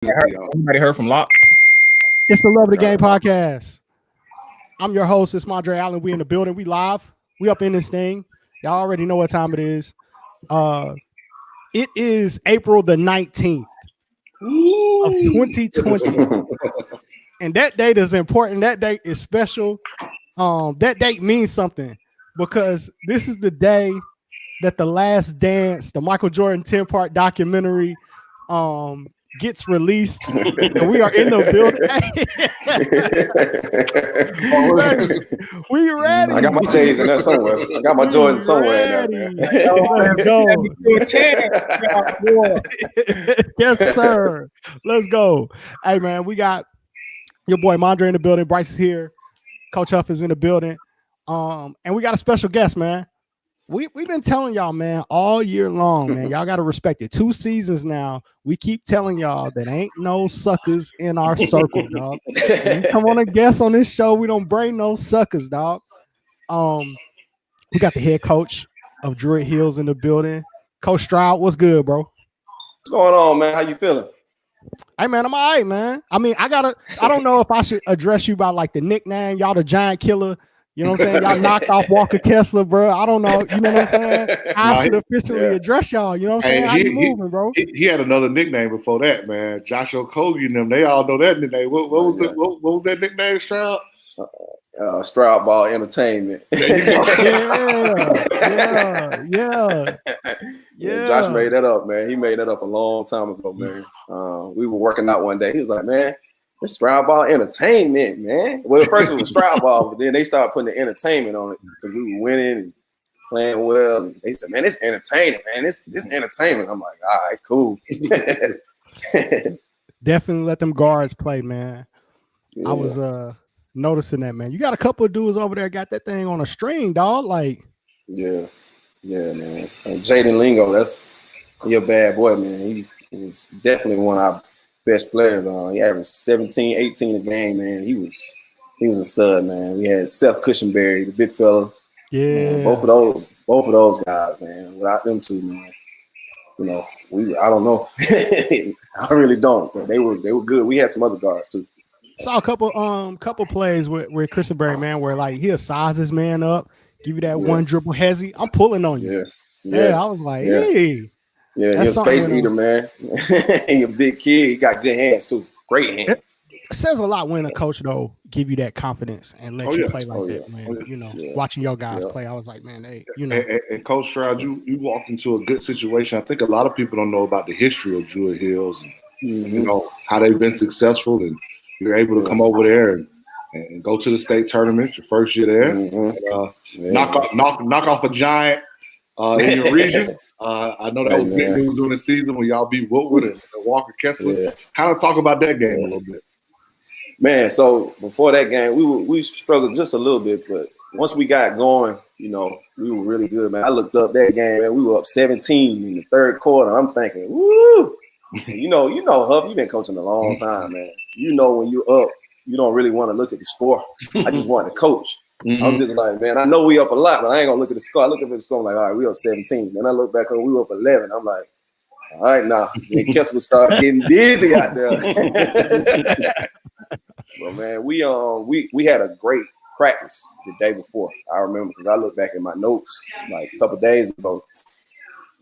Anybody heard from Locke? It's the Love of the Game podcast. I'm your host. It's Mondre Allen. We in the building. We live. We up in this thing. Y'all already know what time it is. It is April the 19th of 2020. And that date is important. That date is special. That date means something because this is the day that The Last Dance, the Michael Jordan 10-part documentary, gets released, and we are in the building. We ready. I got my J's in there somewhere. I got my Jordan somewhere in there, man. Let's go. Yes, sir. Let's go. Hey, man, we got your boy Mondre in the building. Bryce is here. Coach Huff is in the building. And we got a special guest, man. We've been telling y'all, man, all year long, man. Y'all got to respect it. 2 seasons now. We keep telling y'all that ain't no suckers in our circle, dog. When you come on a guest on this show, we don't bring no suckers, dog. We got the head coach of Druid Hills in the building. Coach Stroud, what's good, bro? What's going on, man? How you feeling? Hey, man, I'm all right, man. I mean, I don't know if I should address you by like the nickname. Y'all the Giant Killer. You know what I'm saying? Y'all knocked off Walker Kessler, bro. I don't know. You know what I'm saying? I should officially address y'all. You know what I'm saying? How you moving, bro? He had another nickname before that, man. Josh Okogie and them, they all know that nickname. What was it? What was that nickname, Stroud? Stroud Ball Entertainment. Yeah. Josh made that up, man. He made that up a long time ago, man. We were working out one day. He was like, man, it's Stroud Ball Entertainment, man. Well, at first it was Stroud Ball, but then they started putting the entertainment on it because we were winning and playing well. And they said, man, it's entertaining, man. This entertainment. I'm like, all right, cool. Definitely let them guards play, man. Yeah. I was noticing that, man. You got a couple of dudes over there got that thing on a string, dog. Like, yeah, man. Jaden Lingo, he a bad boy, man. He was definitely one of our best players. He averaged 17, 18 a game, man. He was a stud, man. We had Seth Cushenberry, the big fella. Yeah, man, both of those guys, man. Without them two, man, you know, I don't know. I really don't. But they were good. We had some other guards too. Saw a couple plays with Cushenberry, man, where like he'll size his man up, give you that one dribble hezzy. I'm pulling on you. Yeah. I was like, hey. Yeah, he's a space eater, man. He's a big kid. He got good hands too. Great hands. It says a lot when a coach though give you that confidence and let you play like that, man. You know, watching your guys play, I was like, man, hey, you know. And Coach Stroud, you walked into a good situation. I think a lot of people don't know about the history of Druid Hills and you know how they've been successful, and you're able to come over there and go to the state tournament your first year there, and, knock off a giant in your region. I know that was big news during the season when y'all beat Woodward and Walker Kessler. Yeah. Kind of talk about that game a little bit. Man, so before that game, we struggled just a little bit, but once we got going, you know, we were really good, man. I looked up that game, man. We were up 17 in the third quarter. I'm thinking, woo! you know, Huff, you've been coaching a long time, man. You know when you're up, you don't really want to look at the score. I just want to coach. I'm just like, man, I know we up a lot, but I ain't gonna look at the score. I look up at the score, I'm like, all right, we up 17. Then I look back up, we were up 11. I'm like, all right, now. Then Kessler started getting busy out there. But man, we had a great practice the day before. I remember because I look back at my notes like a couple of days ago,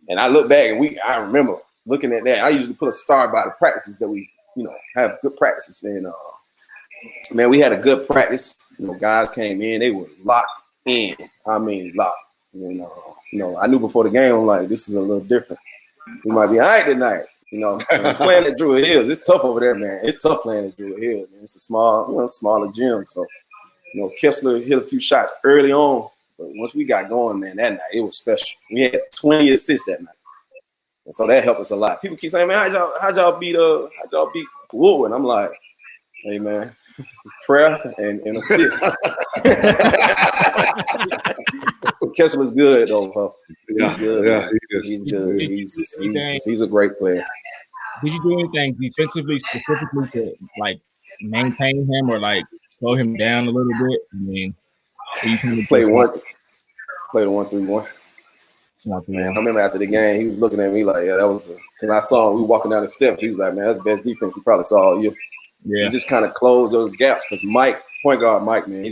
and I look back and I remember looking at that. I usually put a star by the practices that we, you know, have good practices. And man, we had a good practice. You know, guys came in, they were locked in. I mean, locked. You know, I knew before the game, I'm like, this is a little different. We might be all right tonight. You know, playing at Druid Hills, it's tough over there, man. It's tough playing at Druid Hills. It's a smaller gym. So, you know, Kessler hit a few shots early on, but once we got going, man, that night it was special. We had 20 assists that night, and so that helped us a lot. People keep saying, man, how'd y'all beat Woodward? I'm like, hey, man. Prayer and assist. Kessler's good though, Huff. He's good. Yeah, he's good. He's a great player. Did you do anything defensively specifically to like maintain him or like slow him down a little bit? I mean, play the 1-3-1. Man, I remember after the game, he was looking at me like, yeah, that was because I saw him, we were walking down the steps. He was like, man, that's the best defense we probably saw all year. Yeah. He just kind of closed those gaps because Mike, point guard Mike, man,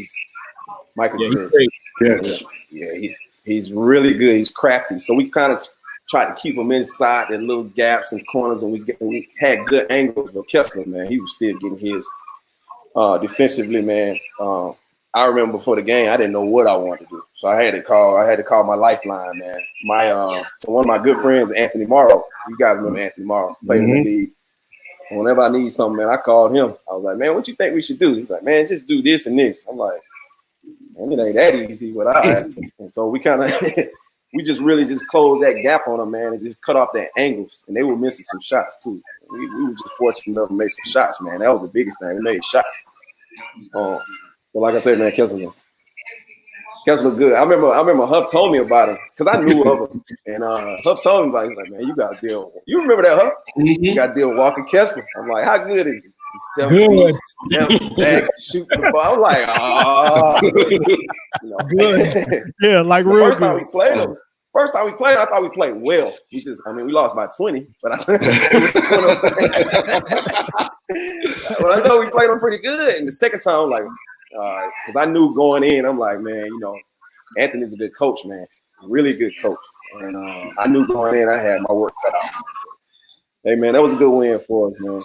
Mike is good. Yes. Yeah, he's really good. He's crafty. So we kind of tried to keep him inside the little gaps and corners, and we had good angles. But Kessler, man, he was still getting his defensively, man. I remember before the game, I didn't know what I wanted to do, so I had to call my lifeline, man. So one of my good friends, Anthony Morrow. You guys remember Anthony Morrow? Played in the league. And whenever I need something, man, I called him. I was like, man, what you think we should do? He's like, man, just do this and this. I'm like, man, it ain't that easy, but and so we kind of we just really just closed that gap on them, man, and just cut off their angles. And they were missing some shots too. We were just fortunate enough to make some shots, man. That was the biggest thing. We made shots. But like I said, man, Kessler good. I remember Huff told me about him because I knew of him, and Huff told me about him. He's like, man, you got to deal with him. You remember that, Huff? You got to deal with Walker Kessler. I'm like, how good is he? He's 7 feet, step back, shoot the ball. I'm like, good. Yeah, like real. First time we played, I thought we played well. We lost by 20, but I know we played them pretty good. And the second time, I'm like, because I knew going in, I'm like, man, Anthony's a good coach, man, really good coach. And I knew going in, I had my work cut out. Hey, man, that was a good win for us, man.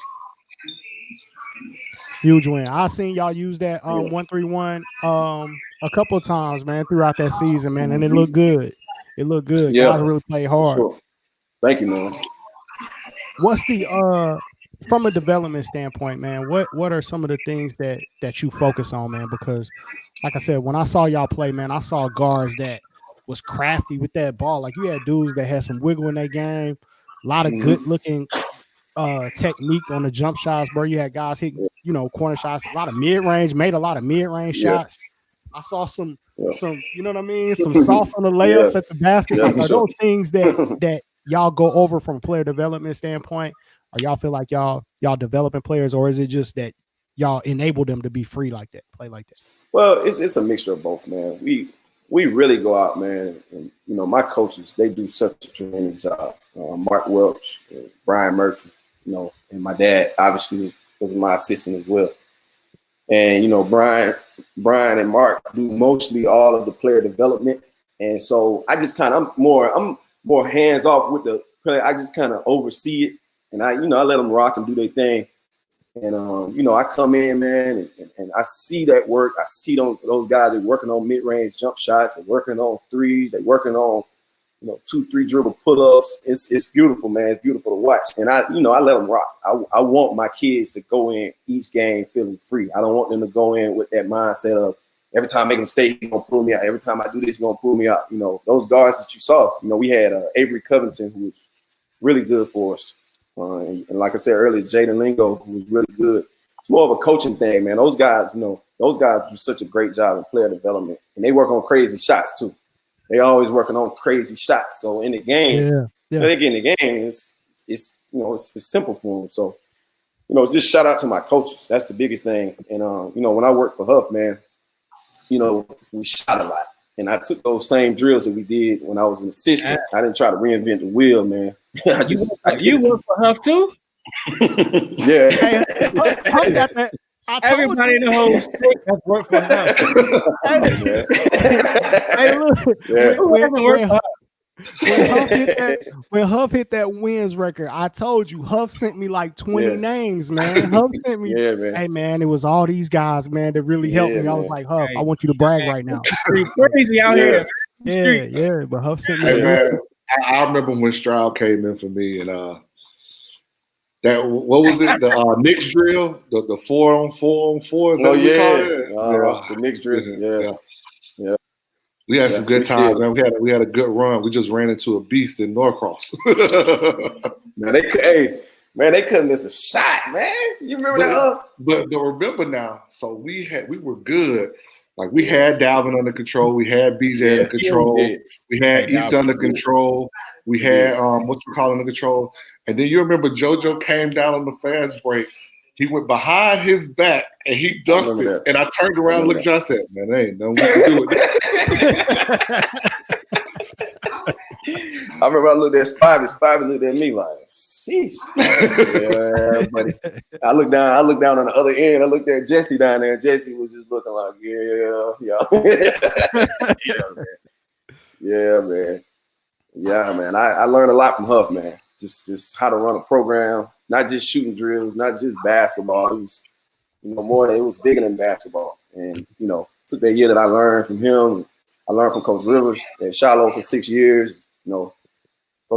Huge win. I seen y'all use that 1-3-1 a couple of times, man, throughout that season, man, and it looked good. It looked good. Yeah, guys really played hard. Sure. Thank you, man. What's the from a development standpoint, man? What are some of the things that you focus on, man? Because, like I said, when I saw y'all play, man, I saw guards that was crafty with that ball. Like, you had dudes that had some wiggle in their game, a lot of good looking technique on the jump shots, bro. You had guys hitting, corner shots, a lot of mid-range, made a lot of mid-range shots. I saw some, you know what I mean? Some sauce on the layups at the basket. Like, are those things that y'all go over from a player development standpoint? Or y'all feel like y'all developing players, or is it just that y'all enable them to be free like that, play like that? Well, it's a mixture of both, man. We really go out, man, and my coaches, they do such a tremendous job. Mark Welch, Brian Murphy, and my dad obviously was my assistant as well. And Brian and Mark do mostly all of the player development, and so I just I'm more hands off with the player. I just kind of oversee it, and I let them rock and do their thing. And I come in, man, and I see that work. I see those guys that working on mid-range jump shots, they're working on threes, they're working on 2-3 dribble pull-ups. It's beautiful, man. It's beautiful to watch. And I let them rock. I want my kids to go in each game feeling free. I don't want them to go in with that mindset of every time I make a mistake, he's gonna pull me out. Every time I do this, he's gonna pull me out. Those guards that you saw. We had Avery Covington, who was really good for us. And like I said earlier, Jaden Lingo, who was really good. It's more of a coaching thing, man. Those guys do such a great job in player development, and they work on crazy shots too. They always working on crazy shots. So in the game, they get in the game, it's simple for them. So just shout out to my coaches. That's the biggest thing. And when I worked for Huff, man, we shot a lot. And I took those same drills that we did when I was an assistant. I didn't try to reinvent the wheel, man. You work for Huff too? Yeah. Hey, Huff got that. Everybody in the whole state has worked for Huff. Hey, look. When Huff hit that wins record, I told you, Huff sent me like 20 names, man. Huff sent me, hey, man, it was all these guys, man, that really helped me. I was like, Huff, I want you to brag right now. Crazy out here. Yeah, but Huff sent me. Hey, man, I remember when Stroud came in for me, and that, what was it? The Knicks drill, the 4-on-4-on-4. The Knicks drill. Yeah. We had some good times, man. We had a good run. We just ran into a beast in Norcross. Man, they couldn't miss a shot, man. You remember that? But remember now, so we were good. Like, we had Dalvin under control. We had BJ under control. We had East under control. We had under control. And then you remember JoJo came down on the fast break. He went behind his back and he dunked it. And I turned around and looked at you. I said, man, there ain't nothing we can do with that. I remember I looked at Spivey looked at me like, sheesh. Yeah, buddy. I looked down on the other end. I looked at Jesse down there. Jesse was just looking like, yeah, man. Yeah, man. I learned a lot from Huff, man. Just how to run a program, not just shooting drills, not just basketball. It was, more. It was bigger than basketball. And took that year that I learned from him. I learned from Coach Rivers at Shiloh for 6 years. Coach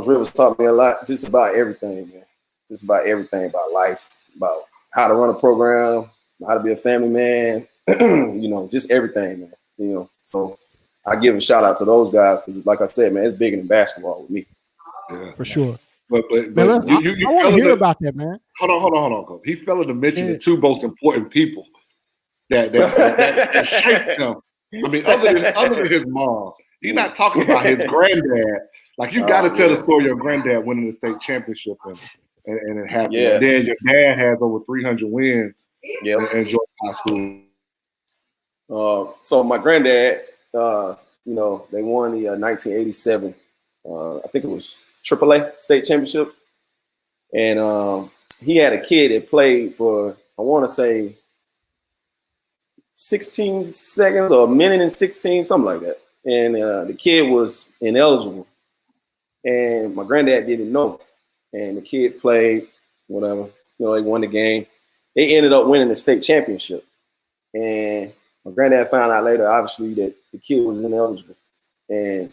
Rivers taught me a lot, just about everything, man. Just about everything about life, about how to run a program, how to be a family man. Just everything, man. So I give a shout out to those guys because, like I said, man, it's bigger than basketball with me. Yeah, for sure. But I want to hear about that, man. Hold on, Coach. He failed to mention the two most important people that shaped him. I mean, other than his mom, he's not talking about his granddad. Like, you got to tell the story of your granddad winning the state championship and it happened. Yeah. And then your dad has over 300 wins in Georgia High School. So my granddad, they won the 1987. I think it was AAA state championship, and he had a kid that played for, I want to say, 16 seconds or a minute and 16, something like that. And the kid was ineligible, and my granddad didn't know. And the kid played, whatever. They won the game. They ended up winning the state championship, and my granddad found out later, obviously, that the kid was ineligible. And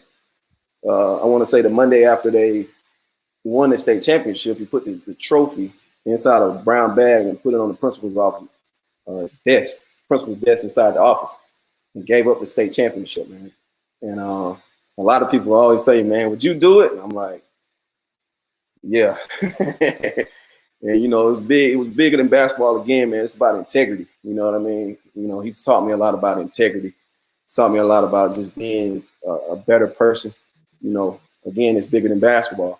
I want to say the Monday after they won the state championship, he put the trophy inside a brown bag and put it on the principal's office principal's desk inside the office, and gave up the state championship, man. And a lot of people always say, man, would you do it? And I'm like, yeah. And, it was big. It was bigger than basketball again, man. It's about integrity. You know what I mean? He's taught me a lot about integrity. He's taught me a lot about just being a better person. Again, it's bigger than basketball.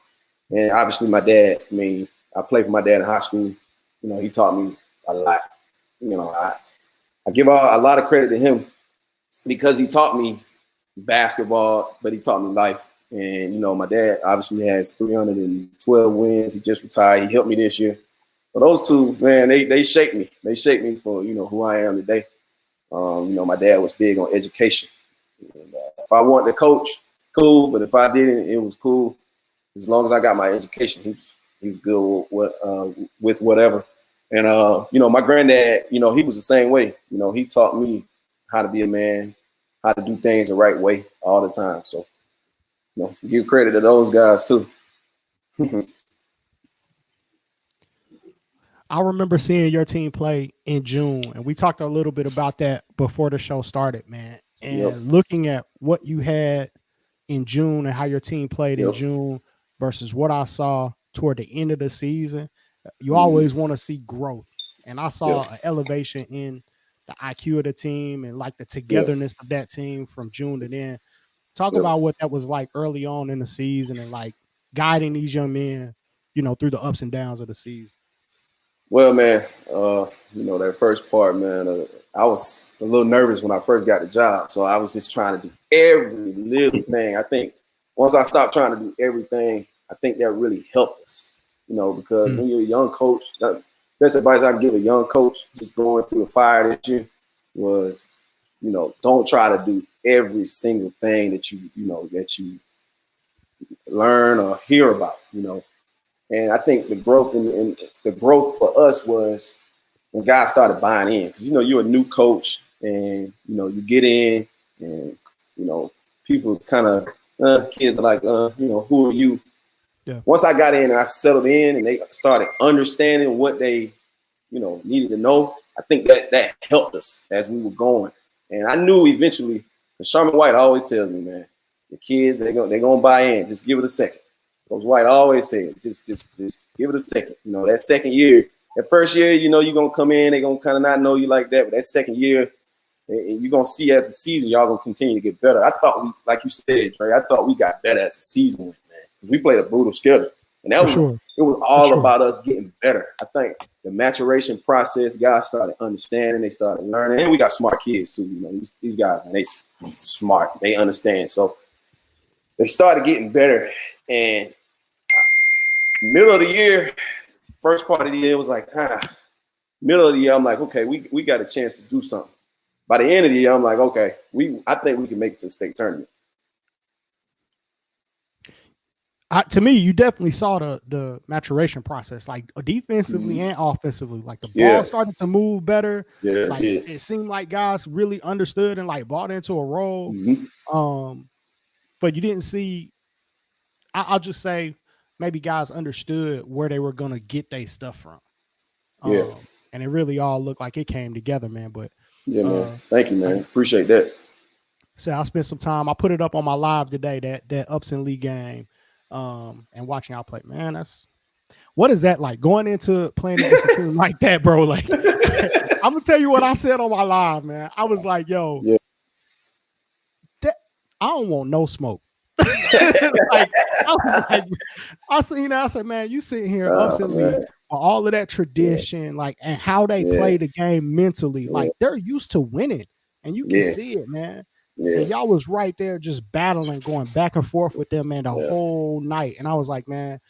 And obviously my dad, I played for my dad in high school. He taught me a lot. I give a lot of credit to him because he taught me basketball, but he taught me life. And, my dad obviously has 312 wins. He just retired. He helped me this year. But those two, man, they shaped me. They shaped me for, who I am today. My dad was big on education. And, if I wanted to coach, cool. But if I didn't, it was cool. As long as I got my education, he was good with whatever. And, my granddad, he was the same way. He taught me how to be a man, how to do things the right way all the time. So, give credit to those guys too. I remember seeing your team play in June, and we talked a little bit about that before the show started, man. And looking at what you had in June and how your team played in June versus what I saw toward the end of the season, you always want to see growth. And I saw an elevation in the IQ of the team and like the togetherness of that team from June to then. Talk about what that was like early on in the season and like guiding these young men, through the ups and downs of the season. Well, man, that first part, man, I was a little nervous when I first got the job. So I was just trying to do every little thing. I think once I stopped trying to do everything, I think that really helped us, because when you're a young coach, the best advice I can give a young coach just going through the fire this year was, don't try to do every single thing that you learn or hear about, And I think the growth and the growth for us was when guys started buying in, because you're a new coach and you get in and people kind of kids are like who are you? Yeah. Once I got in and I settled in and they started understanding what they needed to know, I think that helped us as we were going. And I knew eventually, because Sherman White always tells me, man, the kids they're gonna buy in. Just give it a second. Coach White always said, just give it a second. That second year, that first year, you're gonna come in, they're gonna kind of not know you like that. But that second year, and you're gonna see as the season, y'all gonna continue to get better. I thought we, like you said, Trey, I thought we got better as the season went, man. Because we played a brutal schedule. And that it was all about us getting better. I think the maturation process, guys started understanding, they started learning, and we got smart kids too. These guys, man, they smart, they understand. So they started getting better. And middle of the year, first part of the year, it was like, middle of the year, I'm like, okay, we got a chance to do something. By the end of the year, I'm like, okay, I think we can make it to the state tournament. To me, you definitely saw the maturation process, like defensively and offensively. Like the ball started to move better. Yeah, like it seemed like guys really understood and like bought into a role. But you didn't see. I'll just say maybe guys understood where they were gonna get their stuff from. And it really all looked like it came together, man. But man, thank you, man. Appreciate that. So I spent some time. I put it up on my live today. That Ups and Lee game. And watching y'all play, man, what is that like going into playing against a team like that, bro? Like, I'm gonna tell you what I said on my live, man. I was like, yo, I don't want no smoke. Like, I seen that. I said, man, you sitting here Ups and Lee, all of that tradition, like, and how they play the game mentally, like they're used to winning, and you can see it, man. And y'all was right there just battling, going back and forth with them, man, the whole night. And I was like, man,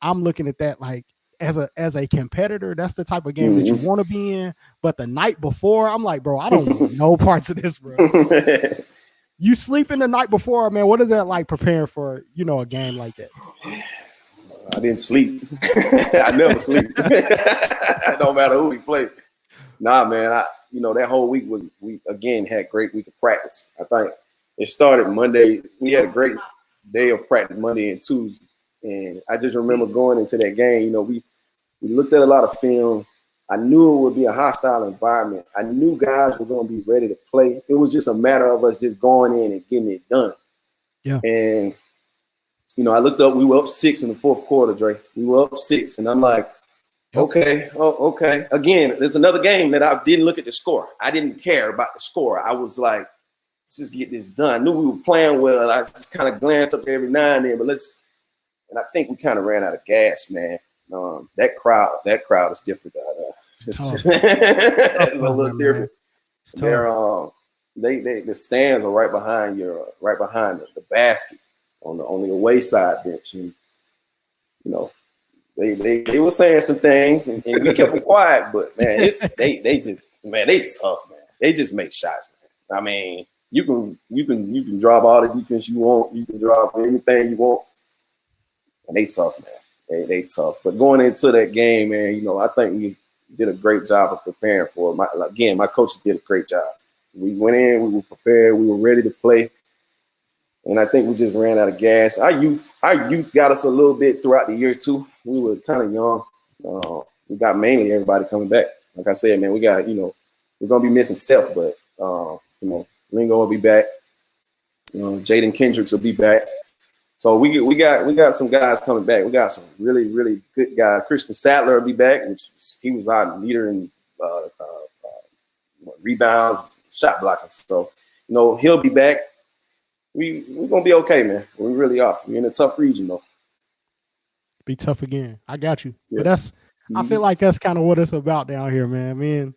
I'm looking at that like as a competitor, that's the type of game that you want to be in. But the night before, I'm like, bro, I don't want no parts of this, bro. You sleeping the night before, man. What is that like preparing for, a game like that? I didn't sleep. I never sleep. It don't matter who we play. Nah, man, that whole week we again had a great week of practice. I think it started Monday. We had a great day of practice Monday and Tuesday. And I just remember going into that game, we looked at a lot of film. I knew it would be a hostile environment. I knew guys were going to be ready to play. It was just a matter of us just going in and getting it done. Yeah. And, I looked up, we were up 6 in the fourth quarter, Dre. We were up 6, and I'm like, okay. Again, there's another game that I didn't look at the score. I didn't care about the score. I was like, let's just get this done. I knew we were playing well. I just kind of glanced up every now and then, and I think we kind of ran out of gas, man. That crowd is different. It's a little different. The stands are right behind the basket on the basket away side bench, and They were saying some things and we kept it quiet, but man, they tough, man. They just make shots, man. I mean, you can drop all the defense you want, you can drop anything you want, and they tough, man. They tough. But going into that game, man, I think we did a great job of preparing for it. My coaches did a great job. We went in, we were prepared, we were ready to play. And I think we just ran out of gas. Our youth got us a little bit throughout the year too. We were kind of young. We got mainly everybody coming back. Like I said, man, we got, we're gonna be missing Seth, but Lingo will be back. Jaden Kendricks will be back. So we got some guys coming back. We got some really, really good guys. Christian Sadler will be back, which he was our leader in rebounds, shot blocking. So, he'll be back. We're gonna be okay, man. We really are. We're in a tough region though. Be tough again. I got you. Yeah. But I feel like that's kind of what it's about down here, man. Me and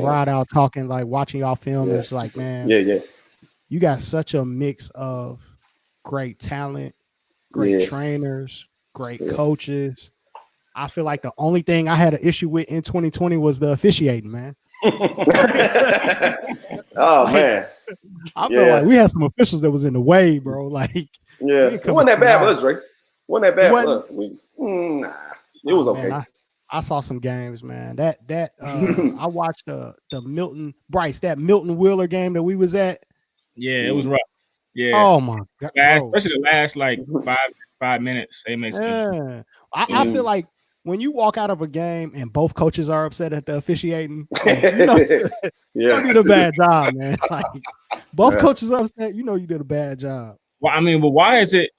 Rod out talking, like watching y'all film. It's like, man, you got such a mix of great talent, great trainers, great coaches. I feel like the only thing I had an issue with in 2020 was the officiating, man. Man. I feel like we had some officials that was in the way, bro. Like, it wasn't that bad for us, Drake. Wasn't that bad for us. It was okay. Man, I saw some games, man. I watched the Milton Wheeler game that we was at. Yeah, it was rough. Yeah. Oh my God, especially the last like 5 minutes. They made sense. I feel like when you walk out of a game and both coaches are upset at the officiating, you did a bad job, man. Like, both coaches upset, you did a bad job. Well, I mean, but why is it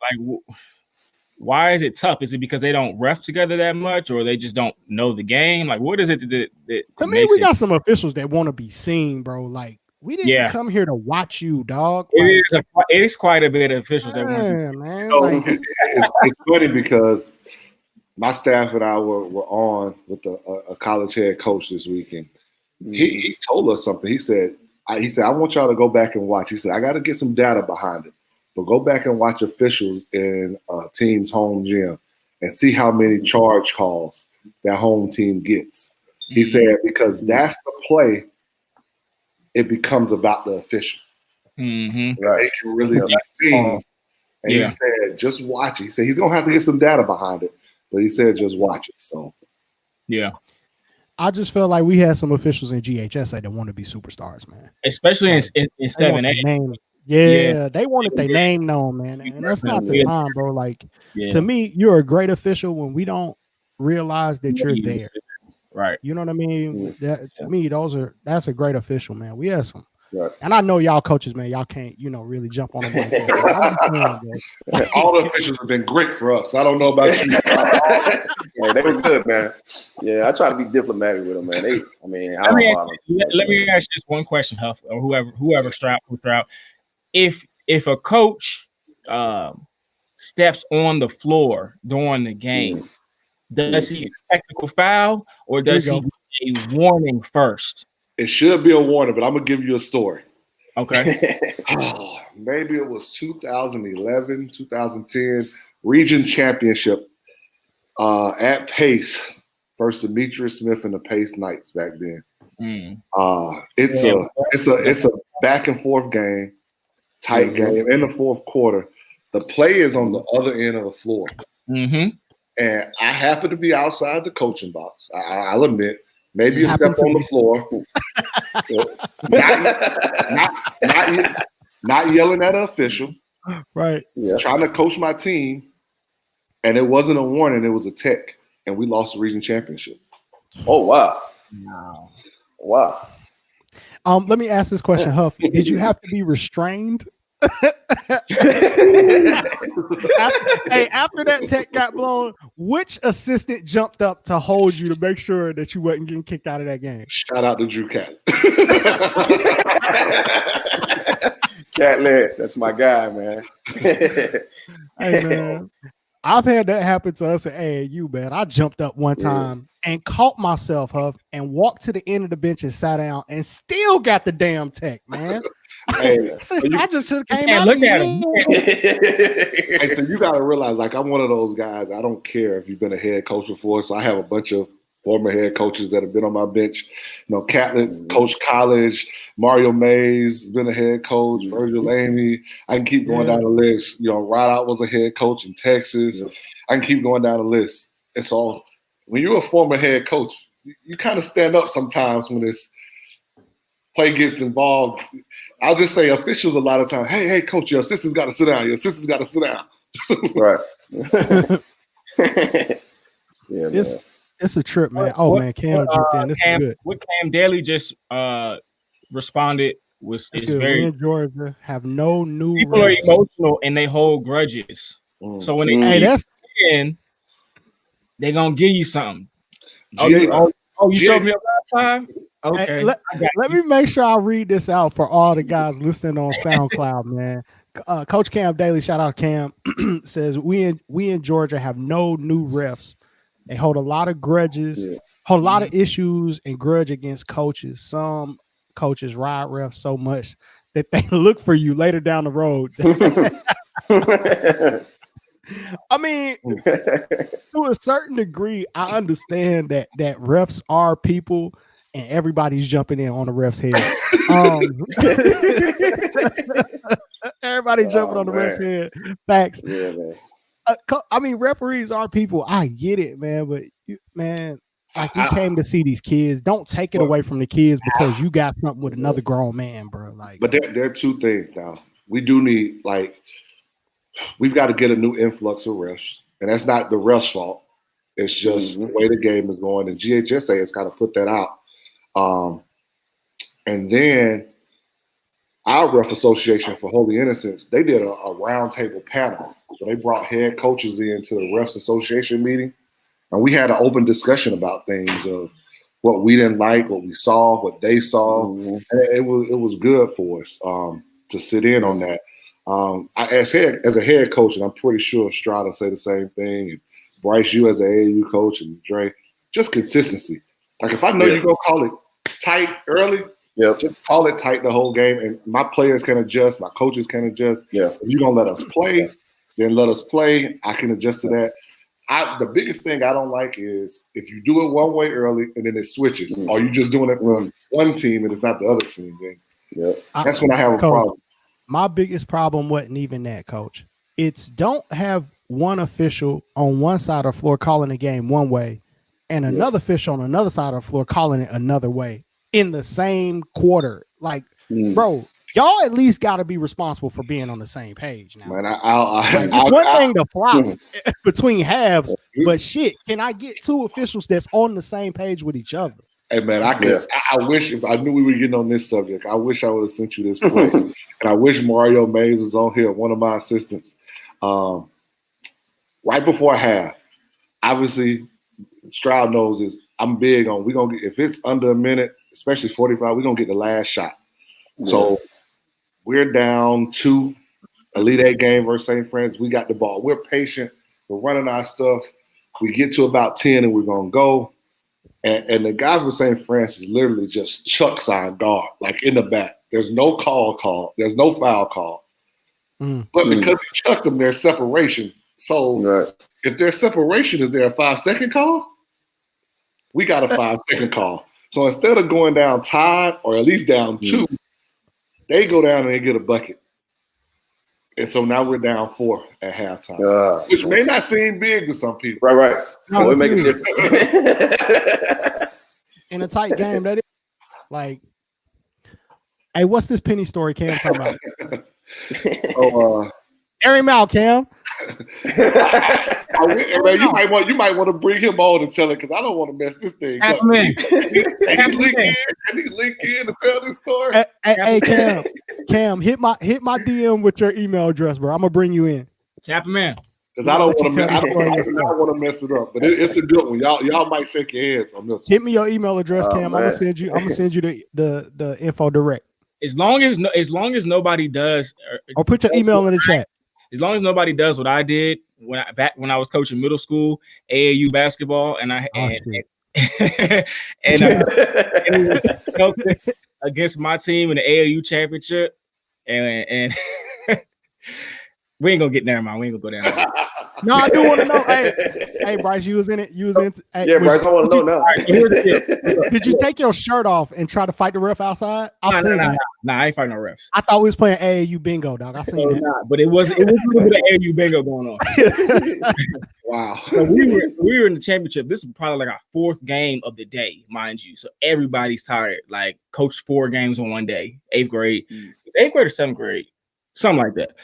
tough? Is it because they don't ref together that much, or they just don't know the game? Like, what is it that to me, we got some officials that want to be seen, bro. Like, we didn't come here to watch you, dog. It is quite a bit of officials that want to be man. It's funny because my staff and I were on with a college head coach this weekend. He told us something. He said, I want y'all to go back and watch. He said, I got to get some data behind it. but go back and watch officials in team's home gym and see how many charge calls that home team gets. He said, because that's the play, it becomes about the official. Mm-hmm. Right. They can really be seen. And he said, just watch it. He said he's going to have to get some data behind it, but he said just watch it. So, yeah. I just felt like we had some officials in GHSA that want to be superstars, man. Especially in 7A. Yeah, they wanted their name known, man. And that's not the time, bro. Like, to me, you're a great official when we don't realize that you're there. Right. You know what I mean? To me, that's a great official, man. We had some. Right. And I know y'all coaches, man, y'all can't, really jump on them like that. All the officials have been great for us. I don't know about you. Yeah, they were good, man. Yeah, I try to be diplomatic with them, man. Let me ask just one question, Huff, or whoever Stroud. If a coach steps on the floor during the game, does he technical foul or does he get a warning first? It should be a warning, but I'm gonna give you a story. Okay. Maybe it was 2011, 2010 region championship at Pace versus Demetrius Smith and the Pace Knights back then. It's a back and forth game, tight game in the fourth quarter. The play is on the other end of the floor. Mm-hmm. And I happen to be outside the coaching box. I'll admit, maybe a step on the floor. not yelling at an official. Right. Yeah. Trying to coach my team. And it wasn't a warning, it was a tech. And we lost the region championship. Oh, wow. Wow. Let me ask this question, Huff. Did you have to be restrained? After that tech got blown, which assistant jumped up to hold you to make sure that you wasn't getting kicked out of that game? Shout out to Drew Cat. Catlett, that's my guy, man. Hey, man, I've had that happen to us at AAU, man. I jumped up one time and caught myself, Huff, and walked to the end of the bench and sat down and still got the damn tech, man. Hey, I just should have came out. Look at him. Hey, so you got to realize, like, I'm one of those guys. I don't care if you've been a head coach before. So I have a bunch of former head coaches that have been on my bench. You know, Catlett, Coach College, Mario Mays has been a head coach, Virgil Amy. I can keep going down the list. You know, Rideout was a head coach in Texas. I can keep going down the list. And so when you're a former head coach, you kind of stand up sometimes when this play gets involved. I'll just say officials a lot of times, hey, coach, your assistant's got to sit down. Your assistant's got to sit down. Right. It's a trip, man. Man, Cam jumped in. This is good. What Cam Daly just responded is very. We in Georgia have no new people are emotional and they hold grudges. So when they in, they're gonna give you something. You showed me up last time? Okay. Hey, let me make sure I read this out for all the guys listening on SoundCloud, man. Coach Cam Daly, shout out Cam, says we in Georgia have no new refs. They hold a lot of grudges, hold a lot of issues and grudge against coaches. Some coaches ride refs so much that they look for you later down the road. I mean, to a certain degree, I understand that refs are people and everybody's jumping in on the ref's head. Everybody's jumping on the ref's head. Facts. Yeah, man. I mean, referees are people. I get it, man. But, you came to see these kids. Don't take it away from the kids because you got something with another grown man, bro. Like, but there are two things now. We do need, we've got to get a new influx of refs. And that's not the refs' fault. It's just the way the game is going. And GHSA has got to put that out. And then our ref association for Holy Innocents, they did a roundtable panel. So they brought head coaches into the refs association meeting. And we had an open discussion about things of what we didn't like, what we saw, what they saw. And it was good for us to sit in on that. As a head coach, and I'm pretty sure Stroud will say the same thing, and Bryce, you as an AAU coach, and Dre, just consistency. Like if I know you're gonna call it tight early, Just call it tight the whole game, and my players can adjust. My coaches can adjust. Yeah. If you're gonna let us play, then let us play. I can adjust to that. The biggest thing I don't like is if you do it one way early and then it switches, or you just doing it from one team and it's not the other team. Then that's when I have a problem. My biggest problem wasn't even that, Coach. It's don't have one official on one side of the floor calling the game one way and another official on another side of the floor calling it another way in the same quarter. Like, bro, y'all at least got to be responsible for being on the same page now. Man, it's one thing to flop between halves, but shit, can I get two officials that's on the same page with each other? Hey man, I wish if I knew we were getting on this subject, I wish I would have sent you this play. And I wish Mario Mays was on here, one of my assistants. Right before half, obviously Stroud knows this. I'm big on if it's under a minute, especially 45, we're gonna get the last shot. Yeah. So we're down 2, Elite 8 game versus St. Francis. We got the ball. We're patient. We're running our stuff. We get to about 10 and we're gonna go. And the guy from St. Francis literally just chucks our guard, like in the back. There's no call. There's no foul call. But because he chucked them, there's separation. So if there's separation, is there a 5-second call? We got a 5-second call. So instead of going down tied or at least down 2, they go down and they get a bucket. And so now we're down 4 at halftime, which may not seem big to some people. Right. No, it make a difference. In a tight game, that is like, hey, what's this penny story Cam talking about? Air him out, Cam. Man, you might want to bring him on and tell it because I don't want to mess this thing up. Can he link in and tell this story? Hey, Cam, hit my DM with your email address, bro. I'm gonna bring you in. Tap him in. Because I don't want to mess it up, but it's a good one. Y'all might shake your heads on this one. Hit me your email address, Cam. I'm gonna send you the info direct. As long as nobody does, or put your email in the chat. As long as nobody does what I did when I was coaching middle school AAU basketball, and against my team in the AAU championship, and we ain't gonna get there, man. We ain't gonna go down. No, I do want to know. Hey, Bryce, you was in it. Hey, Bryce, I want to know now. Did you take your shirt off and try to fight the ref outside? Nah, I ain't fighting no refs. I thought we was playing AAU bingo, dog. I seen that. Nah, but it was a little bit of AAU bingo going on. Wow. So we were in the championship. This is probably like our 4th game of the day, mind you. So everybody's tired. Like coached 4 games on one day. 8th grade. It's 8th grade or 7th grade, something like that.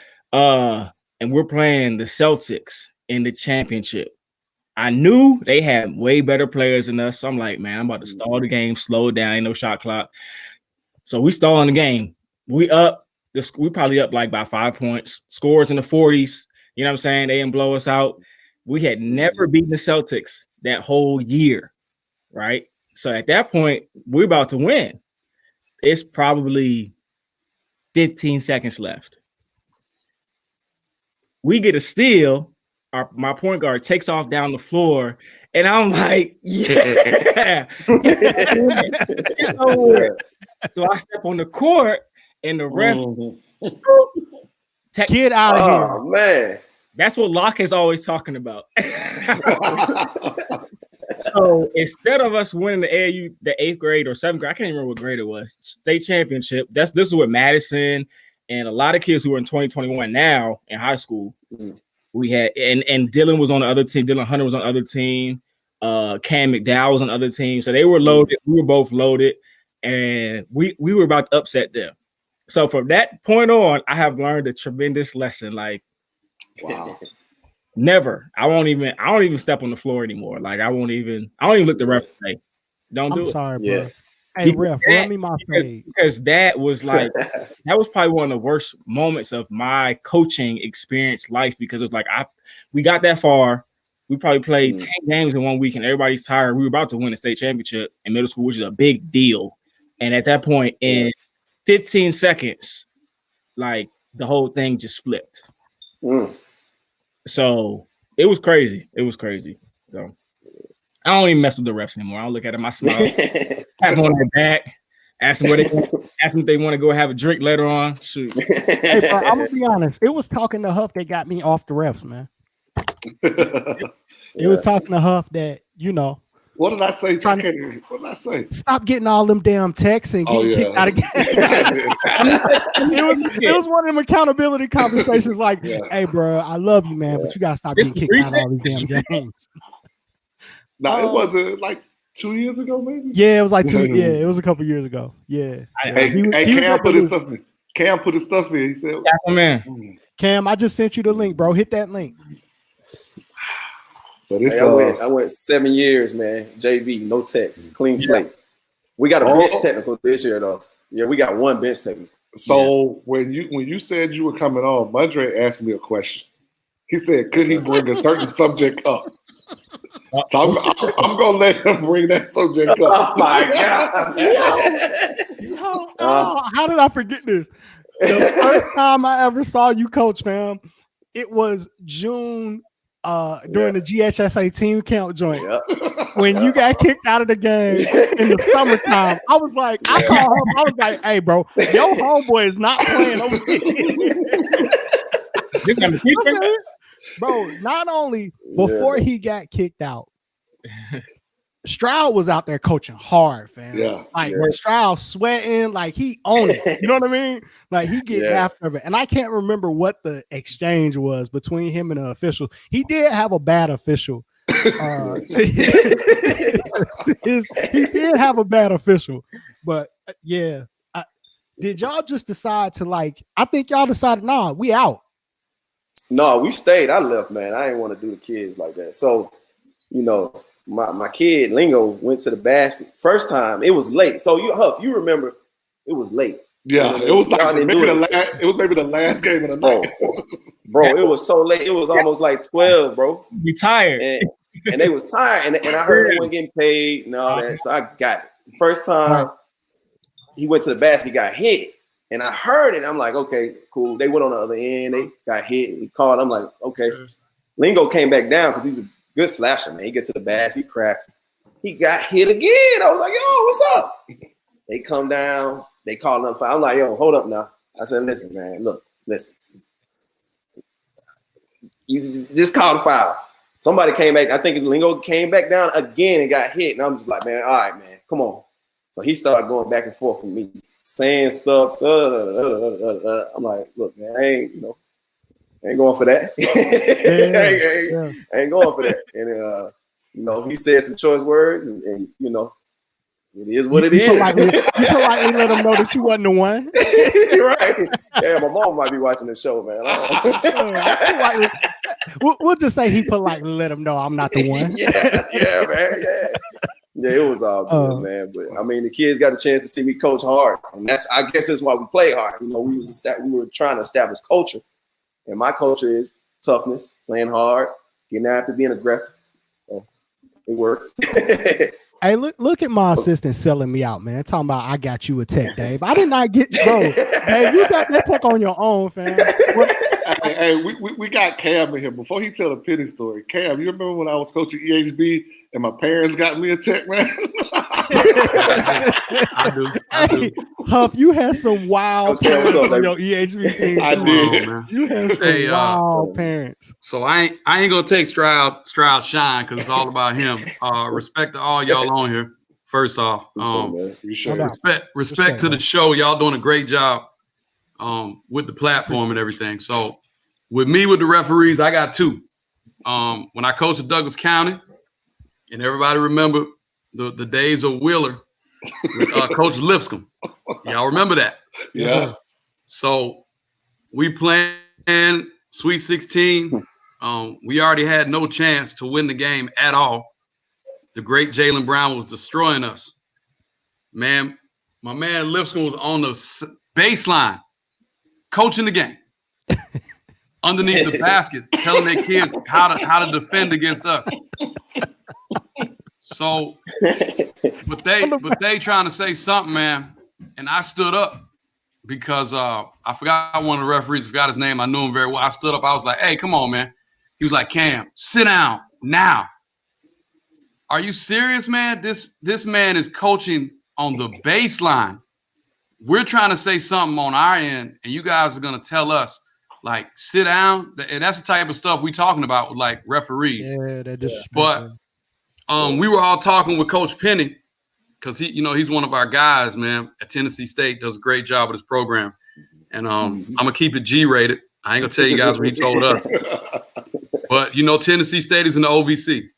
And we're playing the Celtics in the championship. I knew they had way better players than us. So I'm like, man, I'm about to stall the game, slow it down, ain't no shot clock. So we stalling the game. We probably up like by 5 points, scores in the 40s. You know what I'm saying? They didn't blow us out. We had never beaten the Celtics that whole year, right? So at that point, we're about to win. It's probably 15 seconds left. We get a steal. My point guard takes off down the floor, and I'm like, yeah. So I step on the court, and the ref get out of here. Oh, man. That's what Locke is always talking about. So instead of us winning the AAU, the 8th grade or 7th grade, I can't even remember what grade it was, state championship. This is with Madison and a lot of kids who are in 2021 now in high school. We had and Dylan was on the other team. Dylan Hunter was on the other team. Cam McDowell was on the other team. So they were loaded. We were both loaded, and we were about to upset them. So from that point on, I have learned a tremendous lesson. Like, wow, never. I don't even step on the floor anymore. Like I don't even look the ref say. Don't do it. I'm sorry, bro. Yeah. Hey, ref, run me my page. Because that was like, that was probably one of the worst moments of my coaching experience life, because it was like, we got that far. We probably played 10 games in 1 week and everybody's tired. We were about to win the state championship in middle school, which is a big deal. And at that point, in 15 seconds, like the whole thing just flipped. So it was crazy. So I don't even mess with the refs anymore. I don't look at them. I smile, pat them on their back, Ask them if they want to go have a drink later on. Shoot. Hey, bro, I'm gonna be honest. It was talking to Huff that got me off the refs, man. It was talking to Huff that, you know. What did I say? What did I say? Stop getting all them damn texts and getting kicked out of games. It was one of them accountability conversations like, hey, bro, I love you, man, but you got to stop getting kicked out of all these damn games. No, it wasn't like 2 years ago, maybe? Yeah, it was like 2 years. Yeah, it was a couple years ago. Yeah. Cam put his stuff in. Cam put his stuff in. He said, Cam, I just sent you the link, bro. Hit that link. But it's, I went 7 years, man. JV, no text, clean slate. We got a bench technical this year, though. Yeah, we got one bench technical. So when you said you were coming on, Madre asked me a question. He said, could he bring a certain subject up? So I'm gonna let him bring that subject up. Oh my God! How did I forget this? The first time I ever saw you coach, fam, it was June. During the GHSA team camp joint, when you got kicked out of the game in the summertime, I was like, I called him. I was like, hey, bro, your homeboy is not playing over here. Bro, not only before he got kicked out, Stroud was out there coaching hard, fam. When Stroud sweating, like he owned it. You know what I mean? Like he getting after it. And I can't remember what the exchange was between him and the official. He did have a bad official. He did have a bad official. But did y'all just decide to I think y'all decided, nah, we out. No, we stayed. I left, man. I didn't want to do the kids like that. So, you know, my kid Lingo went to the basket. First time, it was late. So you remember it was late. Yeah, it was like maybe the last game of the night. Bro, it was so late. It was almost like 12, bro. We tired. And they was tired. And I heard they weren't getting paid and all that. So I got it. First time he went to the basket, he got hit. And I heard it. I'm like, okay, cool. They went on the other end. They got hit. We called. I'm like, okay. Lingo came back down because he's a good slasher, man. He get to the basket, he cracked. He got hit again. I was like, yo, what's up? They come down. They call another foul. I'm like, yo, hold up now. I said, listen, man, listen. You just called a foul. Somebody came back. I think Lingo came back down again and got hit. And I'm just like, man, all right, man, come on. So he started going back and forth with me, saying stuff. I'm like, look, man, I ain't going for that. I ain't going for that. And he said some choice words, and it is what it is. You politely let him know that you wasn't the one. You're right. Yeah, my mom might be watching this show, man. We'll just say he politely let him know I'm not the one. Yeah, man. Yeah, it was all good, man. But I mean, the kids got a chance to see me coach hard, and I guess that's why we play hard. We were trying to establish culture, and my culture is toughness, playing hard, getting after, being aggressive. So it worked. Hey, look at my assistant selling me out, man. Talking about I got you a tech, Dave. I did not get Dave, you got that tech on your own, fam. Hey, we got Cam in here. Before he tell the Penny story, Cam, you remember when I was coaching EHB and my parents got me a tech, man? I do. Huff, you had some wild parents on your EHB team. I did. You had some wild parents. So I ain't gonna take Stroud shine because it's all about him. Respect to all y'all on here. First off, respect to the show. Y'all doing a great job with the platform and everything. So with the referees, I got two. When I coached at Douglas County, and everybody remember the days of Wheeler with Coach Lipscomb. Y'all remember that? Yeah. So we playing Sweet 16. We already had no chance to win the game at all. The great Jaylen Brown was destroying us. Man, my man Lipscomb was on the baseline coaching the game underneath the basket, telling their kids how to defend against us. So, but they trying to say something, man, and I stood up because I forgot one of the referees, forgot his name. I knew him very well. I stood up. I was like, "Hey, come on, man." He was like, "Cam, sit down now." Are you serious, man? This man is coaching on the baseline we're trying to say something on our end, and you guys are gonna tell us like sit down, and that's the type of stuff we talking about with like referees. Yeah, that disrespect. But we were all talking with Coach Penny because he's one of our guys, man, at Tennessee State. Does a great job with his program, and I'm gonna keep it G-rated. I ain't gonna tell you guys what he told us, but Tennessee State is in the OVC,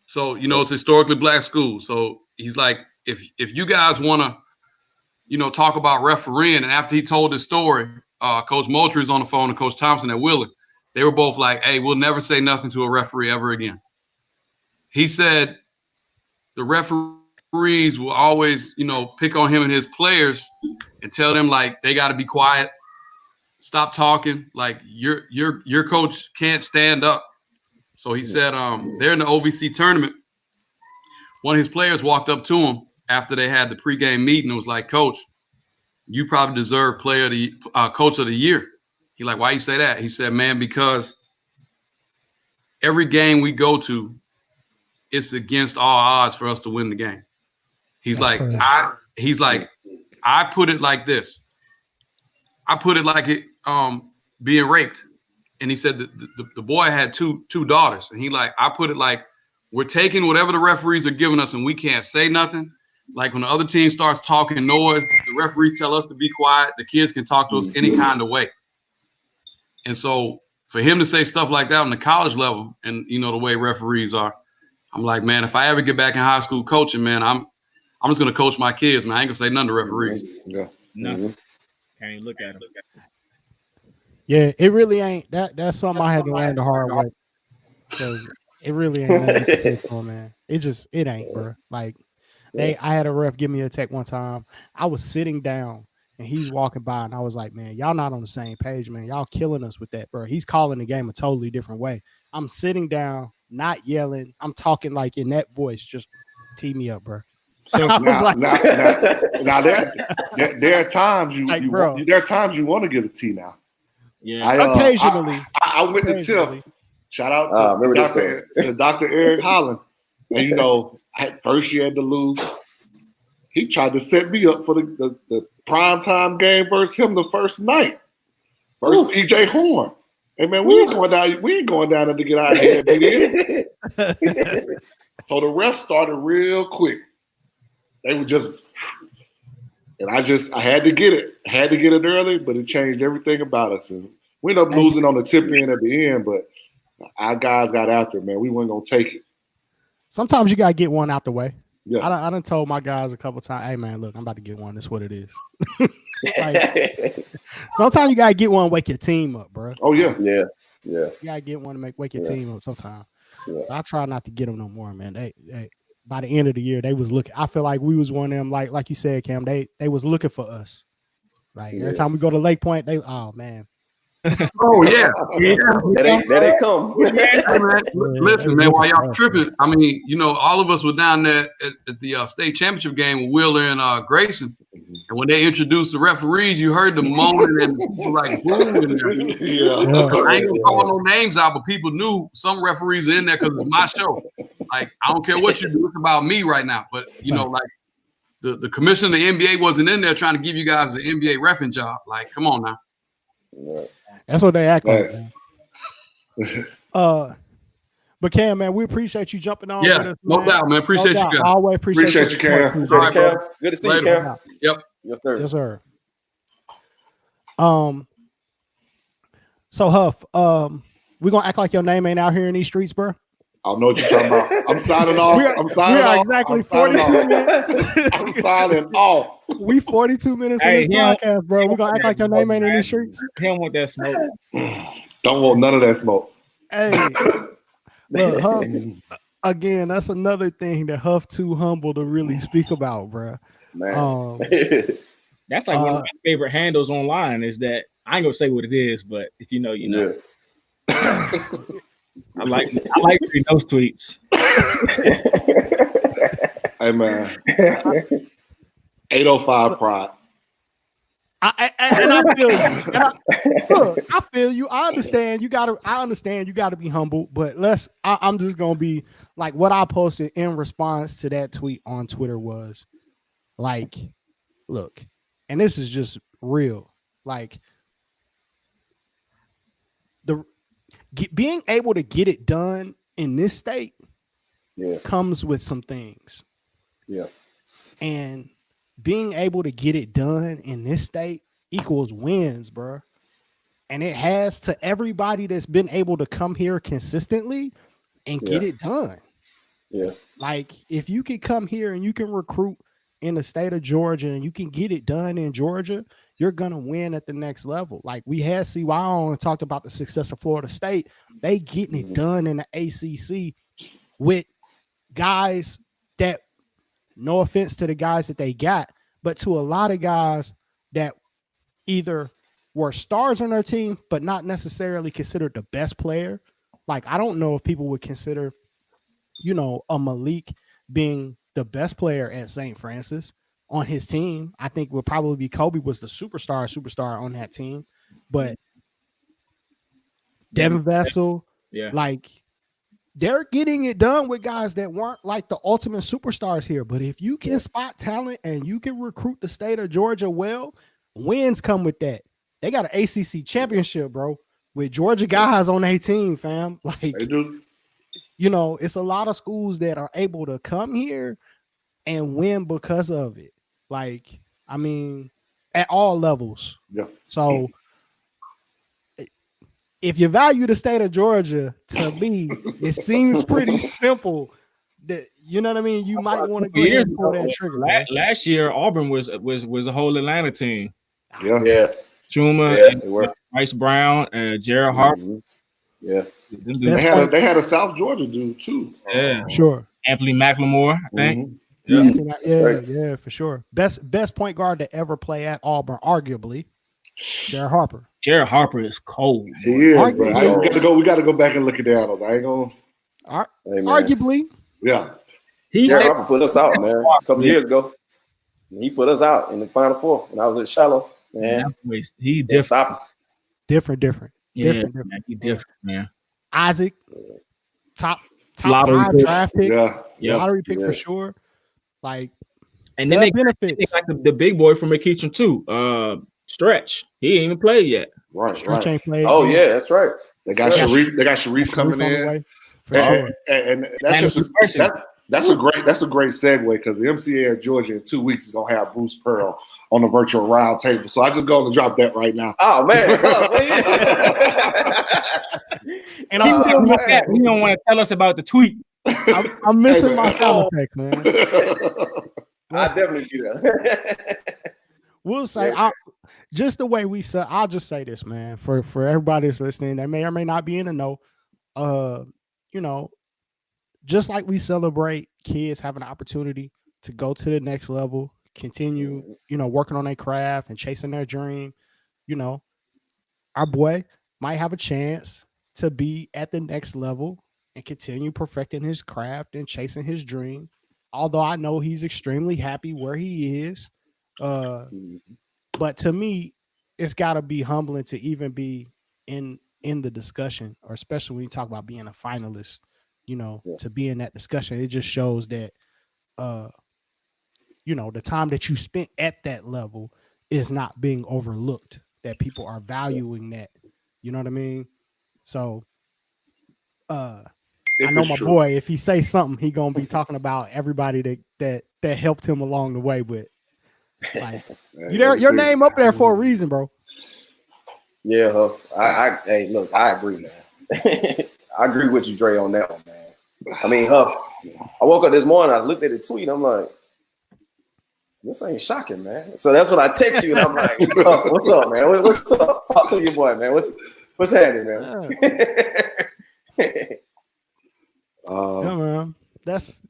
so it's historically black school. So he's like, if you guys wanna talk about refereeing. And after he told this story, Coach Moultrie is on the phone and Coach Thompson at Willard. They were both like, hey, we'll never say nothing to a referee ever again. He said the referees will always, pick on him and his players and tell them like they got to be quiet, stop talking, like your coach can't stand up. So he said they're in the OVC tournament. One of his players walked up to him after they had the pregame meeting and was like, Coach, you probably deserve coach of the year. He like, why you say that? He said, man, because every game we go to, it's against all odds for us to win the game. He's like, I put it like this. I put it like it being raped. And he said the boy had two daughters. And he like, I put it like we're taking whatever the referees are giving us and we can't say nothing. Like when the other team starts talking noise, the referees tell us to be quiet. The kids can talk to us any kind of way. And so for him to say stuff like that on the college level and, the way referees are, I'm like, man, if I ever get back in high school coaching, man, I'm just going to coach my kids, man. I ain't going to say nothing to referees. Yeah. Nothing. Can't even look at them. Yeah, it really ain't. That's something I had to learn the hard way. Because it really ain't nothing to pay for, man. It ain't, bro. Like, I had a ref give me a tech one time. I was sitting down and he's walking by and I was like, man, y'all not on the same page, man. Y'all killing us with that, bro. He's calling the game a totally different way. I'm sitting down, not yelling. I'm talking like in that voice, just tee me up, bro. So now there are times you want to get a tee now. Yeah, occasionally. I went to TIFF. Shout out to Dr. Eric Holland. And at first you had to lose. He tried to set me up for the primetime game versus him the first night. Versus EJ Horn. Hey man, we ain't going down there to get our head beat in. So the refs started real quick. They were just, and I had to get it. I had to get it early, but it changed everything about us. And we ended up losing on the tip end at the end, but our guys got after it, man. We weren't gonna take it. Sometimes you gotta get one out the way. Yeah. I done told my guys a couple times, hey man, look, I'm about to get one. That's what it is. Like, sometimes you gotta get one, wake your team up, bro. Oh yeah. You gotta get one to wake your team up sometimes. Yeah. I try not to get them no more, man. They by the end of the year, they was looking. I feel like we was one of them, like you said, Cam. They was looking for us. Like every time we go to Lake Point, oh man. Oh yeah, there they come. Listen, man, while y'all tripping, I mean, all of us were down there at the state championship game with Wheeler and Grayson, and when they introduced the referees, you heard the moaning and people like booing. I ain't gonna call no names out, but people knew some referees are in there because it's my show. Like I don't care what you do, it's about me right now. But like the commissioner of the NBA wasn't in there trying to give you guys the NBA reffing job. Like, come on now. That's what they act like. But Cam, man, we appreciate you jumping on. Yeah, with us, no doubt, man. Appreciate you guys. Always appreciate you, Cam. All right, Cam. Good to see you, Cam. Yep. Yes, sir. Yes, sir. So Huff, we're gonna act like your name ain't out here in these streets, bro. I don't know what you're talking about. I'm signing off. We are exactly 42 minutes. I'm signing off. We 42 minutes in this podcast, bro. We're gonna act like your name ain't in these streets. He don't want that smoke. Don't want none of that smoke. Hey, look, Huff, again, that's another thing that Huff too humble to really speak about, bro. Man. That's like one of my favorite handles online is that I ain't gonna say what it is, but if you know, you know. Yeah. I like reading those tweets. Hey man, 805 pride. I feel you. I feel you. I understand. I understand. You gotta be humble. But I'm just gonna be like what I posted in response to that tweet on Twitter was like, look, and this is just real. Like being able to get it done in this state comes with some things. Yeah. And being able to get it done in this state equals wins, bro. And it has to everybody that's been able to come here consistently and get it done. Yeah. Like if you can come here and you can recruit in the state of Georgia and you can get it done in Georgia, you're going to win at the next level. Like we had CY on and talked about the success of Florida State. They getting it done in the ACC with guys that, no offense to the guys that they got, but to a lot of guys that either were stars on their team, but not necessarily considered the best player. Like, I don't know if people would consider, a Malik being the best player at St. Francis on his team. I think would probably be Kobe was the superstar on that team. But Devin Vassell, like, they're getting it done with guys that weren't like the ultimate superstars here. But if you can spot talent and you can recruit the state of Georgia well, wins come with that. They got an ACC championship, bro, with Georgia guys on their team, fam. Like, they do. It's a lot of schools that are able to come here and win because of it. Like, I mean, at all levels. Yeah. So if you value the state of Georgia, to me, it seems pretty simple that, you know what I mean? You might want to go ahead and pull that trigger. Last year, Auburn was a whole Atlanta team. Yeah. Yeah. Chuma, and Bryce Brown, and Jared Harper. Yeah. They had a South Georgia dude too. Yeah. Sure. Anthony McLemore, I think. Yeah, for sure. Best point guard to ever play at Auburn, arguably. Jared Harper. Jared Harper is cold. He is, bro. We gotta go back and look at that. I ain't gonna. Arguably. Yeah. Jared Harper put us out, man. A couple years ago. He put us out in the Final Four when I was at Shallow. Man, he different. Different. Yeah, different. Man, he different, man. Isaac, top lottery 5 draft pick. Yeah. Lottery pick for sure. Like, and then they benefits. Like the big boy from McEachern too. Stretch. He ain't even played yet. Right. Stretch ain't played. Oh yeah, that's right. They got Sharif. They got Sharif coming in. And that's a great segue because the MCA at Georgia in 2 weeks is gonna have Bruce Pearl on the virtual round table. So I just going to drop that right now. Oh man. And I'm still he don't want to tell us about the tweet. I'm missing my sound effects, man. I definitely do that. We'll say just the way we said. I'll just say this, man, for everybody that's listening that may or may not be in the know. Just like we celebrate kids having an opportunity to go to the next level, continue, working on their craft and chasing their dream, our boy might have a chance to be at the next level and continue perfecting his craft and chasing his dream. Although I know he's extremely happy where he is. But to me, it's got to be humbling to even be in the discussion, or especially when you talk about being a finalist, to be in that discussion. It just shows that, the time that you spent at that level is not being overlooked, that people are valuing that. You know what I mean? So, I know my boy, if he say something, he going to be talking about everybody that helped him along the way. But like, your name up there for a reason, bro. Yeah, Huff. Hey, look, I agree, man. I agree with you, Dre, on that one, man. I mean, Huff, I woke up this morning, I looked at the tweet, I'm like, this ain't shocking, man. So that's when I text you, and I'm like, Huff, what's up, man? What's up? Talk to your boy, man. What's happening, man? Yeah, man. That's,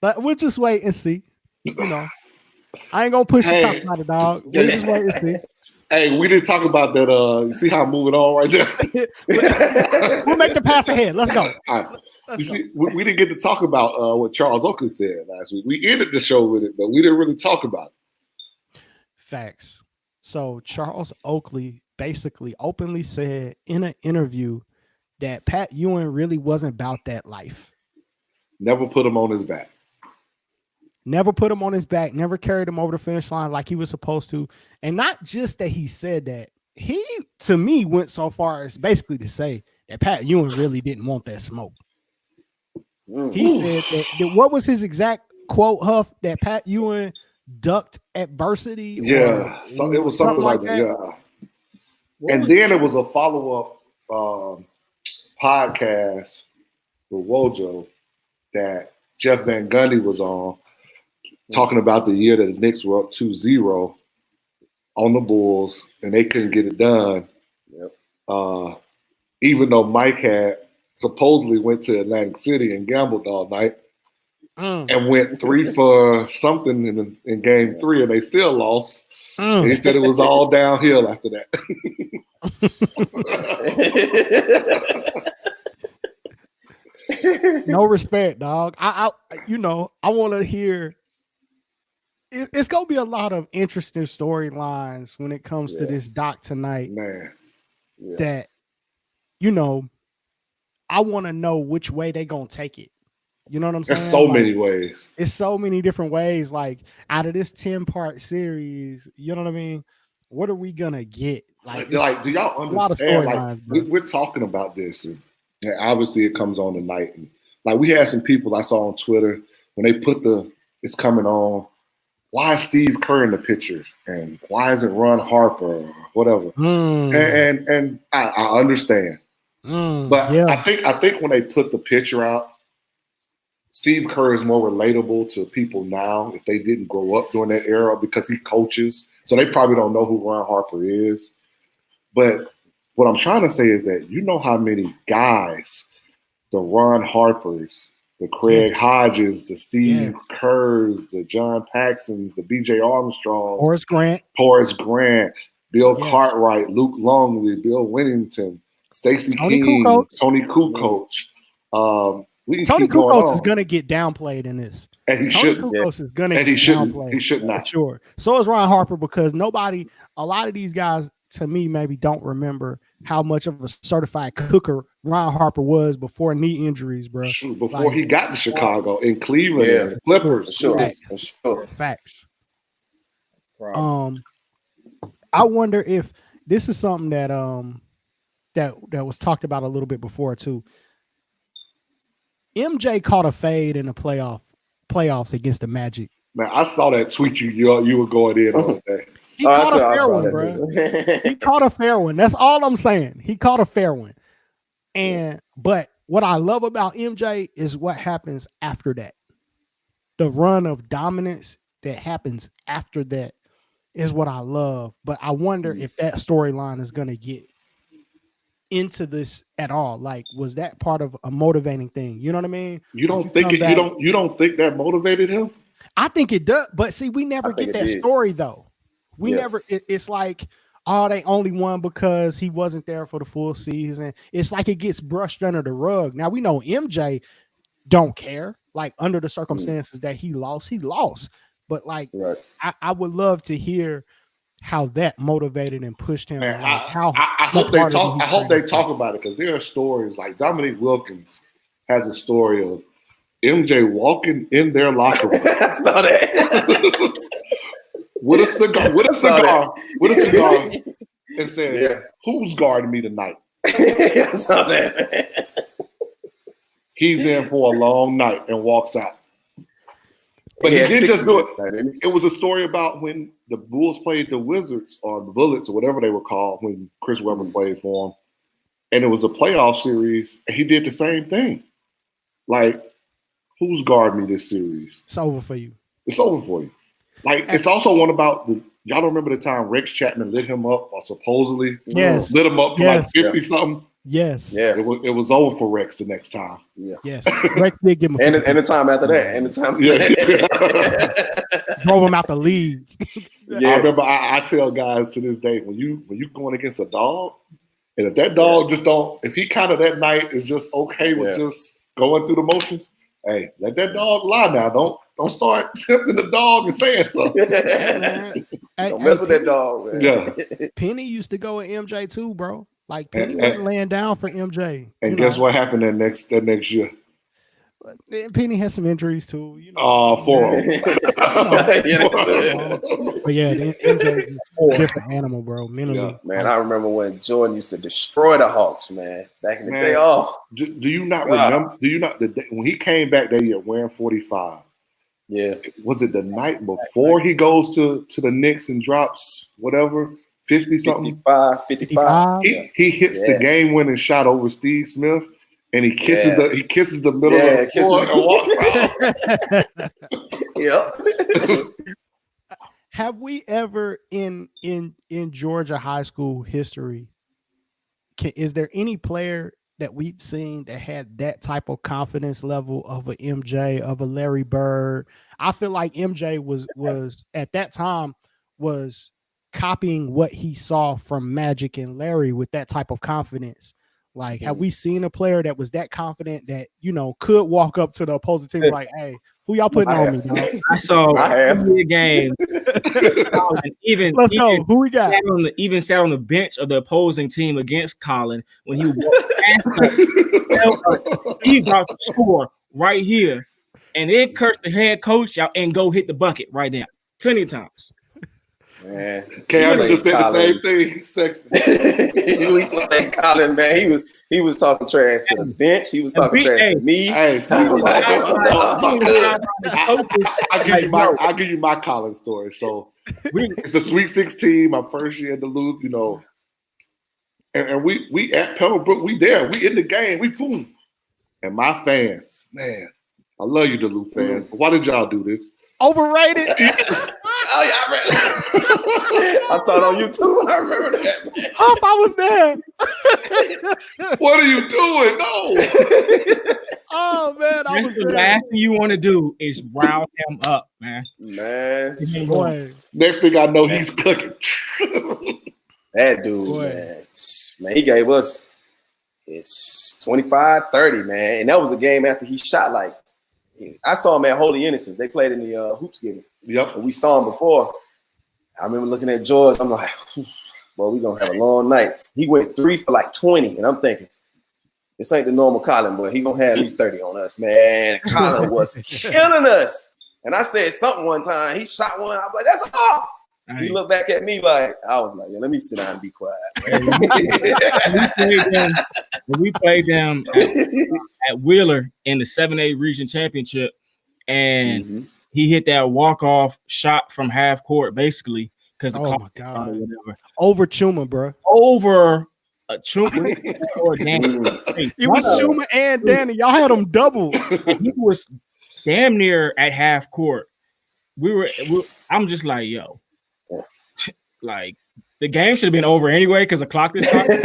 but we'll just wait and see. I ain't gonna push the top about it, dog. We'll just wait and see. Hey, we didn't talk about that. You see how I'm moving on right there? We'll make the pass ahead. Let's go. All right. See, we didn't get to talk about what Charles Oakley said last week. We ended the show with it, but we didn't really talk about it. Facts. So Charles Oakley basically openly said in an interview that Pat Ewing really wasn't about that life. Never put him on his back. never put him on his back, never carried him over the finish line like he was supposed to. And not just that he said that, he, to me, went so far as basically to say that Pat Ewing really didn't want that smoke. He said that what was his exact quote, Huff, that Pat Ewing ducked adversity? Yeah, so it was something like that. Yeah. And then it was a follow-up podcast with Wojo that Jeff Van Gundy was on, talking about the year that the Knicks were up 2-0 on the Bulls and they couldn't get it done. Yep. Even though Mike had supposedly went to Atlantic City and gambled all night and went 3 for something in game 3 and they still lost. And he said it was all downhill after that. No respect, dog. I want to hear. It's gonna be a lot of interesting storylines when it comes to this doc tonight. Man, that I want to know which way they gonna take it. You know what I'm saying? There's so many ways. It's so many different ways. Like out of this 10-part series, you know what I mean? What are we gonna get? Like do y'all understand? A lot of storylines. We're talking about this, and obviously it comes on tonight. And like we had some people I saw on Twitter when they put it's coming on. Why is Steve Kerr in the picture? And why isn't Ron Harper or whatever? And I understand. But I think when they put the picture out, Steve Kerr is more relatable to people now if they didn't grow up during that era because he coaches. So they probably don't know who Ron Harper is. But what I'm trying to say is that you know how many guys, the Ron Harpers, the Craig Hodges, the Steve Kerrs, the John Paxsons, the B.J. Armstrong, Horace Grant, Bill Cartwright, Luke Longley, Bill Winnington, Stacey King, Tony Kukoc. Tony Kukoc is going to get downplayed in this. And he should. Kukoc is going to get downplayed. He should not. Sure. So is Ron Harper because a lot of these guys, to me, maybe don't remember how much of a certified cooker Ron Harper was before knee injuries, bro. Shoot, before he got to Chicago, in Cleveland, and Clippers. Facts. I wonder if this is something that that was talked about a little bit before too. MJ caught a fade in the playoffs against the Magic. Man, I saw that tweet you were going in on that. He caught a fair one, bro. He caught a fair one. That's all I'm saying. He caught a fair one. But what I love about MJ is what happens after that. The run of dominance that happens after that is what I love. But I wonder if that storyline is going to get into this at all. Like, was that part of a motivating thing? You know what I mean? You don't think that motivated him? I think it does. But see, we never get that story though. We never. It's like, oh, they only won because he wasn't there for the full season. It's like it gets brushed under the rug. Now we know MJ don't care. Like under the circumstances that he lost. But like, I would love to hear how that motivated and pushed him. Man, I hope they talk. I hope they talk about it because there are stories like Dominique Wilkins has a story of MJ walking in their locker room. I saw that. with a cigar, and said, "Who's guarding me tonight?" I saw that. He's in for a long night and walks out. But he didn't just do it. It was a story about when the Bulls played the Wizards or the Bullets or whatever they were called when Chris Webber played for them. And it was a playoff series. And he did the same thing. Like, who's guarding me this series? It's over for you. It's over for you. Like, it's also one about y'all don't remember the time Rex Chapman lit him up or supposedly lit him up for like 50-something? Yes. Yeah. It was over for Rex the next time. Yeah. Yes. Rex did give him and the time after that. And the time drove him out the league. I remember I tell guys to this day, when you going against a dog, and if that dog if he kind of that night is just okay with just going through the motions, hey, let that dog lie now. Don't start tempting the dog and saying something. Don't mess with that dog, man. Yeah. Penny used to go with MJ too, bro. Like Penny wasn't laying down for MJ. And guess what happened that next year? Penny has some injuries too. You know. Oh, for him. But yeah, MJ is a different animal, bro. Mentally, Yeah. Man, I remember when Jordan used to destroy the Hawks, man. Back in the day. Oh, do you not remember? Do you not the day, when he came back that year wearing 45? Yeah. Was it the night before he goes to the Knicks and drops whatever 50 something? 55. He hits the game winning shot over Steve Smith, and he kisses the middle of the floor and walks out. Yep. Have we ever in Georgia high school history? Is there any player that we've seen that had that type of confidence level of a MJ, of a Larry Bird? I feel like MJ was at that time was copying what he saw from Magic and Larry with that type of confidence. Like, have we seen a player that was that confident that, you know, could walk up to the opposing team like, hey, who y'all putting on me, dog? I saw a game. Even who we got. Even sat on the bench of the opposing team against Colin when he was he's about to score right here, and then curse the head coach out and go hit the bucket right there. Plenty of times. Man, Cam just did the same thing. Sexy. We played Colin, man. He was talking trash to the bench. He was talking trash to me. Hey, I'll give you my Colin story. So it's a Sweet 16, my first year at Duluth, you know. And we at Pebblebrook, we there, we in the game, we boom. And my fans, man, I love you, Duluth fans. But why did y'all do this? Overrated. Oh, yeah, I saw it on YouTube. I remember that, man. Huff, I was there. What are you doing? No. Oh, man. That's the last thing you want to do is rile him up, man. Man. Boy. Next thing I know, he's cooking. That dude, man, he gave us it's 25-30, man. And that was a game after he shot like, I saw him at Holy Innocents. They played in the hoops game. Yep. And we saw him before. I remember looking at George. I'm like, well, we're going to have a long night. He went 3 for like 20. And I'm thinking, this ain't the normal Colin, but he going to have at least 30 on us, man. Colin was killing us. And I said something one time. He shot one. I was like, that's off. He looked back at me like, I was like, yeah, let me sit down and be quiet. We played them at Wheeler in the 7A region championship, and he hit that walk-off shot from half court, basically, because the my God, or whatever. Over Chuma, bro. Over a Chuma or Danny. It was Chuma and Danny. Y'all had them double. He was damn near at half court. I'm just like, yo. Like, the game should have been over anyway because the clock is stopped. When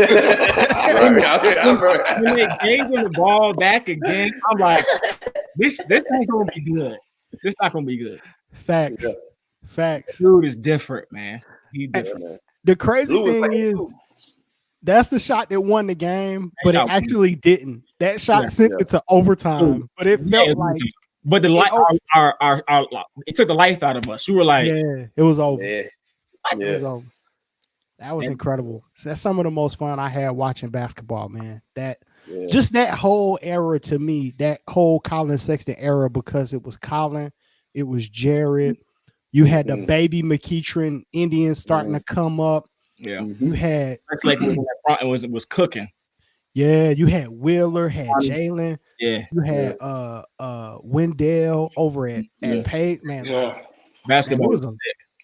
they gave him the ball back again, I'm like, this ain't gonna be good. This not gonna be good. Facts. Facts. Dude is different, man. He's different. The crazy thing is that's the shot that won the game, but it actually didn't. That shot sent it to overtime, but it felt like. But the light, our it took the life out of us. We were like, yeah, it was over. Yeah. That was incredible. So that's some of the most fun I had watching basketball, man. Just that whole era to me, that whole Colin Sexton era, because it was Colin, it was Jared. You had the baby McEachern Indians starting to come up. Yeah, you had that's like when that front was cooking. Yeah, you had Wheeler, had Jalen. Yeah, you had Wendell over at Page. Man, basketball was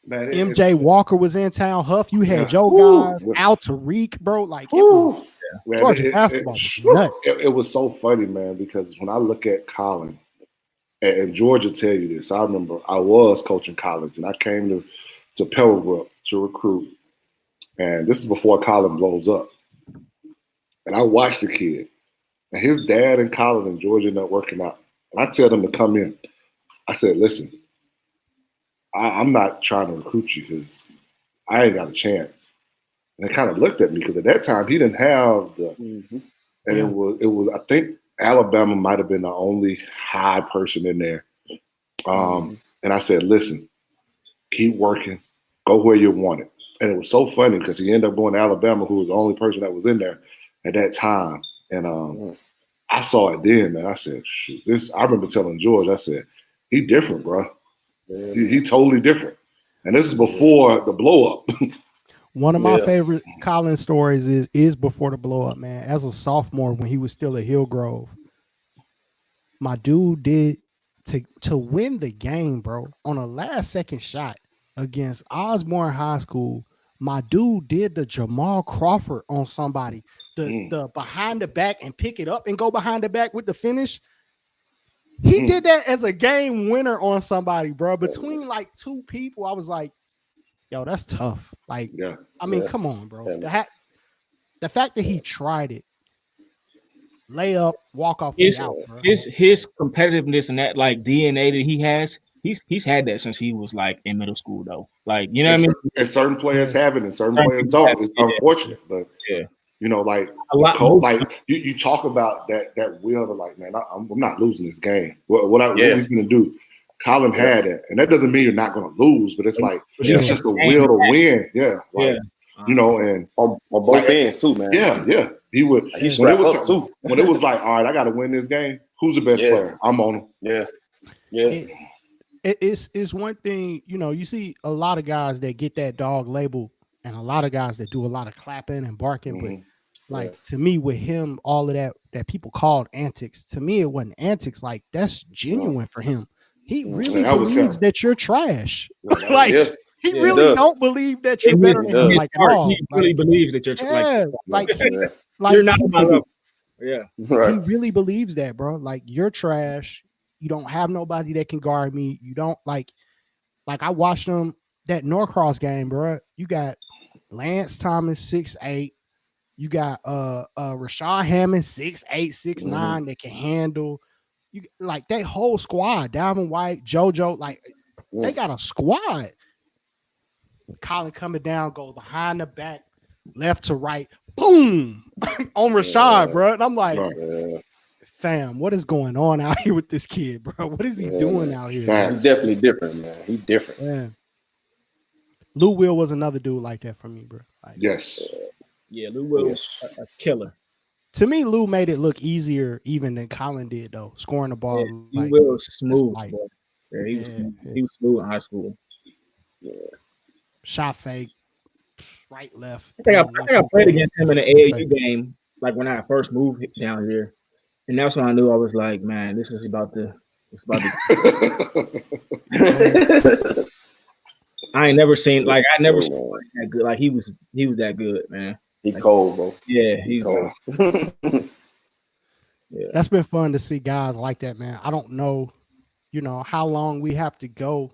MJ Walker was in town. Huff, you had Joe Guys, Al Tariq, bro. Like it was Georgia basketball. It was so funny, man, because when I look at Colin, and Georgia tell you this, I remember I was coaching college and I came to Pebblebrook to recruit. And this is before Colin blows up. And I watched the kid. And his dad and Colin and Georgia not working out. And I tell them to come in. I said, listen, I'm not trying to recruit you because I ain't got a chance. And they kind of looked at me because at that time he didn't have the and it was I think Alabama might have been the only high person in there. And I said, listen, keep working, go where you want it. And it was so funny because he ended up going to Alabama, who was the only person that was in there at that time. And I saw it then, man. I said, shoot, this. I remember telling George, I said, he different, bro. Yeah. He totally different. And this is before the blow up. One of my favorite Collins stories is before the blow up, man. As a sophomore, when he was still at Hillgrove, my dude did to win the game, bro, on a last second shot against Osborne High School. My dude did the Jamal Crawford on somebody, the behind the back and pick it up and go behind the back with the finish. He did that as a game winner on somebody, bro. Between like two people, I was like, yo, that's tough. Like, I mean, come on, bro. The fact that he tried it, lay up, walk off, out, bro. His competitiveness and that like DNA that he has, he's had that since he was like in middle school though. Like, you know what I mean? And certain players have it and certain players don't. It's unfortunate, but you know, like like you talk about that will to like, man, I'm not losing this game. What are we gonna do? Colin had it, and that doesn't mean you're not gonna lose, but it's like it's just a will to win. You know, and on both ends too, man. Yeah. He would. He's when it was like, all right, I got to win this game. Who's the best player? I'm on him. It's one thing, you know. You see a lot of guys that get that dog label, and a lot of guys that do a lot of clapping and barking. But like to me, with him, all of that people called antics. To me, it wasn't antics. Like that's genuine for him. He really believes that you're trash. He really don't believe that you're better than him. Like at all. He really believes that you're like you're not my level. Yeah, he really believes that, bro. Like you're trash. You don't have nobody that can guard me. You don't like I watched them that Norcross game, bro. You got Lance Thomas 6'8". You got Rashad Hammond 6'8", 6'9" that can handle. You like that whole squad, Dalvin White, JoJo, like they got a squad. Colin coming down, goes behind the back, left to right, boom, on Rashad, bro. And I'm like, fam, what is going on out here with this kid, bro? What is he doing out here? He's definitely different, man. He's different. Yeah. Lou Will was another dude like that for me, bro. Like, Lou Will was a killer. To me, Lou made it look easier even than Colin did, though. Scoring the ball. Lou Will was smooth. He was smooth in high school. Yeah. Shot fake, right, left. I think I played against him in the AAU game, like when I first moved down here, and that's when I knew I was like, man, this is about to. I ain't never seen like that good. Like he was that good, man. He cold, bro. Yeah, he's cold. That's been fun to see guys like that, man. I don't know, how long we have to go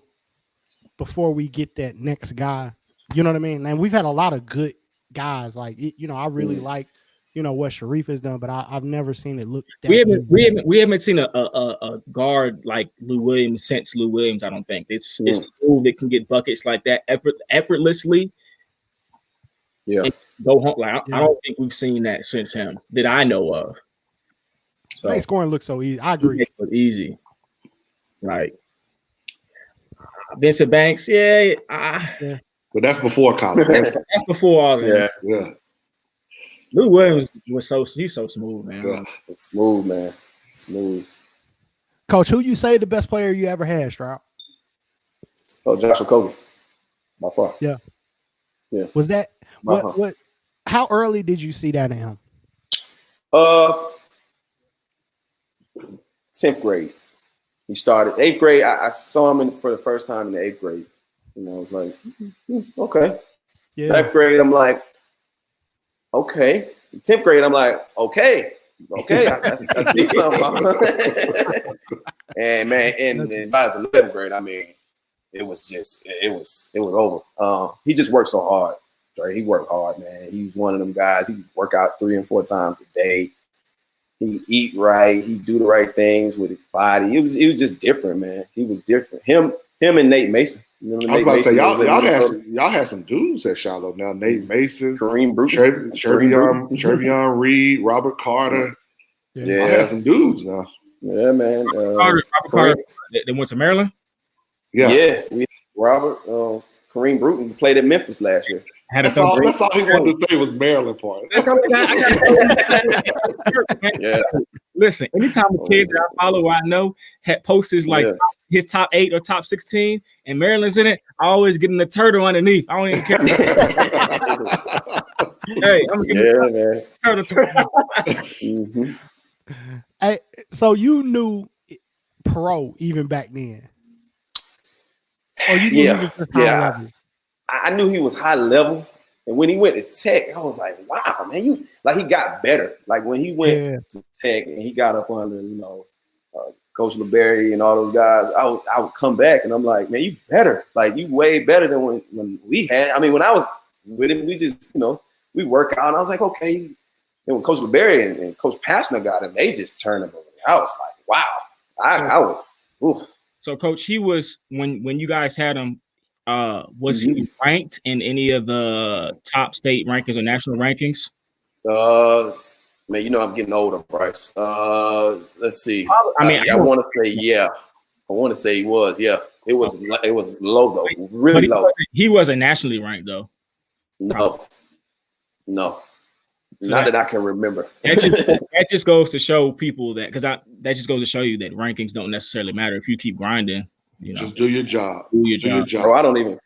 before we get that next guy. You know what I mean? And we've had a lot of good guys. Like, I really like, what Sharif has done, but I've never seen it look that we haven't seen a guard like Lou Williams since Lou Williams, I don't think. It's cool that can get buckets like that effortlessly. Yeah. Go home. Like I don't think we've seen that since him that I know of. So scoring looks so easy. I agree. It looks easy. Like Vincent Banks, but that's before college. That's before all that. Yeah. Lou Williams he's so smooth, man. Yeah. It's smooth, man. Smooth. Coach, who you say the best player you ever had, Stroud? Oh, Joshua Kobe. By far. Yeah. Yeah. Was that what how early did you see that in him? 10th grade. He started 8th grade. I saw him for the first time in the 8th grade. I was like, okay. Yeah. 9th grade, I'm like, okay. 10th grade, I'm like, okay. I see something. And man, and by his 11th grade, I mean, it was over. He just worked so hard. Right? He worked hard, man. He was one of them guys. He work out 3 and 4 times a day. He eat right. He do the right things with his body. It was just different, man. He was different. Him and Nate Mason. I was about to say y'all had some dudes at Shiloh now. Nate Mason, Kareem Bruton, Trevion Reed, Robert Carter. Yeah, I had some dudes now. Yeah, man. Robert Carter. They went to Maryland. Yeah. Robert Kareem Bruton played at Memphis last year. That's all he wanted to say was Maryland part. Yeah. Listen, anytime a kid that I follow, I know, had posts like his top 8 or top 16, and Maryland's in it, I always get in the turtle underneath. I don't even care. Hey, I'm gonna get the turtle. Hey, so you knew pro even back then? Or you knew he was just high level? I knew he was high level. And when he went to Tech, I was like, wow, man, he got better. Like when he went to Tech and he got up under, Coach LeBerry and all those guys, I would come back and I'm like, man, you better. Like you way better than when we had. I mean, when I was with him, we just, we work out. And I was like, okay. And when Coach LeBerry and Coach Passner got him, they just turned him over. I was like, wow. I was. Oof. So, Coach, he was when you guys had him. Was he ranked in any of the top state rankings or national rankings? Man, I'm getting older, Bryce. Let's see. I want to say I want to say he was. Yeah, it was low though, really low. He wasn't nationally ranked though. No. So not that I can remember. That just goes to show people that just goes to show you that rankings don't necessarily matter if you keep grinding. Just do your job. Bro, I don't even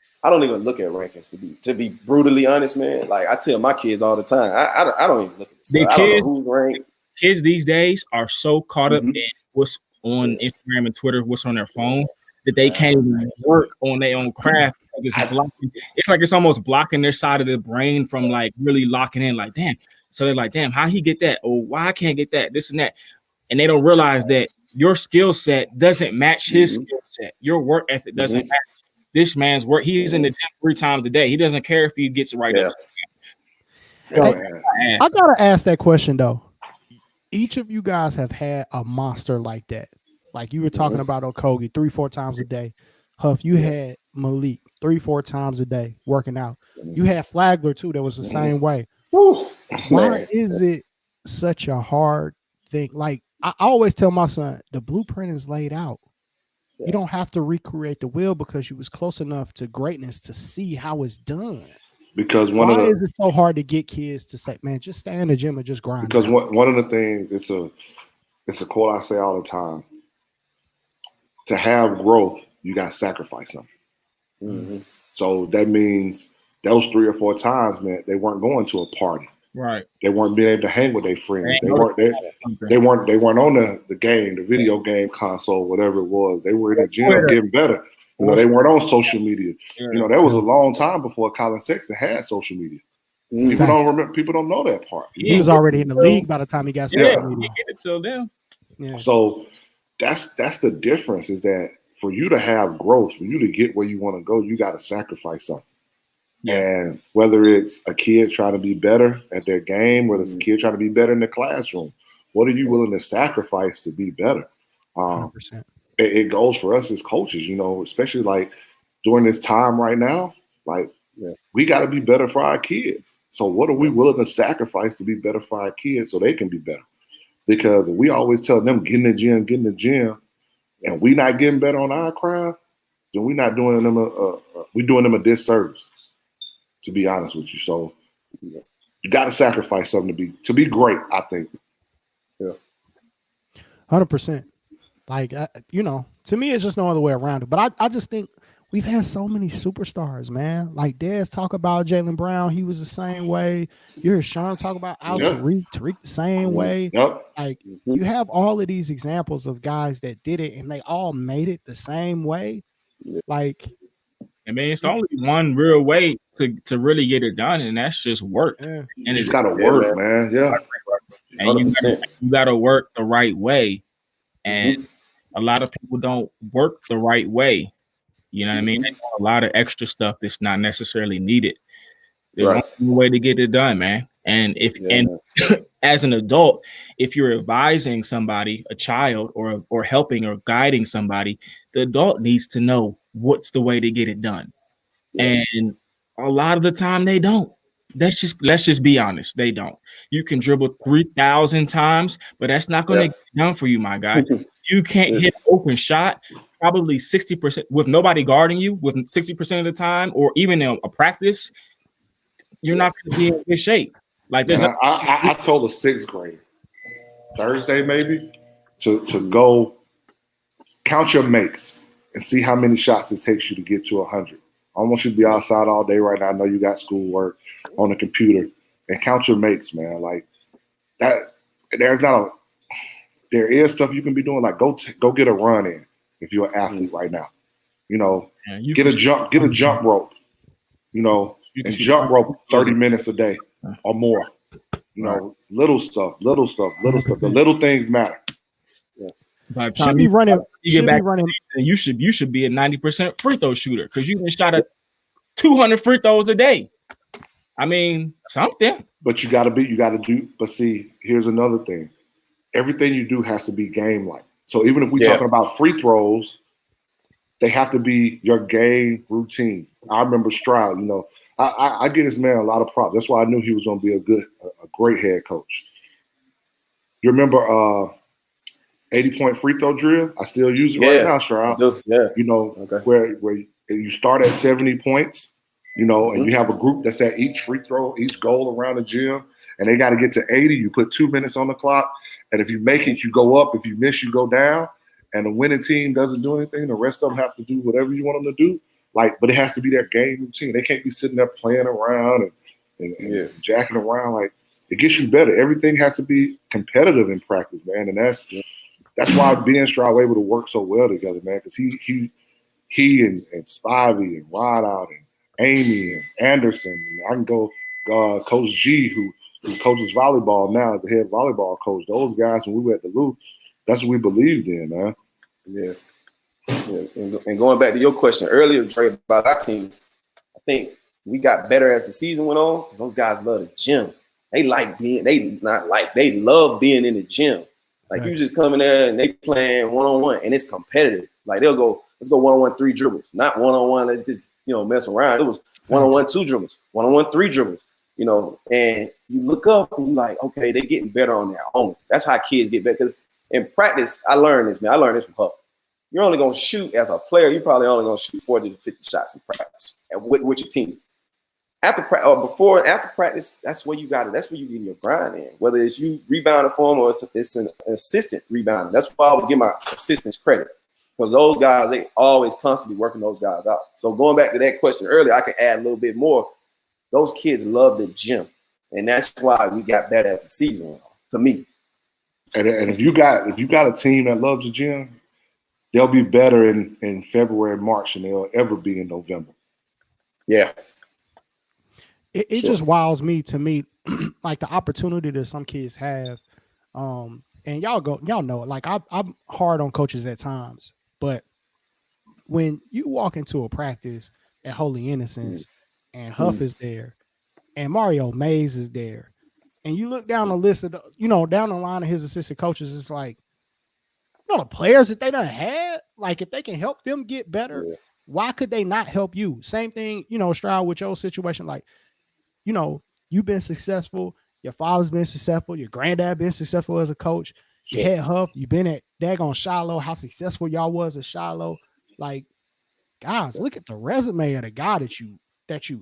look at rankings to be brutally honest, man. Like I tell my kids all the time, I don't even look at stuff. I don't know who's ranked. Kids these days are so caught up in what's on Instagram and Twitter, what's on their phone, that they can't even work on their own craft because it's blocking. It's like it's almost blocking their side of the brain from like really locking in. Like, damn. So they're like, damn, how he get that? Or why I can't get that? This and that. And they don't realize that your skill set doesn't match his skill set. Your work ethic doesn't match this man's work. He's in the gym 3 times a day. He doesn't care if he gets it right up. I gotta ask that question though. Each of you guys have had a monster like that. Like you were talking about Okogie 3-4 times a day. Huff, you had Malik 3-4 times a day working out. You had Flagler too. That was the same way. Why is it such a hard thing? Like I always tell my son, the blueprint is laid out. You don't have to recreate the wheel because you was close enough to greatness to see how it's done. Because why is it so hard to get kids to say, man, just stay in the gym and just grind? Because one of the things, it's a quote I say all the time. To have growth, you got to sacrifice something. So that means those 3 or 4 times, man, they weren't going to a party. Right. They weren't being able to hang with their friends. They weren't on the game, the video game console, whatever it was. They were in the gym getting better. They weren't on social media. That was a long time before Colin Sexton had social media. People don't know that part. He was already in the league by the time he got social media. Get it till then. Yeah. So that's the difference, is that for you to have growth, for you to get where you want to go, you got to sacrifice something. And whether it's a kid trying to be better at their game, whether it's a kid trying to be better in the classroom, what are you willing to sacrifice to be better? 100%. It goes for us as coaches, especially like during this time right now, like we got to be better for our kids. So what are we willing to sacrifice to be better for our kids so they can be better? Because we always tell them, get in the gym, and we not getting better on our craft, then we're not doing them we're doing them a disservice, to be honest with you. So you got to sacrifice something to be great, I think. 100%. Like, to me, it's just no other way around it. But I just think we've had so many superstars, man. Like Dez talk about Jaylen Brown. He was the same way. You heard Sean talk about Tariq the same way. Like you have all of these examples of guys that did it and they all made it the same way. Like, I mean, it's only one real way to really get it done, and that's just work. And it's got to work, man. And you got to work the right way. And a lot of people don't work the right way. You know what I mean? They do a lot of extra stuff that's not necessarily needed. There's one way to get it done, man. And as an adult, if you're advising somebody, a child, or helping or guiding somebody, the adult needs to know what's the way to get it done. And a lot of the time they don't. Let's just be honest. They don't. You can dribble 3,000 times, but that's not going to get done for you, my guy. You can't hit an open shot probably 60% with nobody guarding you with 60% of the time, or even in a practice, you're not going to be in good shape. Like this. I told a 6th grader, Thursday maybe to go count your makes and see how many shots it takes you to get to 100. I want you to be outside all day right now. I know you got schoolwork on the computer, and count your makes, man. Like that. There is stuff you can be doing. Like go get a run in if you're an athlete right now. You know, get a jump rope. You know, and jump rope 30 minutes a day or more. You know, little stuff. The little things matter. Yeah. By the Should time be running. you get back, you should be a 90% free throw shooter because you shot at 200 free throws a day. I mean, something. But you got to do. But see, here's another thing. Everything you do has to be game-like. So even if we're talking about free throws, they have to be your game routine. I remember Stroud. You know, I give this man a lot of props. That's why I knew he was going to be a great head coach. You remember 80-point free throw drill? I still use it right now, Stroud. Yeah. You know, where you start at 70 points, you know, and you have a group that's at each free throw, each goal around the gym, and they got to get to 80. You put 2 minutes on the clock, and if you make it, you go up. If you miss, you go down. And the winning team doesn't do anything. The rest of them have to do whatever you want them to do. Like, but it has to be their game routine. They can't be sitting there playing around and jacking around. Like, it gets you better. Everything has to be competitive in practice, man. And that's why Ben and Stroud were able to work so well together, man. Because he and Spivey and Rideout and Amy and Anderson. And I can go Coach G, who coaches volleyball now as a head volleyball coach. Those guys, when we were at Duluth, that's what we believed in, man. Yeah. And going back to your question earlier, Dre, about our team, I think we got better as the season went on because those guys love the gym. They love being in the gym. Like you just come in there and they playing one-on-one and it's competitive. Like they'll go, let's go one-on-one 3 dribbles, not one-on-one. Let's just, mess around. It was one-on-one 2 dribbles, one-on-one 3 dribbles, and you look up and you're like, okay, they're getting better on their own. That's how kids get better. Because in practice, I learned this, man. I learned this from Huff. You're only going to shoot as a player. You're probably only going to shoot 40 to 50 shots in practice with your team. After before and after practice, that's where you got it. That's where you get your grind in. Whether it's you rebounding for them or it's an assistant rebounding. That's why I would give my assistants credit because those guys, they always constantly working those guys out. So going back to that question earlier, I can add a little bit more. Those kids love the gym, and that's why we got better as the season went on. To me. And if you got a team that loves the gym, they'll be better in February and March than they'll ever be in November. Yeah. It just wows me to meet like the opportunity that some kids have. And y'all know it. Like I'm hard on coaches at times, but when you walk into a practice at Holy Innocents and Huff is there and Mario Mays is there, and you look down the list of down the line of his assistant coaches, it's like, the players that they done had, like if they can help them get better, why could they not help you? Same thing, Stroud, with your situation, like, you've been successful, your father's been successful, your granddad been successful as a coach, you had Huff, you've been at daggone Shiloh, how successful y'all was at Shiloh. Like, guys, look at the resume of the guy that you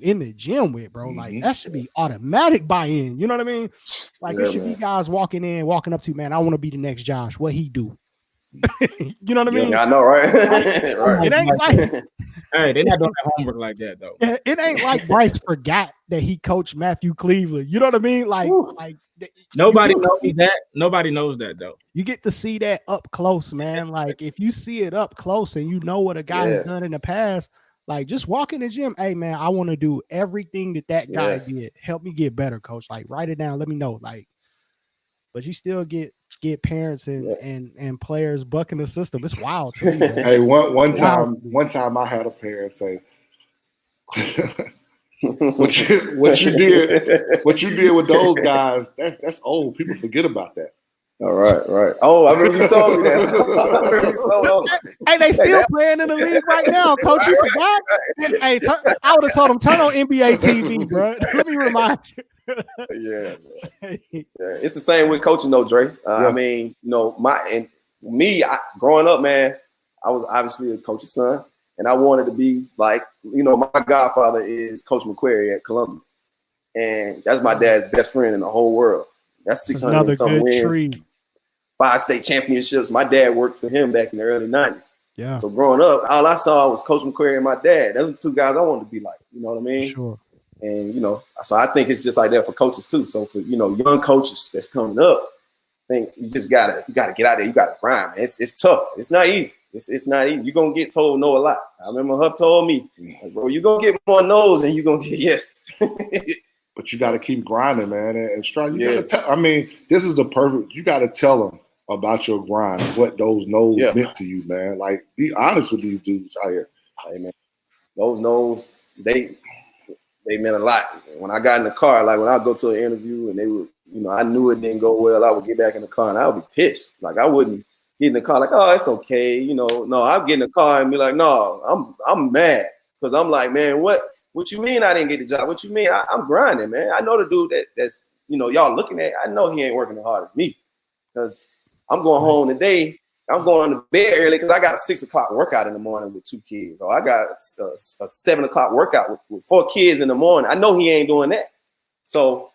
in the gym with, bro. Like that should be automatic buy-in. You know what I mean? Like it should be guys walking up to, man, I want to be the next Josh. What he do? You know what I mean? Yeah, I know, right? It ain't like hey, they're not doing that homework like that though. It ain't like Bryce forgot that he coached Matthew Cleveland. You know what I mean? Like nobody knows that. Nobody knows that though. You get to see that up close, man. Like if you see it up close and you know what a guy has done in the past, like just walk in the gym. Hey man, I want to do everything that guy did. Help me get better, coach. Like write it down. Let me know. Like, but you still get parents and players bucking the system. It's wild to me. Man. Hey, one time I had a parent say, what you did with those guys, that's old. People forget about that. All right. Oh, I remember you told me that. Hey, they still playing in the league right now, coach. You forgot? Hey, I would have told them turn on NBA TV, bro. Let me remind you. Yeah. It's the same with coaching, though, Dre. I mean, growing up, man, I was obviously a coach's son, and I wanted to be like, my godfather is Coach McQuarrie at Columbia, and that's my dad's best friend in the whole world. That's 600 and something wins. Tree. 5 state championships. My dad worked for him back in the early 90s. Yeah. So growing up, all I saw was Coach McQuarrie and my dad. Those were 2 guys I wanted to be like. You know what I mean? Sure. And, so I think it's just like that for coaches too. So for, young coaches that's coming up, I think you just gotta get out there. You gotta grind, man. It's tough. It's not easy. It's not easy. You're gonna get told no a lot. I remember Huff told me, bro, you're gonna get more no's and you're gonna get yes. But you gotta keep grinding, man. And Stroud, you gotta this is the perfect, you gotta tell them about your grind, what those no's meant to you, man. Like, be honest with these dudes out here. Hey, man, those no's, they meant a lot. When I got in the car, like when I go to an interview and they would, I knew it didn't go well, I would get back in the car and I would be pissed. Like I wouldn't get in the car like, oh, it's okay. No, I'd get in the car and be like, no, I'm mad. Because I'm like, man, what you mean I didn't get the job? What you mean? I'm grinding, man. I know the dude that's, y'all looking at, I know he ain't working as hard as me. Because I'm going home today. I'm going to bed early because I got a 6 o'clock workout in the morning with 2 kids. Or I got a 7 o'clock workout with 4 kids in the morning. I know he ain't doing that. So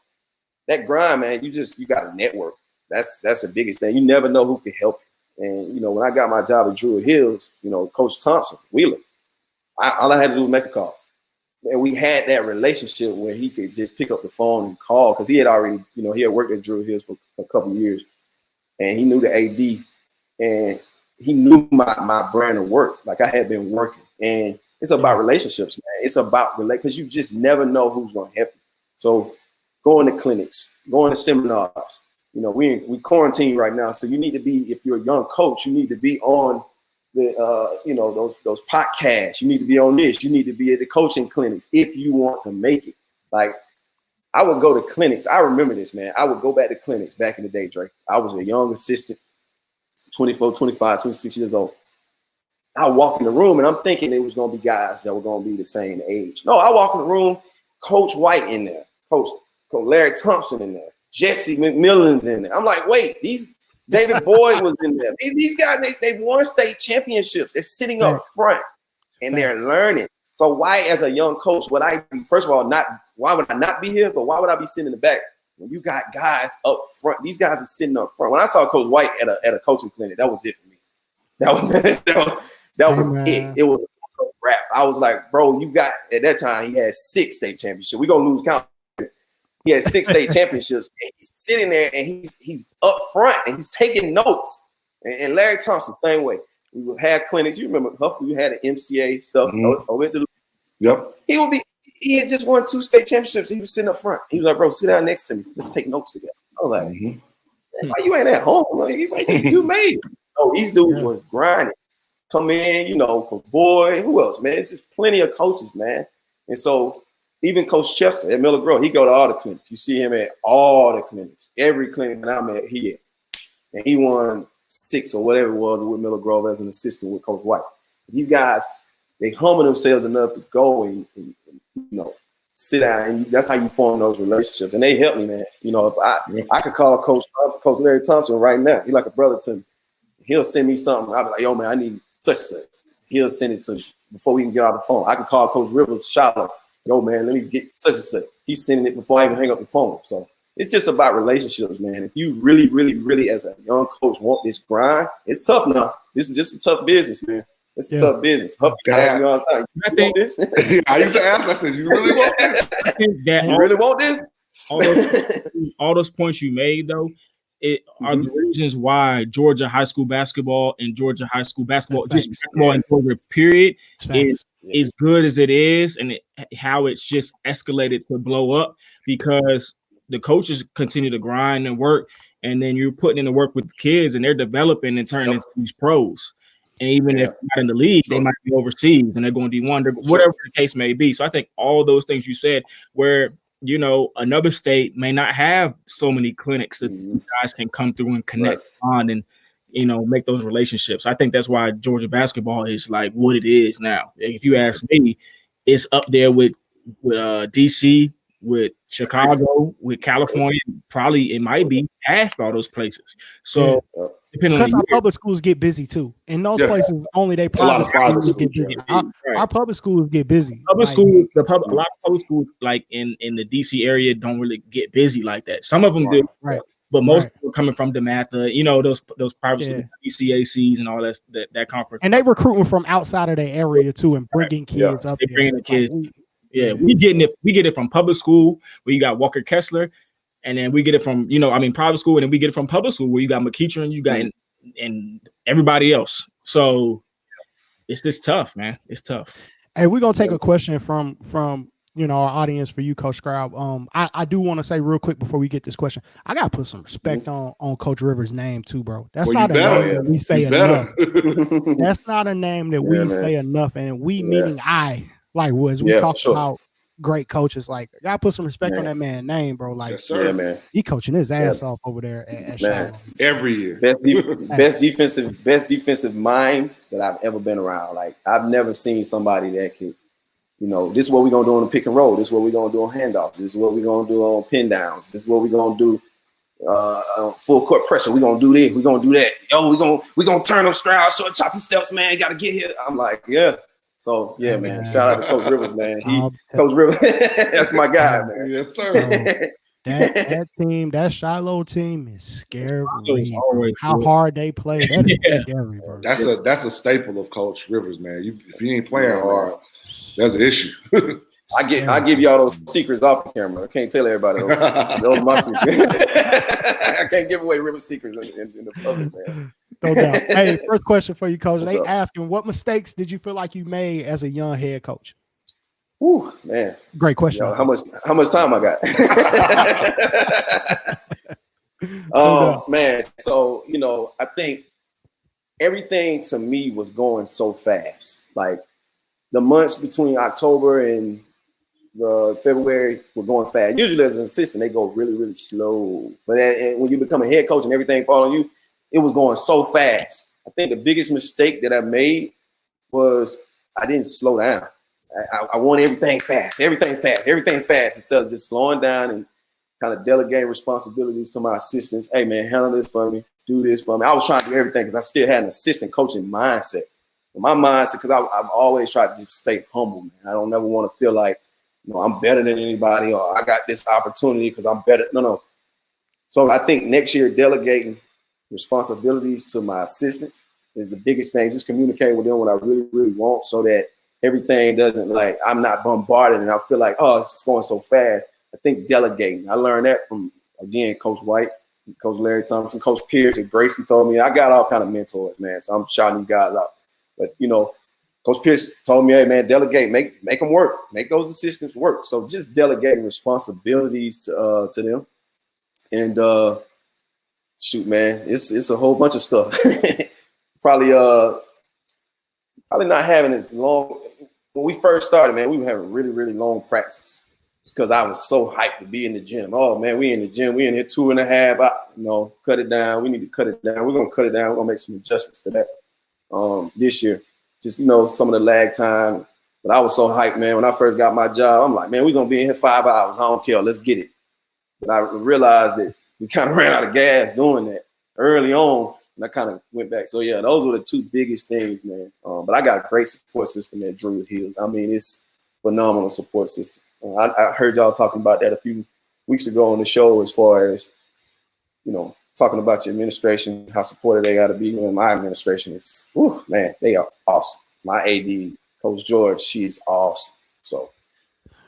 that grind, man, you got to network. That's the biggest thing. You never know who can help you. And, when I got my job at Druid Hills, Coach Thompson, Wheeler, all I had to do was make a call. And we had that relationship where he could just pick up the phone and call because he had already, he had worked at Druid Hills for a couple of years. And he knew the AD. And he knew my brand of work, like I had been working. And it's about relationships, man. It's about because you just never know who's going to help you. So going to clinics, going to seminars. We quarantine right now, so you need to be. If you're a young coach, you need to be on the those podcasts. You need to be on this. You need to be at the coaching clinics if you want to make it. Like I would go to clinics. I remember this, man. I would go back to clinics back in the day, Drake. I was a young assistant. 24, 25, 26 years old. I walk in the room and I'm thinking it was going to be guys that were going to be the same age. No, I walk in the room, Coach White in there, Coach Larry Thompson in there, Jesse McMillan's in there. I'm like, wait, these David Boyd was in there. These guys, they won state championships. They're sitting up front and they're learning. So why, as a young coach, would I be, first of all, why would I not be here? But why would I be sitting in the back? When you got guys up front, these guys are sitting up front. When I saw Coach White at a coaching clinic, that was it for me. That was it. It was a wrap. I was like, bro, you got at that time he had 6 state championships. We're gonna lose count. He had 6 state championships. And he's sitting there and he's up front and he's taking notes. And Larry Thompson, same way. We would have clinics. You remember Huff? We had an MCA stuff. Yep. He had just won 2 state championships. He was sitting up front. He was like, bro, sit down next to me. Let's take notes together. I was like, why you ain't at home? Like, you made it. Oh, these dudes were grinding. Come in, Coach Boyd. Who else, man? It's just plenty of coaches, man. And so even Coach Chester at Miller Grove, he go to all the clinics. You see him at all the clinics. Every clinic that I'm at, he at. And he won 6 or whatever it was with Miller Grove as an assistant with Coach White. These guys, they humble themselves enough to go and sit down, and that's how you form those relationships. And they help me, man. If I could call Coach Larry Thompson right now. He's like a brother to me. He'll send me something. I'll be like, yo, man, I need such and such. He'll send it to me before we can get off the phone. I can call Coach Rivers Shallow. Yo, man, let me get such and such. He's sending it before I even hang up the phone. So it's just about relationships, man. If you really, really, really, as a young coach, want this grind, it's tough now. This is just a tough business, man. It's a tough business. Huff ask me all the time. You want this? I used to ask. I said, "You really want this? You really want this?" All those points you made, though, are the reasons why Georgia high school basketball and Georgia high school basketball, in Georgia, period, is as good as it is, and how it's just escalated to blow up because the coaches continue to grind and work, and then you're putting in the work with the kids, and they're developing and turning into these pros. And even if not in the league, they might be overseas and they're going to D1, whatever the case may be. So I think all those things you said, where another state may not have so many clinics that guys can come through and connect on and make those relationships. I think that's why Georgia basketball is like what it is now. If you ask me, it's up there with DC, with Chicago, with California. Probably it might be past all those places. So. Because our public schools get busy too. In those places, only they private schools get busy. Our public schools get busy. A lot of public schools, like in the DC area, don't really get busy like that. Some of them do, but most were coming from DeMatha, you know, those private schools, BCACs and all that conference. And they recruiting from outside of their area too, and bringing kids up. They bringing the kids. Like we get it from public school where you got Walker Kessler, and then we get it from private school, and then we get it from public school where you got McEachern, you got and everybody else. So it's just tough, man. It's tough. Hey, we're gonna take a question from our audience for you, Coach Stroud. I do want to say real quick before we get this question, I gotta put some respect on Coach Rivers' name too, bro. That's not a name that we say enough. That's not a name that we say enough, and we meaning I was we talk about great coaches. Like, gotta put some respect on that man's name, bro. Like, man. He coaching his ass off over there at Charlotte. Every year. Best defensive mind that I've ever been around. Like, I've never seen somebody that could, this is what we're gonna do on the pick and roll. This is what we're gonna do on handoffs. This is what we're gonna do on pin downs. This is what we're gonna do full court pressure. We're gonna do this. We're gonna do that. Yo, we're gonna turn them Stroud, short choppy steps, man. Gotta get here. I'm like, yeah. So man. Shout out to Coach Rivers, man. Coach Rivers, that's my guy, man. Yes, sir. That team, that Shiloh team is scary. How hard they play, that is scary, bro. That's a staple of Coach Rivers, man. If you ain't playing hard, that's an issue. I give y'all those secrets off the camera. I can't tell everybody those secrets. Those are my secrets. I can't give away Rivers secrets in the public, man. No doubt. Hey, first question for you, Coach. They asking, what mistakes did you feel like you made as a young head coach? Ooh, man. Great question. How much time I got? Man. So, I think everything to me was going so fast. Like, the months between October and February were going fast. Usually as an assistant, they go really, really slow. But when you become a head coach and everything falls on you, it was going so fast. I think the biggest mistake that I made was I didn't slow down. I want everything fast, instead of just slowing down and kind of delegating responsibilities to my assistants. Hey, man, handle this for me, do this for me. I was trying to do everything because I still had an assistant coaching mindset. My mindset, because I've always tried to just stay humble, man. I don't ever want to feel like, I'm better than anybody or I got this opportunity because I'm better. No. So I think next year, delegating responsibilities to my assistants is the biggest thing. Just communicate with them what I really, really want so that everything doesn't I'm not bombarded and I feel like, it's going so fast. I think delegating. I learned that from, again, Coach White, Coach Larry Thompson, Coach Pierce and Gracie told me. I got all kind of mentors, man. So I'm shouting these guys out. But, Coach Pierce told me, hey, man, delegate, make them work. Make those assistants work. So just delegating responsibilities to them. And shoot, man, it's a whole bunch of stuff. Probably not having as long. When we first started, man, we were having really, really long practices. It's because I was so hyped to be in the gym. Oh, man, we in the gym. We in here 2.5. Cut it down. We need to cut it down. We're going to cut it down. We're going to make some adjustments to that this year. Just, some of the lag time. But I was so hyped, man. When I first got my job, I'm like, man, we're going to be in here 5 hours. I don't care. Let's get it. But I realized that we kind of ran out of gas doing that early on. And I kind of went back. So, yeah, those were the two biggest things, man. But I got a great support system at Druid Hills. I mean, it's phenomenal support system. I heard y'all talking about that a few weeks ago on the show as far as, talking about your administration, how supportive they got to be. And my administration is, man, they are awesome. My AD, Coach George, she's awesome. So,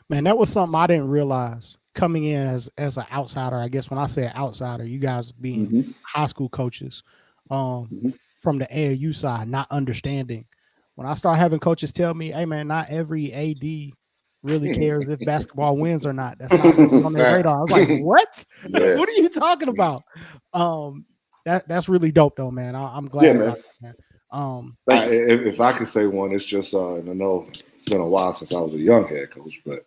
man, that was something I didn't realize coming in as an outsider. I guess when I say outsider, you guys being high school coaches from the AAU side, not understanding. When I start having coaches tell me, hey, man, not every AD really cares if basketball wins or not. That's not on their radar. I was like, what? Yeah. What are you talking about? That's really dope, though, man. I'm glad about that, man. If I could say one, it's just, and I know it's been a while since I was a young head coach, but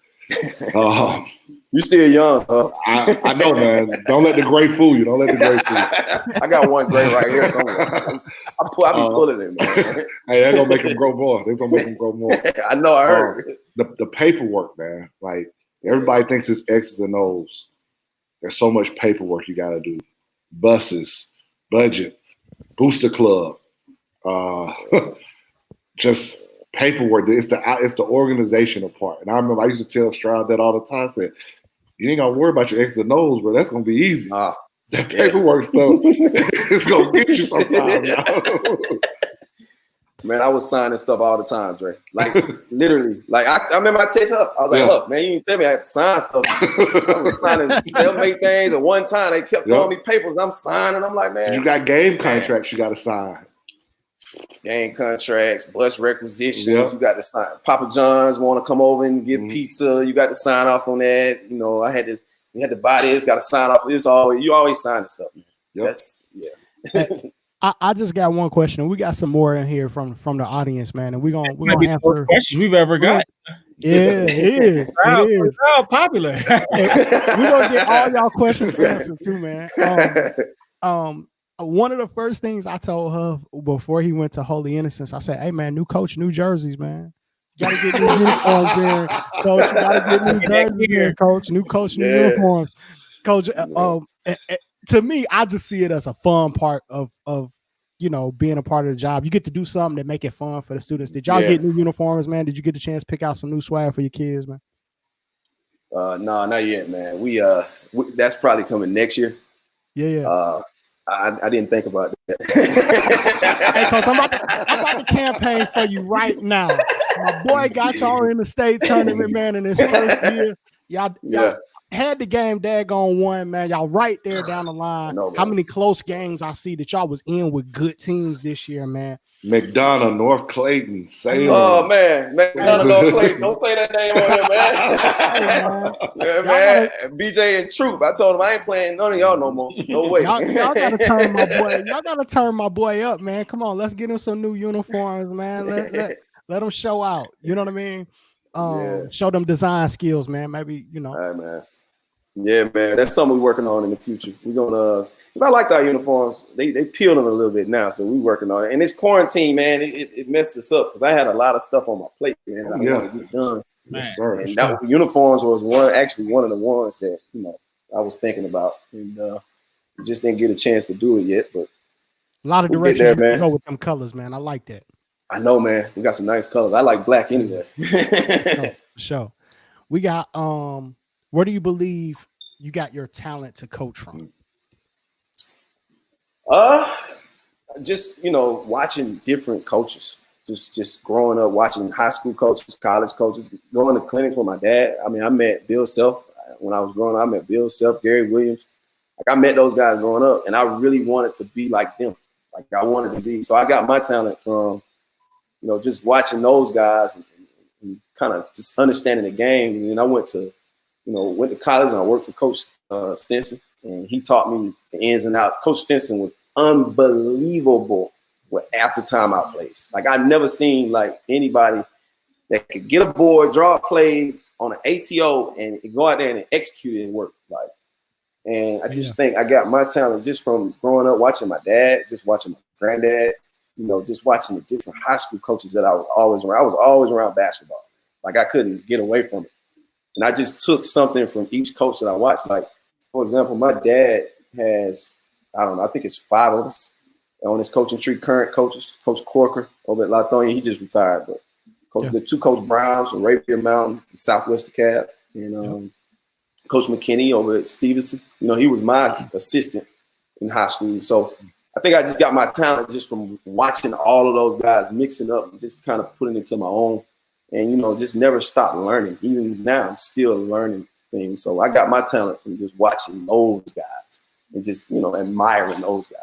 you still young, huh? I know, man. Don't let the gray fool you. Don't let the gray fool you. I got one gray right here somewhere. I be pulling it, man. Hey, they're gonna make him grow more. They're gonna make him grow more. I know. I heard the paperwork, man. Like, everybody thinks it's X's and O's. There's so much paperwork you got to do. Buses, budget, booster club, just paperwork. It's the organizational part. And I remember I used to tell Stroud that all the time. I said, you ain't gonna worry about your X's and O's, bro. That's gonna be easy. That paperwork stuff, it's gonna get you sometimes. Man, I was signing stuff all the time, Dre. Like literally. Like I remember I text up. I was like, look, man, you didn't tell me I had to sign stuff. I was signing stalemate things, and one time they kept throwing me papers. I'm signing. I'm like, man. You got game contracts you gotta sign. Game contracts, bus requisitions, you got to sign. Papa John's want to come over and get pizza. You got to sign off on that. You know, we had to buy this, got to sign off. You always sign stuff. That's I just got one question. We got some more in here from the audience, man, and we're gonna answer questions we've ever got. Yeah, it is. How popular. We're gonna get all y'all questions answered too, man. One of the first things I told her before he went to Holy Innocents, I said, "Hey, man, new coach, new jerseys, man. You gotta get new uniforms in, coach. You gotta get new jerseys in, coach. New coach, new uniforms, coach." To me, I just see it as a fun part of being a part of the job. You get to do something that make it fun for the students. Did y'all get new uniforms, man? Did you get the chance to pick out some new swag for your kids, man? No, not yet, man. We that's probably coming next year. Yeah. I didn't think about that. Hey, coach, I'm about to campaign for you right now. My boy got y'all in the state tournament, man, in his first year. Y'all had the game daggone one, man. Y'all right there down the line. How many close games I see that y'all was in with good teams this year, man. McDonough, North Clayton, Salem. Oh, man. McDonough, North Clayton. Don't say that name on here, man. Man. BJ and Troop. I told him I ain't playing none of y'all no more. No way. Y'all gotta turn my boy. Y'all gotta turn my boy up, man. Come on, let's get him some new uniforms, man. Let him show out. You know what I mean? Show them design skills, man. Maybe, All right, man. Yeah, man, that's something we're working on in the future. We're gonna, because I liked our uniforms. They peeled them a little bit now, so we're working on it. And this quarantine, man, it messed us up because I had a lot of stuff on my plate, man. I wanted to get done. Yes, sir. And that uniforms was one of the ones that I was thinking about, and just didn't get a chance to do it yet. But a lot of directions to go with them colors, man. I like that. I know, man. We got some nice colors. I like black anyway. Sure. We got where do you believe you got your talent to coach from? Just watching different coaches. Just growing up watching high school coaches, college coaches, going to clinics with my dad. I mean, I met Bill Self when I was growing up. I met Bill Self, Gary Williams. Like I met those guys growing up, and I really wanted to be like them. Like I wanted to be. So I got my talent from just watching those guys and kind of just understanding the game. And then I went to college and I worked for Coach Stinson, and he taught me the ins and outs. Coach Stinson was unbelievable with after timeout plays. Like I've never seen like anybody that could get a board, draw plays on an ATO, and go out there and execute it and work. Like, and I just think I got my talent just from growing up watching my dad, just watching my granddad. Just watching the different high school coaches that I was always around. I was always around basketball. Like I couldn't get away from it. And I just took something from each coach that I watched. Like, for example, my dad has, I think it's 5 of us on his coaching tree, current coaches. Coach Corker over at Latonia, he just retired. But the 2 Coach Browns from Rapier Mountain, Southwest DeKalb, and Coach McKinney over at Stevenson. He was my assistant in high school. So I think I just got my talent just from watching all of those guys mixing up and just kind of putting it to my own. And, just never stop learning. Even now, I'm still learning things. So I got my talent from just watching those guys and just, admiring those guys.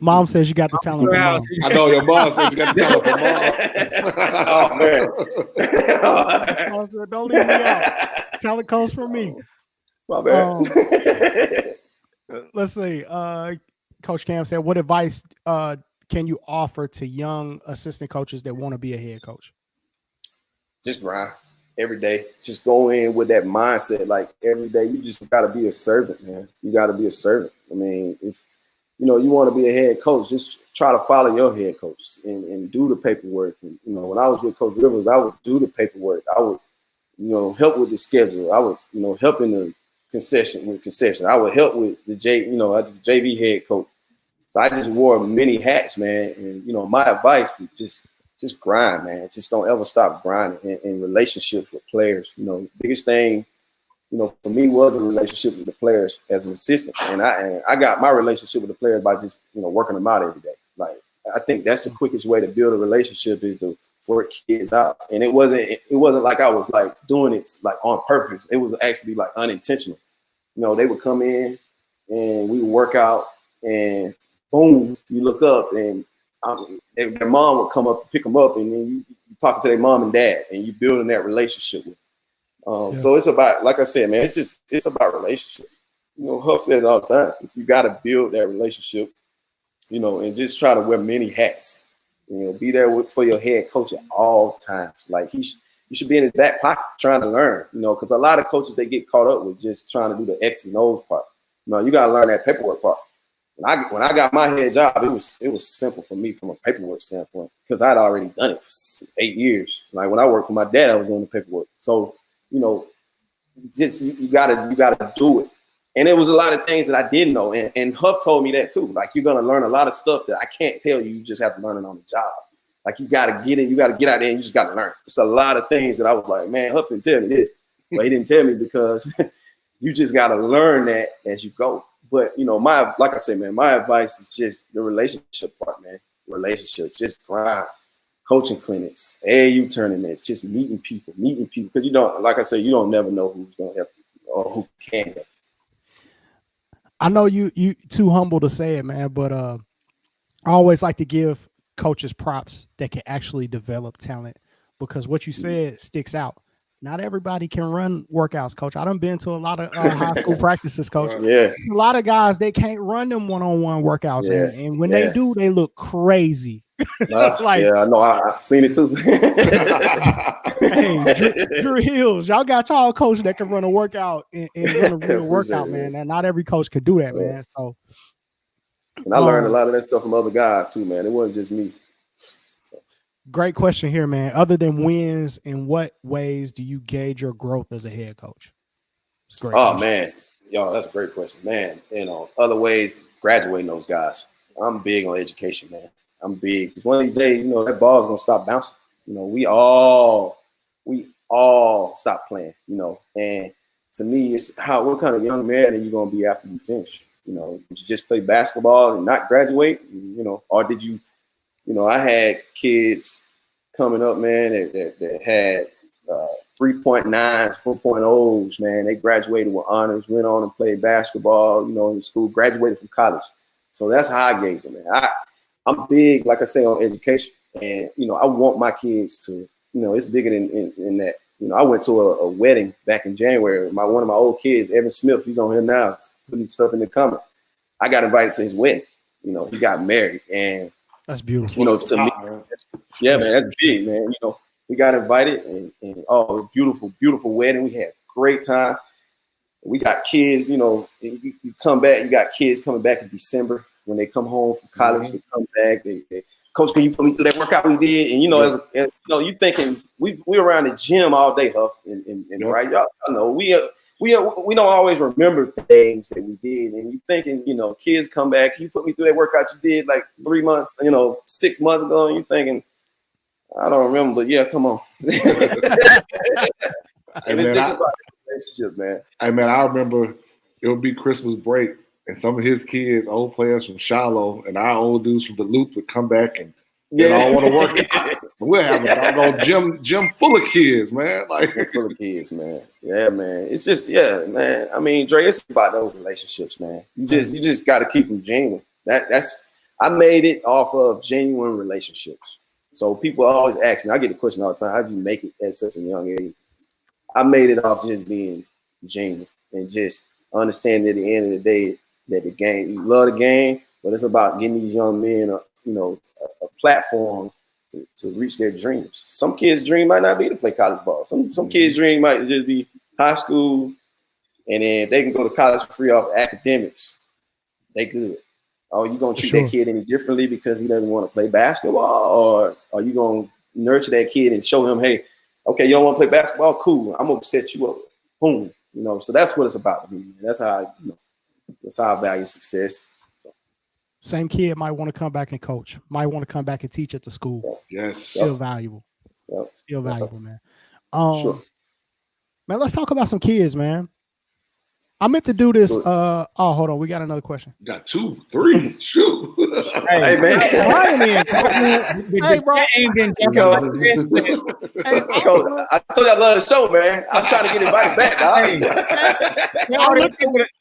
Mom says you got the talent for mom. I know your mom says you got the talent for mom. Oh, man. Don't leave me out. Talent comes from me. My bad. Let's see. Coach Cam said, what advice can you offer to young assistant coaches that want to be a head coach? Just grind every day. Just go in with that mindset. Like every day, you just got to be a servant, man. You got to be a servant. I mean, if you want to be a head coach, just try to follow your head coach and do the paperwork. And, when I was with Coach Rivers, I would do the paperwork. I would, help with the schedule. I would, help in the concession. I would help with the JV head coach. So I just wore many hats, man. And, my advice was just grind, man. Just don't ever stop grinding in relationships with players. Biggest thing, for me was a relationship with the players as an assistant. And I got my relationship with the players by just, working them out every day. Like, I think that's the quickest way to build a relationship is to work kids out. And it wasn't like I was like doing it like on purpose. It was actually like unintentional. They would come in and we would work out and boom, you look up and their mom would come up and pick them up, and then you talking to their mom and dad, and you building that relationship with them. So it's about, like I said, man, it's about relationships. Huff says it all the time. You got to build that relationship, and just try to wear many hats. Be there for your head coach at all times. Like you should be in his back pocket trying to learn. Because a lot of coaches, they get caught up with just trying to do the X's and O's part. You got to learn that paperwork part. When I got my head job, it was simple for me from a paperwork standpoint because I'd already done it for 8 years. Like when I worked for my dad, I was doing the paperwork. So just you gotta do it. And there was a lot of things that I didn't know, and Huff told me that too. Like you're gonna learn a lot of stuff that I can't tell you. You just have to learn it on the job. Like you gotta get in, you gotta get out there, and you just gotta learn. It's a lot of things that I was like, man, Huff didn't tell me this, but he didn't tell me because you just gotta learn that as you go. But like I said, man, my advice is just the relationship part, man. Relationships, just grind, coaching clinics, AAU tournaments, just meeting people, because like I said, you don't never know who's gonna help you or who can help. I know you too humble to say it, man, but I always like to give coaches props that can actually develop talent because what you said sticks out. Not everybody can run workouts, coach. I done been to a lot of high school practices, coach. Yeah. A lot of guys, they can't run them one-on-one workouts. Yeah. And when they do, they look crazy. I know. I've seen it too. Hey, Drew Hills, y'all got y'all coach that can run a workout and run a real workout, man. And not every coach can do that, man. So, and I learned a lot of that stuff from other guys too, man. It wasn't just me. Great question here, man. Other than wins, in what ways do you gauge your growth as a head coach? Man, that's a great question, man. Other ways, graduating those guys. I'm big on education, man. I'm big because one of these days, that ball's gonna stop bouncing. We all stop playing. And to me, it's what kind of young man are you gonna be after you finish? Did you just play basketball and not graduate? Or did you? I had kids coming up, man, that had 3.9s, 4.0s, man. They graduated with honors, went on and played basketball, in school, graduated from college. So that's how I gave them, man. I'm big, like I say, on education. And, I want my kids to, it's bigger than that. I went to a wedding back in January. One of my old kids, Evan Smith, he's on here now, putting stuff in the comments. I got invited to his wedding. He got married. And that's beautiful. To me, man, that's big, man. We got invited and beautiful, beautiful wedding. We had a great time. We got kids, you come back, you got kids coming back in December when they come home from college, they come back, they coach, can you put me through that workout we did? And you thinking we around the gym all day, Huff, and right, y'all know we don't always remember things that we did, and you thinking, kids come back, you put me through that workout you did like 3 months, 6 months ago, and you thinking, I don't remember, but yeah, come on. And it's just about relationship, man. Hey man, I remember it would be Christmas break, and some of his kids, old players from Shiloh, and our old dudes from Duluth would come back and they all want to work out. We'll have a doggone gym full of kids, man. Like full of kids, man. Yeah, man. It's just, man. I mean, Dre, it's about those relationships, man. You just got to keep them genuine. I made it off of genuine relationships. So people always ask me, I get the question all the time, how did you make it at such a young age? I made it off just being genuine and just understanding at the end of the day that the game, you love the game, but it's about getting these young men a platform to reach their dreams. Some kids' dream might not be to play college ball. Some kids' dream might just be high school, and then they can go to college for free off academics. They good. Are you gonna treat that kid any differently because he doesn't want to play basketball, or are you gonna nurture that kid and show him, hey, okay, you don't want to play basketball? Cool, I'm gonna set you up. Boom. So that's what it's about to me. That's how I value success. Same kid might want to come back and coach, might want to come back and teach at the school. Yes. Still valuable. Yep. Still valuable, man. Sure. Man, let's talk about some kids, man. I meant to do this. Oh, hold on. We got another question. Got 2, 3. Shoot. Hey, man. Hey, bro. Coach, I told you I love the show, man. I'm trying to get invited back, dog.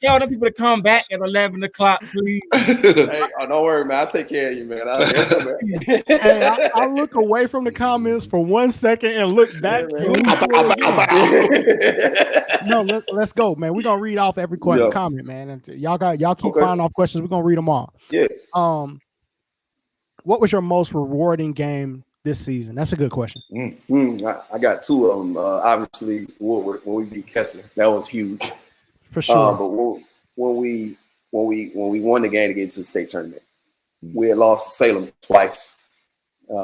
Tell them people to come back at 11 o'clock, please. Hey, don't worry, man. I'll take care of you, man. I look away from the comments for 1 second and look back. No, let's go, man. We're gonna read off every comment, man. And y'all keep firing off questions. We're gonna read them all. Yeah. What was your most rewarding game this season? That's a good question. I got 2 of them. Obviously, when we beat Kessler, that was huge for sure. But when we won the game to get into the state tournament, we had lost to Salem twice.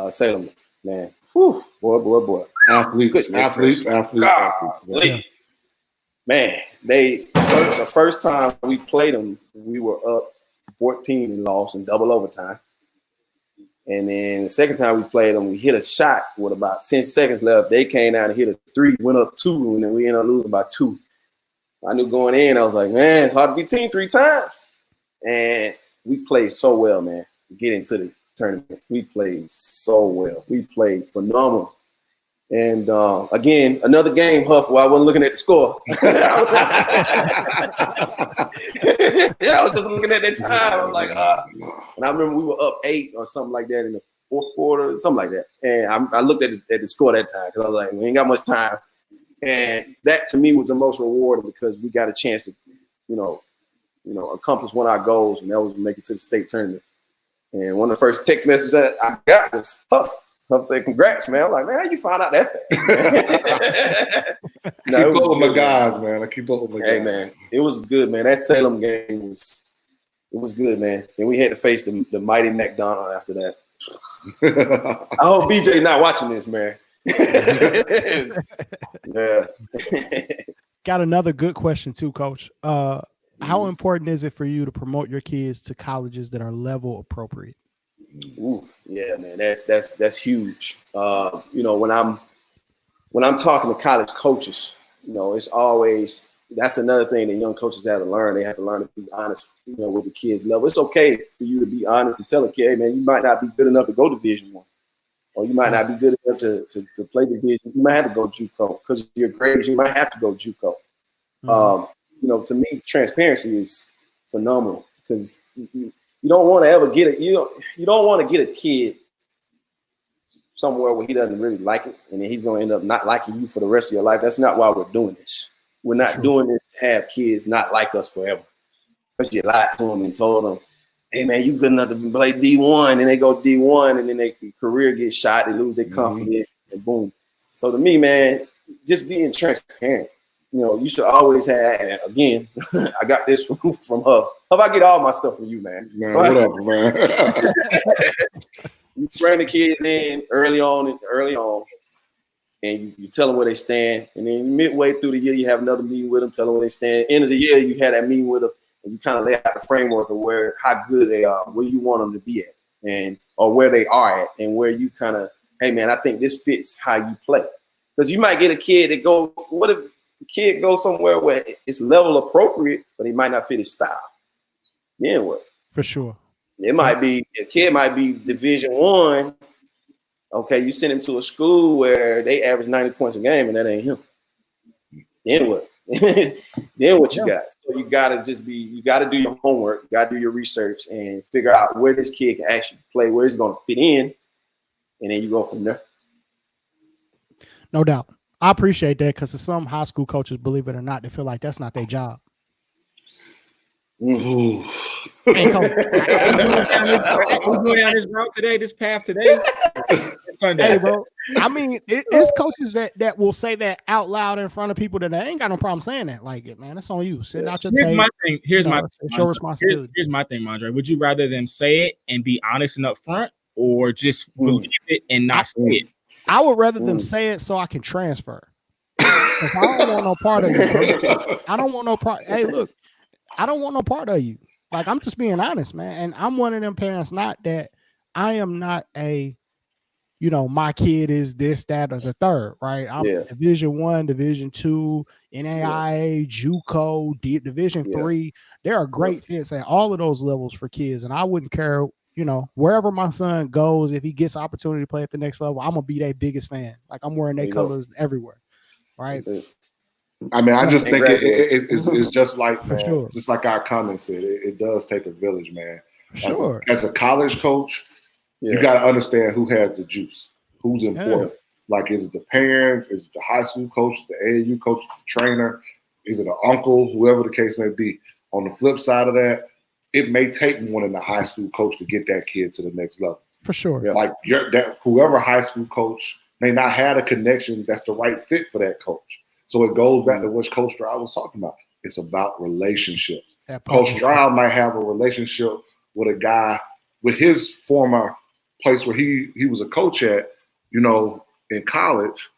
Salem, man, whew, boy. Athletes. Yeah. Man, the first time we played them, we were up 14 and lost in double overtime. And then the second time we played them, we hit a shot with about 10 seconds left. They came down and hit a 3, went up 2, and then we ended up losing by 2. I knew going in, I was like, man, it's hard to beat team 3 times. And we played so well, man, getting to the tournament. We played so well. We played phenomenal. And again, another game, Huff, where I wasn't looking at the score. I was just looking at that time. I'm like, and I remember we were up 8 or something like that in the fourth quarter, something like that. And I looked at the score that time because I was like, we ain't got much time. And that to me was the most rewarding because we got a chance to, accomplish one of our goals, and that was to make it to the state tournament. And one of the first text messages that I got was Huff. I'm saying, congrats, man. I'm like, man, how you find out that fast? Keep up with my guys, man. I keep up with my guys. Hey, man, it was good, man. That Salem game was good, man. Then we had to face the mighty McDonald after that. I hope BJ not watching this, man. Yeah. Got another good question too, Coach. How important is it for you to promote your kids to colleges that are level appropriate? Ooh, yeah, man, that's huge. When I'm talking to college coaches, it's always that's another thing that young coaches have to learn. They have to learn to be honest, with the kids' level. It's okay for you to be honest and tell a kid, hey, man, you might not be good enough to go Division I, or you might not be good enough to play Division. You might have to go JUCO because of your grades. You might have to go JUCO. To me, transparency is phenomenal because you don't want to ever get it. You don't want to get a kid somewhere where he doesn't really like it, and then he's going to end up not liking you for the rest of your life. That's not why we're doing this. We're not doing this to have kids not like us forever. Because you lied to them and told them, hey, man, you good enough to play D1, and they go D1, and then their career gets shot, they lose their confidence, and boom. So to me, man, just being transparent. You should always have, and again, I got this from Huff. Huff, I get all my stuff from you, man. Man, whatever, man. You bring the kids in early on, and you tell them where they stand. And then midway through the year, you have another meeting with them, tell them where they stand. End of the year, you had that meeting with them, and you kind of lay out the framework of how good they are, where you want them to be at, or where they are at, and where you kind of, hey, man, I think this fits how you play. Because you might get a kid that go, what if the kid goes somewhere where it's level appropriate, but he might not fit his style? Then what? For sure. It might be a kid might be Division I. Okay, you send him to a school where they average 90 points a game, and that ain't him. Then what? Then what you got? So you gotta you gotta do your homework, you gotta do your research, and figure out where this kid can actually play, where he's gonna fit in, and then you go from there. No doubt. I appreciate that because some high school coaches, believe it or not, they feel like that's not their job. We're going down this route today, this path today. Sunday. Hey, bro. I mean, it's coaches that will say that out loud in front of people that they ain't got no problem saying that. Like, man, it's on you. Sit out your tape. Here's my responsibility. Here's my thing, Mondre. Would you rather them say it and be honest and upfront, or just believe it and not say it? I would rather them say it so I can transfer. I don't want no part of you, bro. I don't want no part. Hey, look, I don't want no part of you. Like, I'm just being honest, man. And I'm one of them parents, not that I am not a you know, my kid is this, that, or the third, right? I'm Division I, Division II, NAIA, JUCO, Division III. There are great fits at all of those levels for kids, and I wouldn't care, you know, wherever my son goes, if he gets opportunity to play at the next level, I'm gonna be their biggest fan. Like I'm wearing their colors everywhere, right? I mean, I just think it's just like, man, sure. just like our comments said, it does take a village, man. Sure. As a college coach, you got to understand who has the juice, who's important. Like, is it the parents? Is it the high school coach? The AAU coach? The trainer? Is it an uncle? Whoever the case may be. On the flip side of that, it may take more than the high school coach to get that kid to the next level. For sure. Like whoever high school coach may not have a connection that's the right fit for that coach. So it goes back to what Coach Stroud was talking about. It's about relationships. Coach Stroud might have a relationship with a guy with his former place where he was a coach at, you know, in college,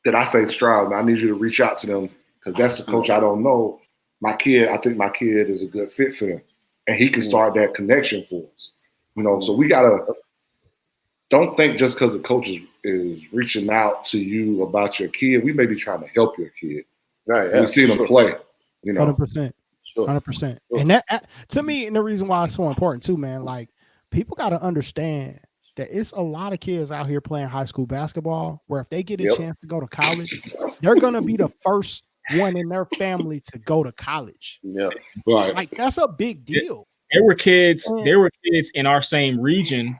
that I say, Stroud, I need you to reach out to them because that's the coach I don't know. I think my kid is a good fit for them. And he can start that connection for us. You know, so we don't think just because the coach is reaching out to you about your kid, we may be trying to help your kid. Right. We see them play, you know. 100%. 100%. And that, to me, and the reason why it's so important too, man, like people got to understand that it's a lot of kids out here playing high school basketball where if they get a chance to go to college, they're going to be the first one in their family to go to college. Yeah. Right. Like that's a big deal. There were kids in our same region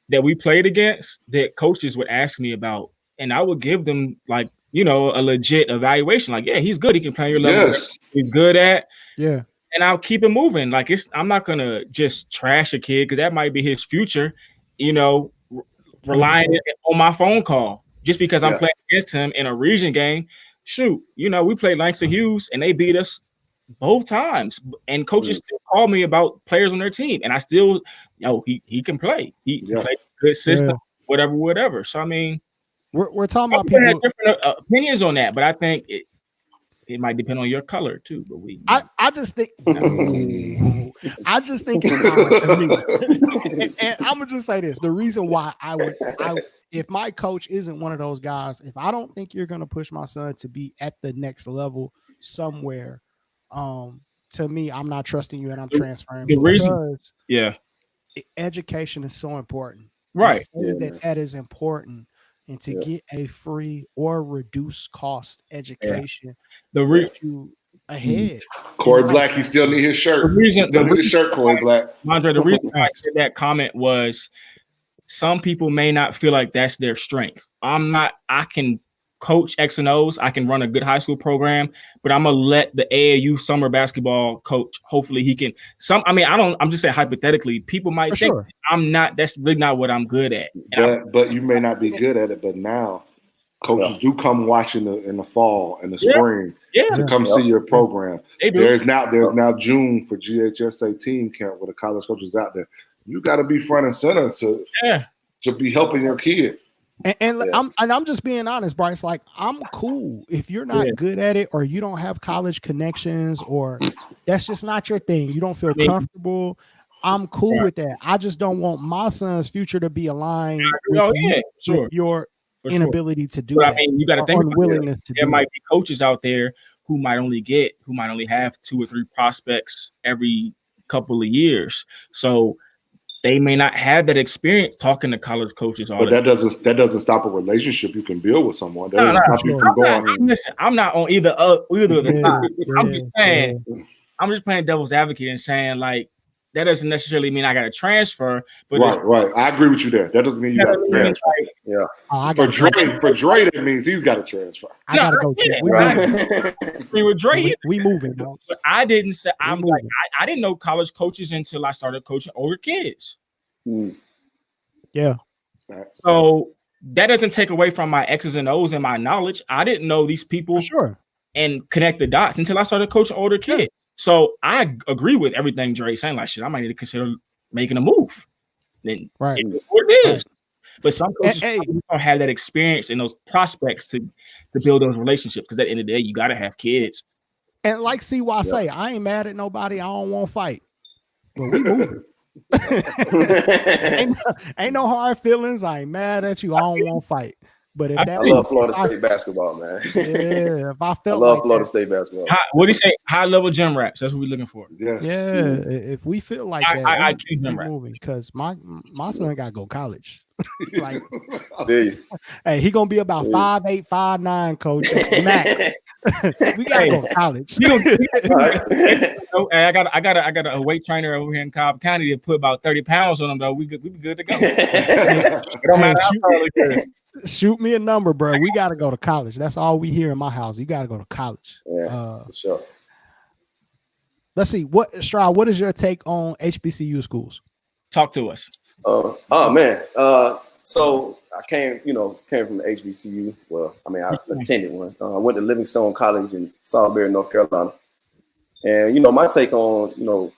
that we played against that coaches would ask me about, and I would give them like, you know, a legit evaluation. Like, yeah, he's good. He can play your level. Yes. He's good at. Yeah. And I'll keep it moving. Like I'm not gonna just trash a kid because that might be his future, you know, relying on my phone call just because I'm playing against him in a region game. Shoot, you know, we played Langston Hughes and they beat us both times. And coaches still call me about players on their team. And I still, he can play. He can play good system, whatever. So I mean, we're talking about people have different opinions on that, but I think it might depend on your color too. But I just think it's odd to me. And I'm gonna just say this: the reason why if my coach isn't one of those guys, if I don't think you're gonna push my son to be at the next level somewhere, to me, I'm not trusting you and I'm transferring. The reason, education is so important, right? That is important. And to get a free or reduced cost education, you ahead. Corey Black, he still need his shirt. Corey Black. Andre, the reason I said that comment was some people may not feel like that's their strength. I can coach X and O's. I can run a good high school program, but I'm gonna let the AAU summer basketball coach. Hopefully he can. I'm just saying hypothetically, people might think I'm not. That's really not what I'm good at. But you may not be good at it. But now coaches do come watching in the fall and the spring to come see your program. There's now June for GHSA team camp with the college coaches out there. You got to be front and center to be helping your kid. And I'm just being honest, Bryce. Like, I'm cool if you're not good at it, or you don't have college connections, or that's just not your thing. You don't feel comfortable. I'm cool with that. I just don't want my son's future to be aligned with your inability to do that. I mean, you got to think unwillingness to do. There might be coaches out there who might only have 2 or 3 prospects every couple of years. So they may not have that experience talking to college coaches all the time. But that doesn't stop a relationship you can build with someone. That doesn't stop you from going. I'm not on either of the side. I'm just saying. I'm just playing devil's advocate and saying, like, that doesn't necessarily mean I got to transfer. But right. I agree with you there. That doesn't mean you got to transfer. For Dre, that means he's got to transfer. I got to go. With Dre, we moving, though. But I didn't say I didn't know college coaches until I started coaching older kids. Yeah. So that doesn't take away from my X's and O's and my knowledge. I didn't know these people and connect the dots until I started coaching older kids. So I agree with everything Dre's saying. Like, shit, I might need to consider making a move. Then it's what it is. But some coaches don't have that experience and those prospects to build those relationships. Because at the end of the day, you got to have kids. And like CY say, I ain't mad at nobody. I don't want to fight. But we moving. ain't no hard feelings. I ain't mad at you. I don't want to fight. But if that I love Florida State basketball, man. Yeah, if I felt I love like Florida that, State basketball. What do you say? High level gym raps. That's what we're looking for. Yes. yeah, if we feel like that, I we keep moving because my son got to go college. Like, hey, he gonna be about 5'8", 5'9", coach. Max. We gotta go to college. I got a weight trainer over here in Cobb County that put about 30 pounds on him though. We be good to go. It don't matter how good. Shoot me a number, bro. We got to go to college. That's all we hear in my house. You got to go to college. Yeah, for sure. Let's see. Stroud, what is your take on HBCU schools? Talk to us. Oh man. So I came from the HBCU. Well, I mean, I attended one. I went to Livingstone College in Salisbury, North Carolina. And my take on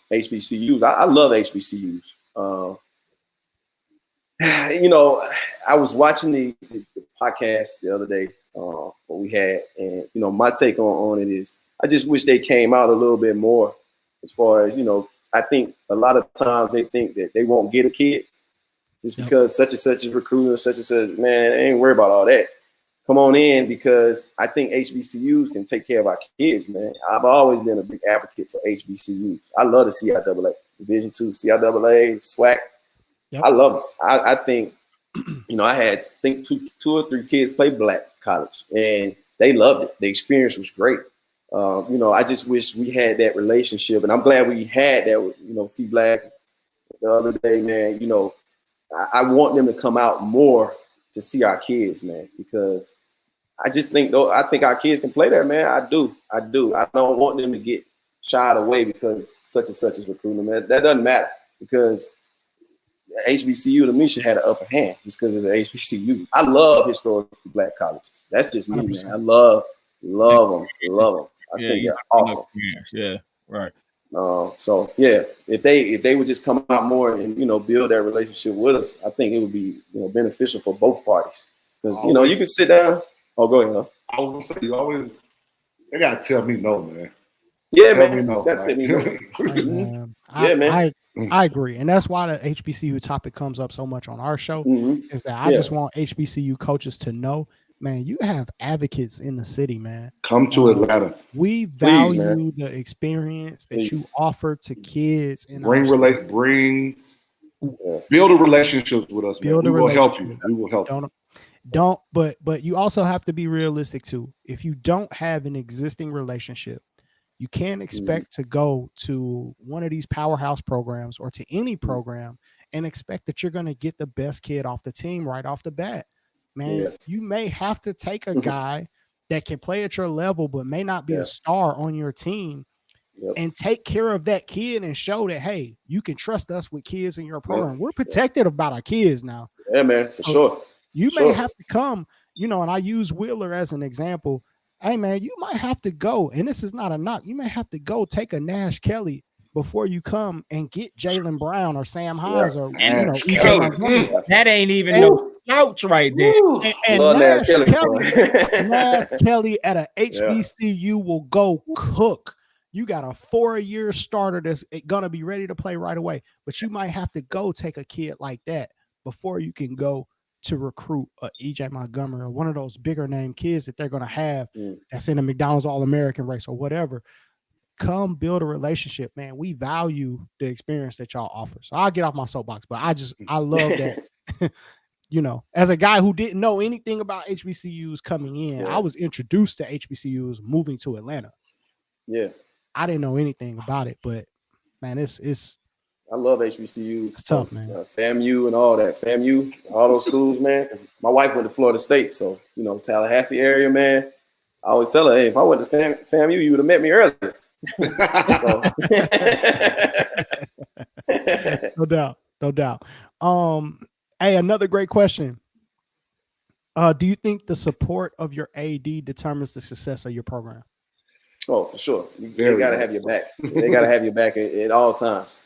HBCUs. I love HBCUs. I was watching the podcast the other day, what we had, and my take on it is I just wish they came out a little bit more as far as I think a lot of times they think that they won't get a kid just because such and such is recruiting, such and such. Man, I ain't worried about all that. Come on in, because I think HBCUs can take care of our kids, man. I've always been a big advocate for HBCUs. I love the CIAA, Division II, CIAA, SWAC. Yep. I love it. I think, I had two or three kids play black college, and they loved it. The experience was great. I just wish we had that relationship, and I'm glad we had that with, C Black the other day, man. I want them to come out more to see our kids, man, because I just think I think our kids can play there, man. I do. I don't want them to get shied away because such and such is recruiting, man. That doesn't matter, because HBCU to me should have the upper hand just because it's an HBCU. I love historically black colleges. That's just me, 100%. Man. I love them. I think they're awesome. Yeah, right. So yeah, if they would just come out more and build that relationship with us, I think it would be beneficial for both parties. Because you can sit down. Oh, go ahead. I was gonna say they gotta tell me no, man. Yeah, man. Tell me no. Yeah, man. I agree, and that's why the HBCU topic comes up so much on our show. Is that I just want HBCU coaches to know, man, you have advocates in the city, man. Come to Atlanta. We value the experience that you offer to kids, and build a relationship with us, man. We will help you. We will help you. But you also have to be realistic too. If you don't have an existing relationship, you can't expect to go to one of these powerhouse programs or to any program and expect that you're going to get the best kid off the team right off the bat. Man, you may have to take a guy that can play at your level but may not be a star on your team and take care of that kid and show that, hey, you can trust us with kids in your program. We're protected about our kids now. Yeah, man, for sure. You may have to come, and I use Wheeler as an example. Hey, man, you might have to go, and this is not a knock. You may have to go take a Nash Kelly before you come and get Jaylen Brown or Sam Hines or that ain't even no slouch right there. And Nash Kelly at a HBCU will go cook. You got a 4-year starter that's gonna be ready to play right away, but you might have to go take a kid like that before you can go to recruit a EJ Montgomery or one of those bigger name kids that they're going to have that's in the McDonald's All-American race or whatever. Come build a relationship, man. We value the experience that y'all offer. So I'll get off my soapbox, but I love that, as a guy who didn't know anything about HBCUs coming in, I was introduced to HBCUs moving to Atlanta. Yeah. I didn't know anything about it, but man, it's I love HBCU. It's tough, man. FAMU and all that. FAMU, all those schools, man. My wife went to Florida State, so Tallahassee area, man. I always tell her, hey, if I went to FAMU, you would have met me earlier. No doubt. Hey, another great question. Do you think the support of your AD determines the success of your program? Oh, for sure. They got to have your back. They got to have your back at all times.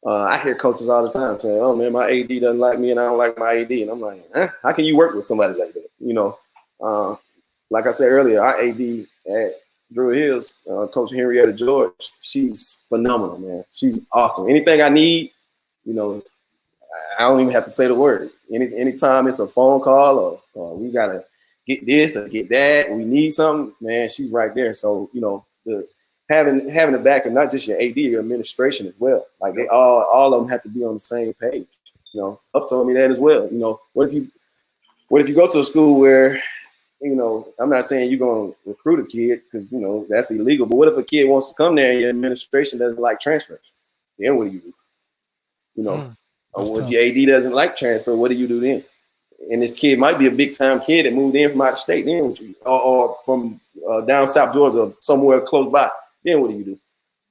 I hear coaches all the time saying, oh, man, my AD doesn't like me and I don't like my AD. And I'm like, how can you work with somebody like that? Like I said earlier, our AD at Druid Hills, Coach Henrietta George, she's phenomenal, man. She's awesome. Anything I need, you know, I don't even have to say the word. Anytime it's a phone call or we gotta get this or get that, we need something, man, she's right there. So, you know, having the back of not just your AD, your administration as well. Like they all of them have to be on the same page. You know, Huff told me that as well. You know, what if you go to a school where, you know, I'm not saying you're gonna recruit a kid because, you know, that's illegal, but what if a kid wants to come there and your administration doesn't like transfers? Then what do you do? You know, or if your AD doesn't like transfer, what do you do then? And this kid might be a big time kid that moved in from out of state, then or from down South Georgia or somewhere close by. Then what do you do?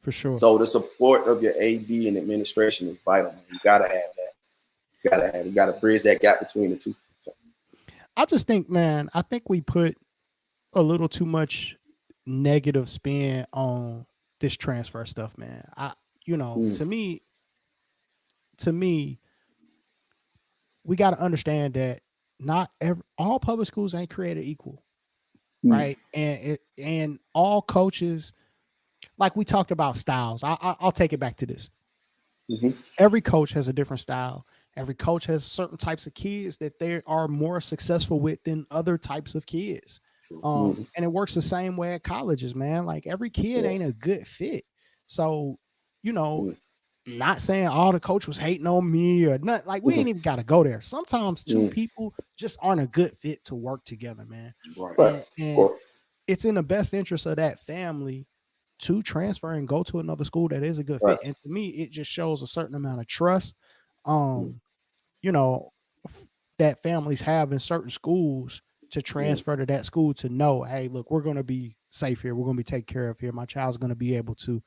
For sure. So the support of your AD and administration is vital. Man. You gotta have that. You gotta bridge that gap between the two. So. I just think, man, we put a little too much negative spin on this transfer stuff, man. To me, we got to understand that not all public schools ain't created equal, right? And all coaches, like we talked about styles. I'll take it back to this. Every coach has a different style. Every coach has certain types of kids that they are more successful with than other types of kids. And it works the same way at colleges, man. Like every kid ain't a good fit. So, you know, not saying all the coach was hating on me or not. Like we ain't even got to go there. Sometimes two people just aren't a good fit to work together, man. Right. And it's in the best interest of that family to transfer and go to another school that is a good fit. And to me, it just shows a certain amount of trust, you know, that families have in certain schools to transfer to that school to know, hey, look, we're going to be safe here. We're going to be taken care of here. My child's going to be able to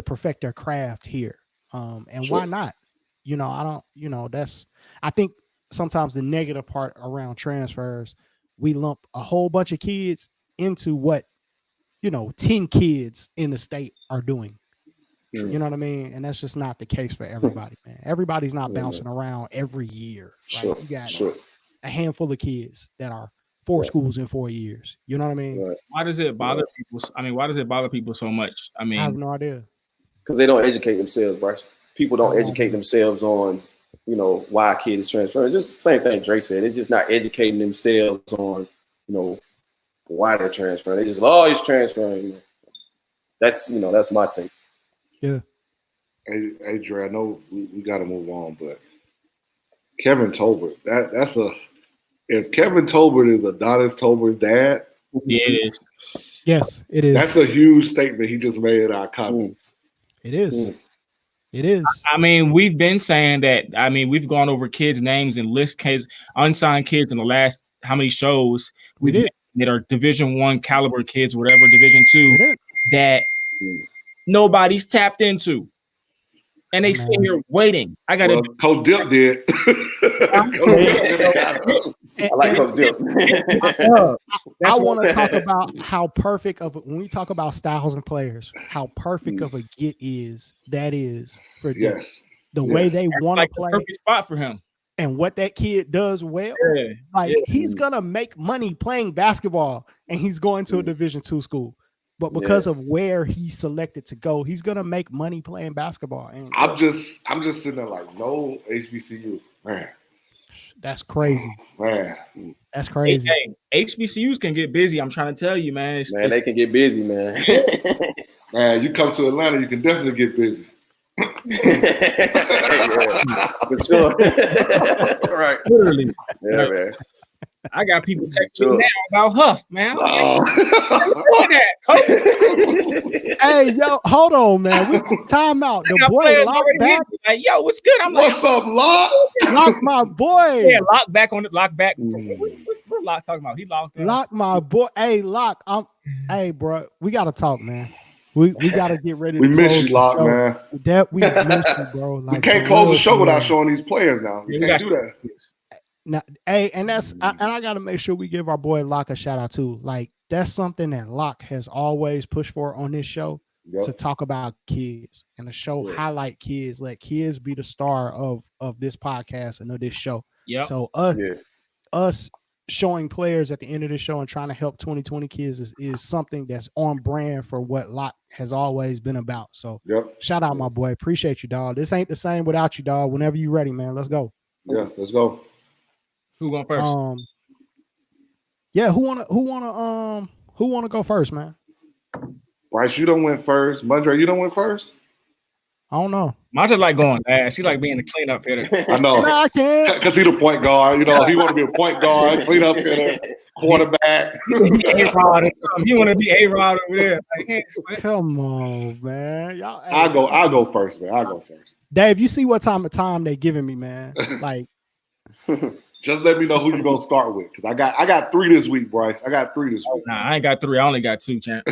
perfect their craft here. And why not? You know, I think sometimes the negative part around transfers, we lump a whole bunch of kids into what, 10 kids in the state are doing. You know what I mean? And that's just not the case for everybody, man. Everybody's not bouncing around every year. Right? You got a handful of kids that are 4 schools in 4 years. You know what I mean? Why does it bother people? I mean, why does it bother people so much? I mean, I have no idea. Because they don't educate themselves, Bryce. People don't educate themselves on, why a kid is transferring. Just the same thing Dre said. It's just not educating themselves on, why they're transferring. They just, he's transferring. That's, that's my take. Yeah. Hey, Dre, I know we got to move on, but Kevin Tolbert, if Kevin Tolbert is Adonis Tolbert's dad, it is. Yes, it is. That's a huge statement he just made in our comments. It is. It is. I mean, we've been saying that. I mean, we've gone over kids' names and list kids, unsigned kids in the last how many shows we did that are Division I caliber kids, whatever, Division II, that nobody's tapped into. And they sit here waiting. I got to. Coach Dip did. I like Coach Dip. I want to talk about how perfect when we talk about styles and players, how perfect of a get that is for them. The way they want to play. Perfect spot for him. And what that kid does well. He's going to make money playing basketball and he's going to a Division II school. But because of where he selected to go, he's gonna make money playing basketball. And I'm just sitting there like, no HBCU, man. That's crazy, man. That's crazy. Hey, HBCUs can get busy. I'm trying to tell you, man. They can get busy, man. Man, you come to Atlanta, you can definitely get busy. For sure. Right. Literally. Yeah, man. I got people texting me now about Huff, man. Hey, yo, hold on, man. Time out. The boy Lock back. Like, yo, what's good? I'm like, what's up, Lock? Lock my boy. Yeah, Lock back on it. Lock back. What Lock talking about? He locked in. Lock my boy. Hey, Lock. Hey, bro. We gotta talk, man. We gotta get ready. We miss you, Lock, man. That we miss you, bro. Like, we can't close the show without showing these players now. We can't do that. Now, hey, and I gotta make sure we give our boy Locke a shout out too. Like that's something that Locke has always pushed for on this show to talk about kids and the show highlight kids, let kids be the star of this podcast and of this show. Yeah. So us showing players at the end of the show and trying to help 2020 kids is something that's on brand for what Locke has always been about. So shout out, my boy. Appreciate you, dog. This ain't the same without you, dog. Whenever you ready, man, let's go. Yeah, let's go. Who going first? Yeah, who wanna go first, man? Bryce, you don't win first. Mudre, you don't win first. I don't know. I just like going last. She like being the cleanup hitter. I know. No, I can't. Because he the point guard. You know, he want to be a point guard, cleanup hitter, quarterback. He want to be A-Rod over there. Like, hey, come on, man. Y'all. I'll go first, man. I'll go first. Dave, you see what time they giving me, man. Like, just let me know who you're gonna start with. Because I got 3 this week, Bryce. I got 3 this week. Nah, I ain't got 3. I only got 2, champ.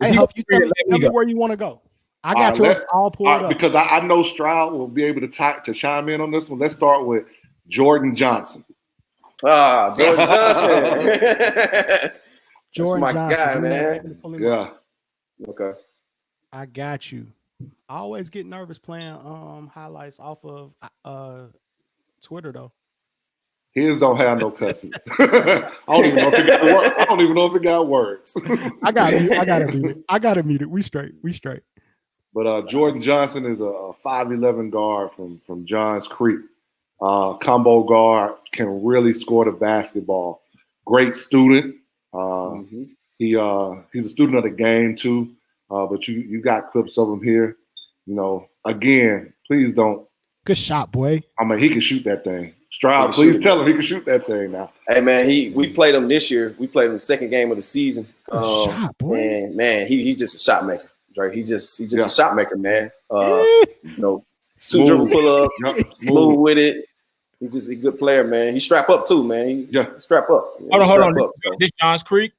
Hey, Huff, you tell me where you want to go. I got yours all pulled up. Because I know Stroud will be able to chime in on this one. Let's start with Jordan Johnson. Jordan Johnson. Jordan my Johnson, guy, man. Yeah. Okay. I got you. I always get nervous playing highlights off of Twitter though. His don't have no cussing. I don't even know if it got words. I don't even know if it got words. I gotta mute it. We straight. But Jordan Johnson is a 5'11" guard from Johns Creek. Combo guard, can really score the basketball. Great student. He's a student of the game too. But you got clips of him here. You know, again, please don't. Good shot, boy. I mean, he can shoot that thing. Stroud, please tell him he can shoot that thing now. Hey man, we played him this year. We played him the second game of the season. Shot, boy. And man, he's just a shot maker. Right? He's just a shot maker, man. You know, 2 dribble pull up, smooth with it. He's just a good player, man. He strap up too, man. He strap up. Hold on. This Johns Creek.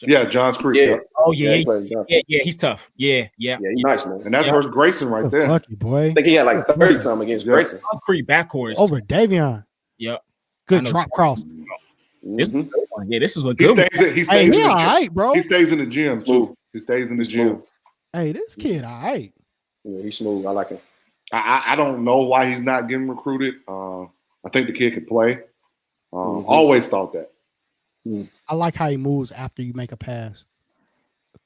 Yeah, Johns Creek. Yeah. Oh yeah, he's tough. Yeah, he's nice, man. And that's versus Grayson right there. Lucky boy. I think he had like 30 something against Grayson. Johns Creek backcourt over Davion. Yep. Good drop cross. This is what good. He stays all right, bro. He stays in the gym too. He stays in the gym. Hey, this kid, all right. Yeah, he's smooth. I like him. I don't know why he's not getting recruited. I think the kid can play. Always thought that. I like how he moves after you make a pass.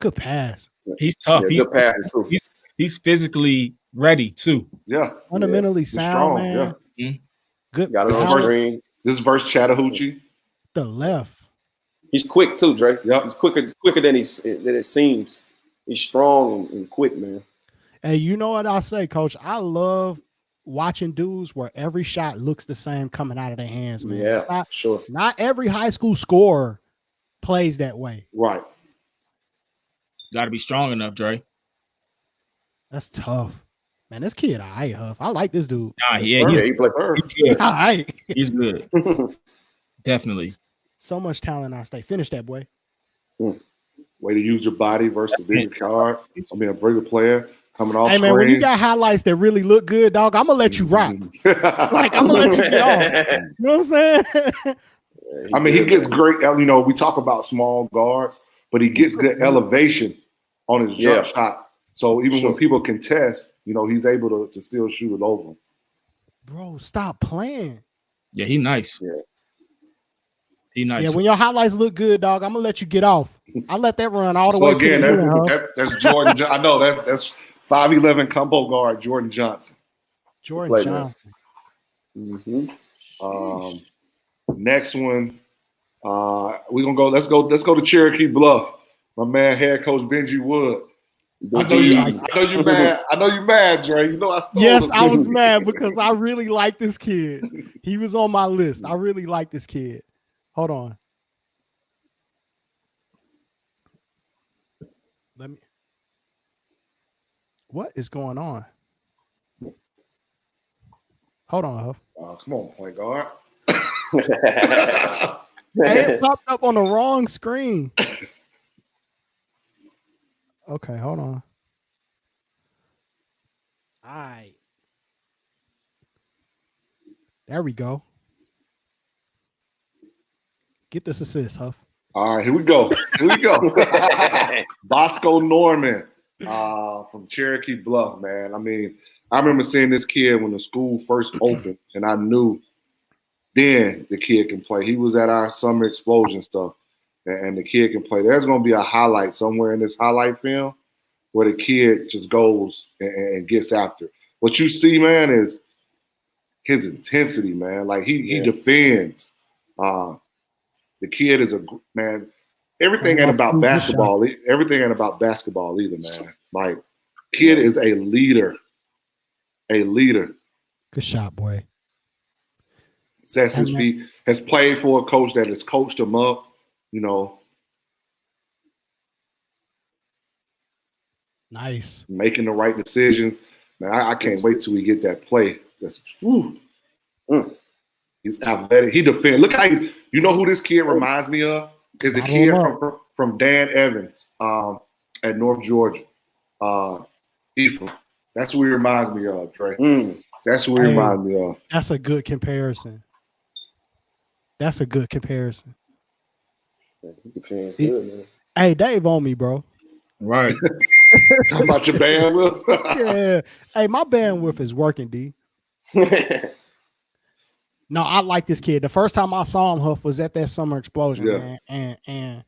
Good pass. He's tough. Yeah, good pass too. He's physically ready too. Yeah. Fundamentally sound, strong, man. Yeah. Good. Got it on the screen. This is versus Chattahoochee. The left. He's quick too, Dre. Yep. He's quicker than it seems. He's strong and quick, man. Hey, you know what I say, Coach? I love watching dudes where every shot looks the same coming out of their hands, man. Yeah, sure. Not every high school scorer plays that way. Right. Got to be strong enough, Dre. That's tough. Man, this kid, all right, Huff. I like this dude. He played first. He's good. All right. He's good. Definitely. So much talent in our state. Finish that, boy. Way to use your body versus the bigger card. I mean, a bigger player coming off Hey, man, when you got highlights that really look good, dog, I'm going to let you rock. Like, I'm going to let you get off. You know what I'm saying? I mean, he gets great. You know, we talk about small guards, but he gets good elevation on his jump shot. So even when people contest, you know, he's able to still shoot it over. Bro, stop playing. Yeah, he nice. Yeah. He nice. Yeah, when your highlights look good, dog, I'm going to let you get off. I'll let that run all the way again, to the end. That's Jordan. I know that's 5'11" combo guard Jordan Johnson. Jordan Johnson. Next one, we're gonna go. Let's go to Cherokee Bluff. My man, head coach Benji Wood. I know you mad. I know you mad, Dre. You know I stole him. I was mad because I really like this kid. He was on my list. I really like this kid. Hold on. What is going on? Hold on, Huff. Come on, point guard. It popped up on the wrong screen. Okay, hold on. All right. There we go. Get this assist, Huff. All right, here we go. Bosco Norman from Cherokee Bluff, man. I mean, I remember seeing this kid when the school first opened, and I knew then the kid can play. He was at our summer explosion stuff, and the kid can play. There's going to be a highlight somewhere in this highlight film where the kid just goes and gets after it. What you see, man, is his intensity, man. Like he defends. The kid is a man. Everything ain't about basketball. Everything ain't about basketball either, man. Like, kid is a leader. A leader. Good shot, boy. Sets his feet. Has played for a coach that has coached him up. You know. Nice. Making the right decisions. Man, I can't wait till we get that play. That's, He's athletic. He defends. Look how you know who this kid reminds me of? Is a kid from Dan Evans at North Georgia. Ephraim. That's who he reminds me of, Dre. That's who he reminds me of. That's a good comparison. That's a good comparison. He defends good, man. Hey, Dave on me, bro. Right. How about your bandwidth? Yeah. Hey, my bandwidth is working, D. No, I like this kid. The first time I saw him, Huff, was at that summer explosion, man. And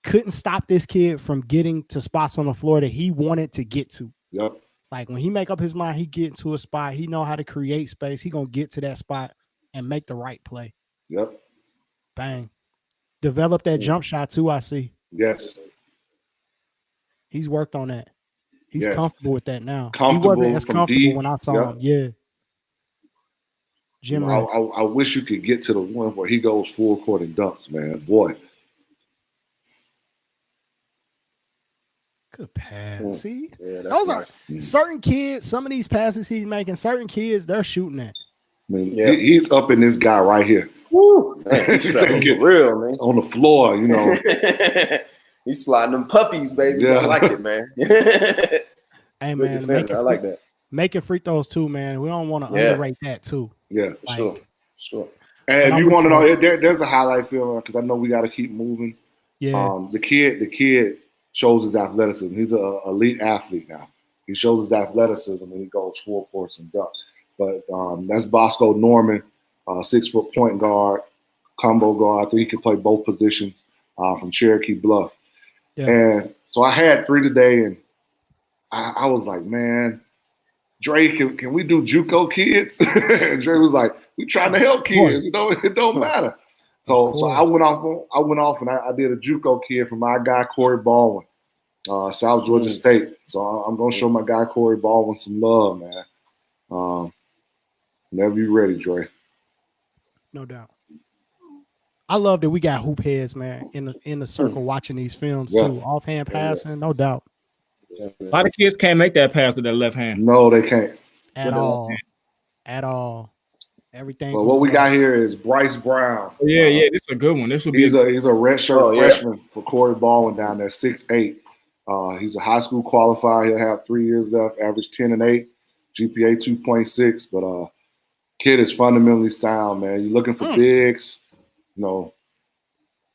couldn't stop this kid from getting to spots on the floor that he wanted to get to. Yep. Like, when he make up his mind, he get into a spot. He know how to create space. He gonna get to that spot and make the right play. Yep. Bang. Develop that jump shot too, I see. Yes. He's worked on that. He's comfortable with that now. Comfortable. He wasn't as comfortable when I saw him. Yeah. Jim, I wish you could get to the one where he goes full court and dunks, man. Boy. Good pass. See? Yeah, those nice. Are certain kids, some of these passes he's making, certain kids, they're shooting at. I mean, he's up in this guy right here. Woo! Man, he's real, man. On the floor, you know. He's sliding them puppies, baby. Yeah. I like it, man. Hey, man, I like that. Making free throws too, man. We don't want to underrate that too. Yeah, for sure. And if you want to know, there's a highlight film because I know we got to keep moving. Yeah. The kid shows his athleticism. He's an elite athlete now. He shows his athleticism and he goes full court and dunks. But that's Bosco Norman, 6-foot point guard, combo guard. I think he can play both positions from Cherokee Bluff. Yeah. And so I had 3 today, and I was like, man, Dre, can we do JUCO kids? And Dre was like, we trying to help kids. You know, it don't matter. So I went off and I did a JUCO kid for my guy Corey Baldwin, South Georgia State. So I'm gonna show my guy Corey Baldwin some love, man. Whenever you ready, Dre. No doubt. I love that we got hoop heads, man, in the circle watching these films too. Offhand passing, no doubt. A lot of kids can't make that pass with their left hand. No, they can't. At all. Everything. Well, what we got here is Bryce Brown. Yeah, this is a good one. This will be he's a redshirt freshman for Corey Baldwin down there, 6'8". He's a high school qualifier. He'll have 3 years left, average 10 and 8, GPA 2.6. But kid is fundamentally sound, man. You're looking for bigs, you know.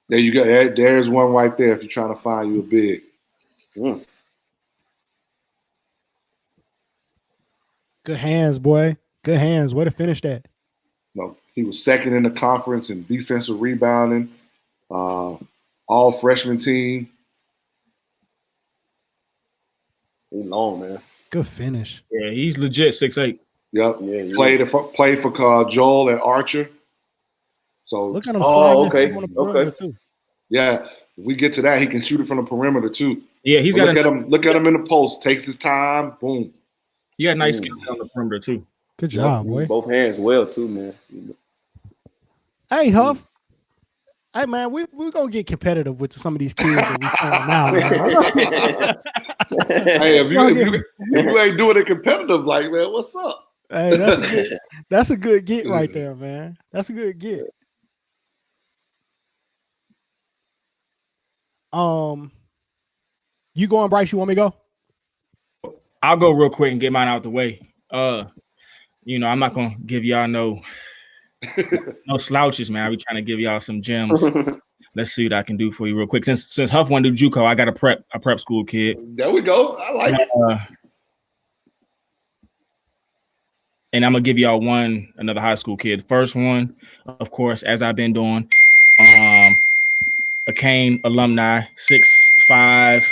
There you go. There's one right there if you're trying to find you a big. Good hands, boy. Good hands. Way to finish that. No, he was second in the conference in defensive rebounding, all freshman team. He's long, man. Good finish. Yeah, he's legit 6'8". Yep. Yeah, played for Joel and Archer. So look at him. Okay. Too. Yeah, if we get to that, he can shoot it from the perimeter too. Yeah, he's got look at him in the post. Takes his time. Boom. He got nice skills on the perimeter too. Good job, boy. Both hands well too, man. Hey, Huff. Hey, man, we're going to get competitive with some of these kids that we trying now, man. Hey, if you ain't doing it competitive, like, man, what's up? Hey, that's a good get right there, man. That's a good get. You going, Bryce? You want me to go? I'll go real quick and get mine out the way. I'm not gonna give y'all no slouches, man. I be trying to give y'all some gems. Let's see what I can do for you real quick. Since Huff went to JUCO, I got a prep school kid. There we go. I like it. and I'm gonna give y'all another high school kid. First one, of course, as I've been doing, a Kane alumni, 6'5",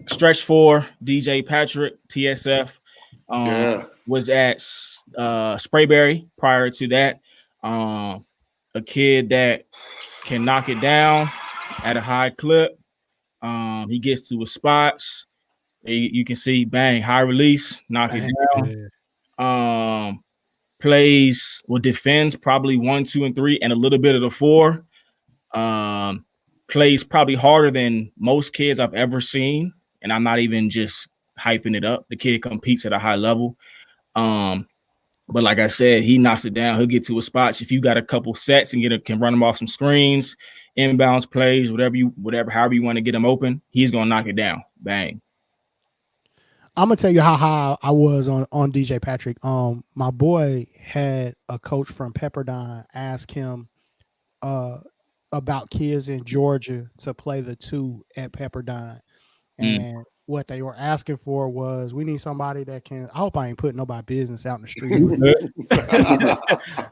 stretch 4, DJ Patrick, TSF, was at Sprayberry prior to that. A kid that can knock it down at a high clip. He gets to his spots. You can see, bang, high release, knock it down. Plays, defends probably 1, 2, and 3, and a little bit of the 4. Plays probably harder than most kids I've ever seen, and I'm not even just hyping it up. The kid competes at a high level. But like I said, he knocks it down. He'll get to his spots. If you got a couple sets and can run him off some screens, inbounds plays, however you want to get him open, he's gonna knock it down. Bang. I'm gonna tell you how high I was on DJ Patrick. My boy had a coach from Pepperdine ask him about kids in Georgia to play the 2 at Pepperdine. And what they were asking for was, we need somebody that can, I hope I ain't putting nobody business out in the street.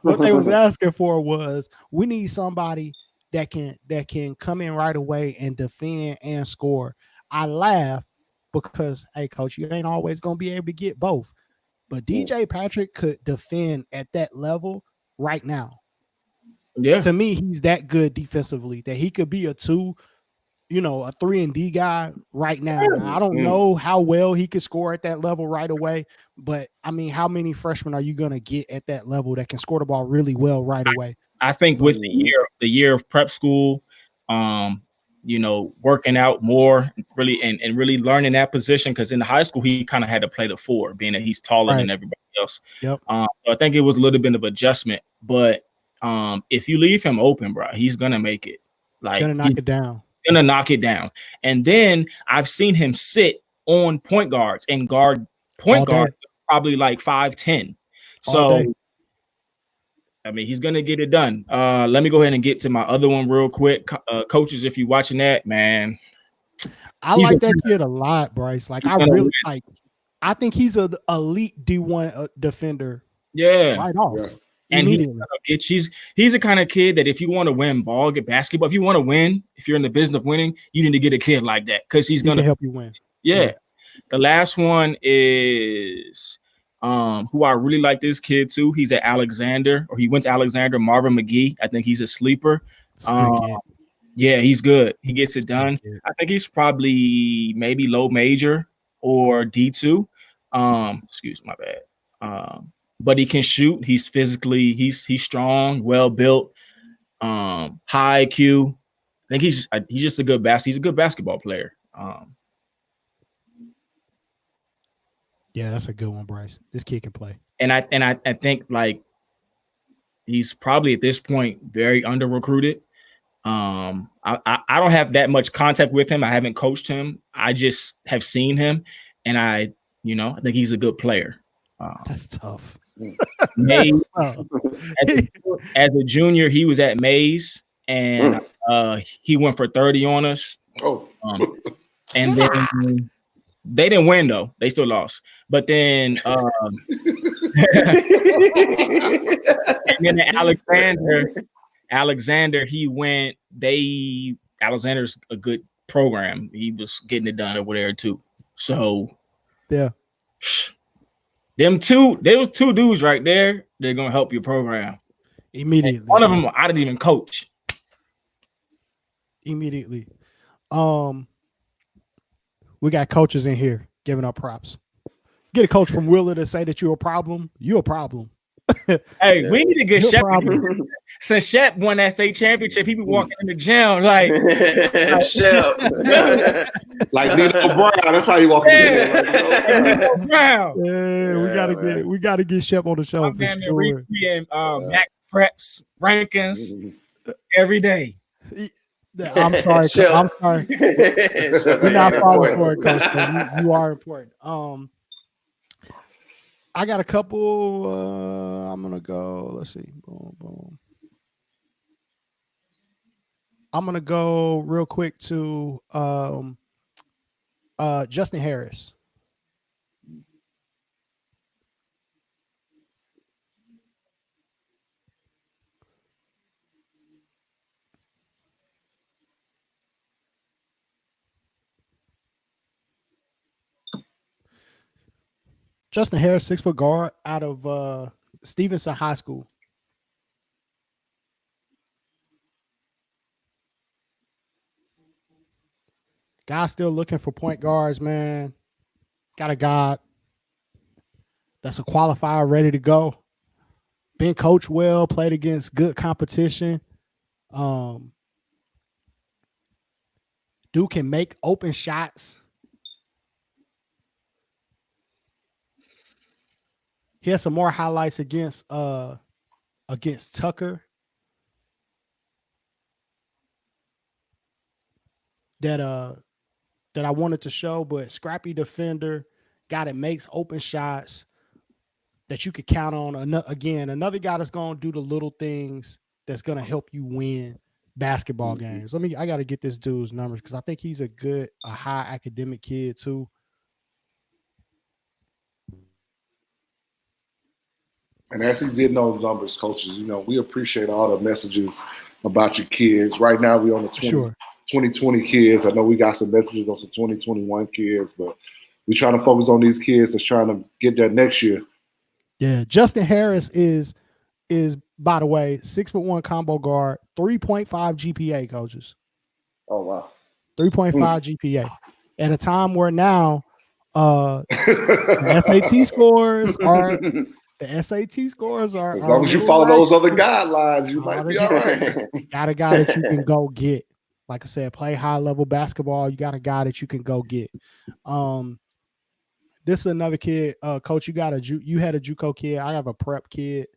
What they was asking for was, we need somebody that can come in right away and defend and score. I laugh because, hey, coach, you ain't always going to be able to get both. But DJ Patrick could defend at that level right now. Yeah. To me, he's that good defensively that he could be a 2, a 3 and D guy right now. I don't know how well he could score at that level right away, but I mean, how many freshmen are you going to get at that level that can score the ball really well right away? I think with the year of prep school, working out more really and really learning that position, because in the high school he kind of had to play the 4, being that he's taller than everybody else. Yep. So I think it was a little bit of adjustment, but if you leave him open, bro, he's gonna make it. Like, gonna knock it down. Gonna knock it down. And then I've seen him sit on point guards and guard point guards probably like 5'10". So I mean, he's gonna get it done. Let me go ahead and get to my other one real quick. Coaches, if you're watching that, man, I like that kid a lot, Bryce. Like, I really like. I think he's an elite D1 defender. Yeah, right off. Yeah. And he's the kind of kid that if you want to win basketball, if you want to win, if you're in the business of winning, you need to get a kid like that, because he's gonna help you win. Yeah. The last one is who I really like, this kid too. He's at Alexander, or he went to Alexander, Marvin McGee. I think he's a sleeper. Yeah, he's good. He gets it done. I think he's probably maybe low major or D2. Excuse my bad. But he can shoot. He's physically, he's strong, well built, high IQ. I think he's just a good basketball player. Yeah, that's a good one, Bryce. This kid can play. And I think, like, he's probably at this point very under recruited. I don't have that much contact with him. I haven't coached him. I just have seen him, and I think he's a good player. That's tough. Mays, as a junior, he was at Mays, and he went for 30 on us. And then they didn't win, though. They still lost. But then and then Alexander, he went. Alexander's a good program. He was getting it done over there too. So yeah. There was 2 dudes right there. They're gonna help your program immediately. And one of them I didn't even coach. Immediately. We got coaches in here giving up props. Get a coach from Wheeler to say that you're a problem. You're a problem. Hey, we need to get Shep. Since Shep won that state championship, he be walking in the gym like Shep. Like Nino Brown. That's how you walk in the gym. Yeah, we gotta get Shep on the show for sure. Mac preps rankings every day. I'm sorry. I'm sorry. You're not falling for it, Coach. You are important. I got a couple. I'm gonna go. Let's see. Boom, boom. I'm gonna go real quick to Justin Harris. Justin Harris, 6-foot guard out of Stevenson High School. Guys still looking for point guards, man. Got a guy that's a qualifier ready to go. Been coached well, played against good competition. Dude can make open shots. He has some more highlights against Tucker that I wanted to show, but scrappy defender, guy that makes open shots that you could count on. Another guy that's going to do the little things that's going to help you win basketball games. I got to get this dude's numbers because I think he's a high academic kid too. And as he did know those numbers, coaches, we appreciate all the messages about your kids. Right now, we on the 2020 kids. I know we got some messages on some 2021 kids, but we're trying to focus on these kids that's trying to get there next year. Yeah, Justin Harris is by the way 6'1" combo guard, 3.5 GPA, coaches. Oh wow, 3.5 GPA at a time where now SAT scores are. The SAT scores are. As long as you follow those other guidelines, you might be all right. You got a guy that you can go get. Like I said, play high level basketball. You got a guy that you can go get. This is another kid, coach. You had a JUCO kid. I have a prep kid.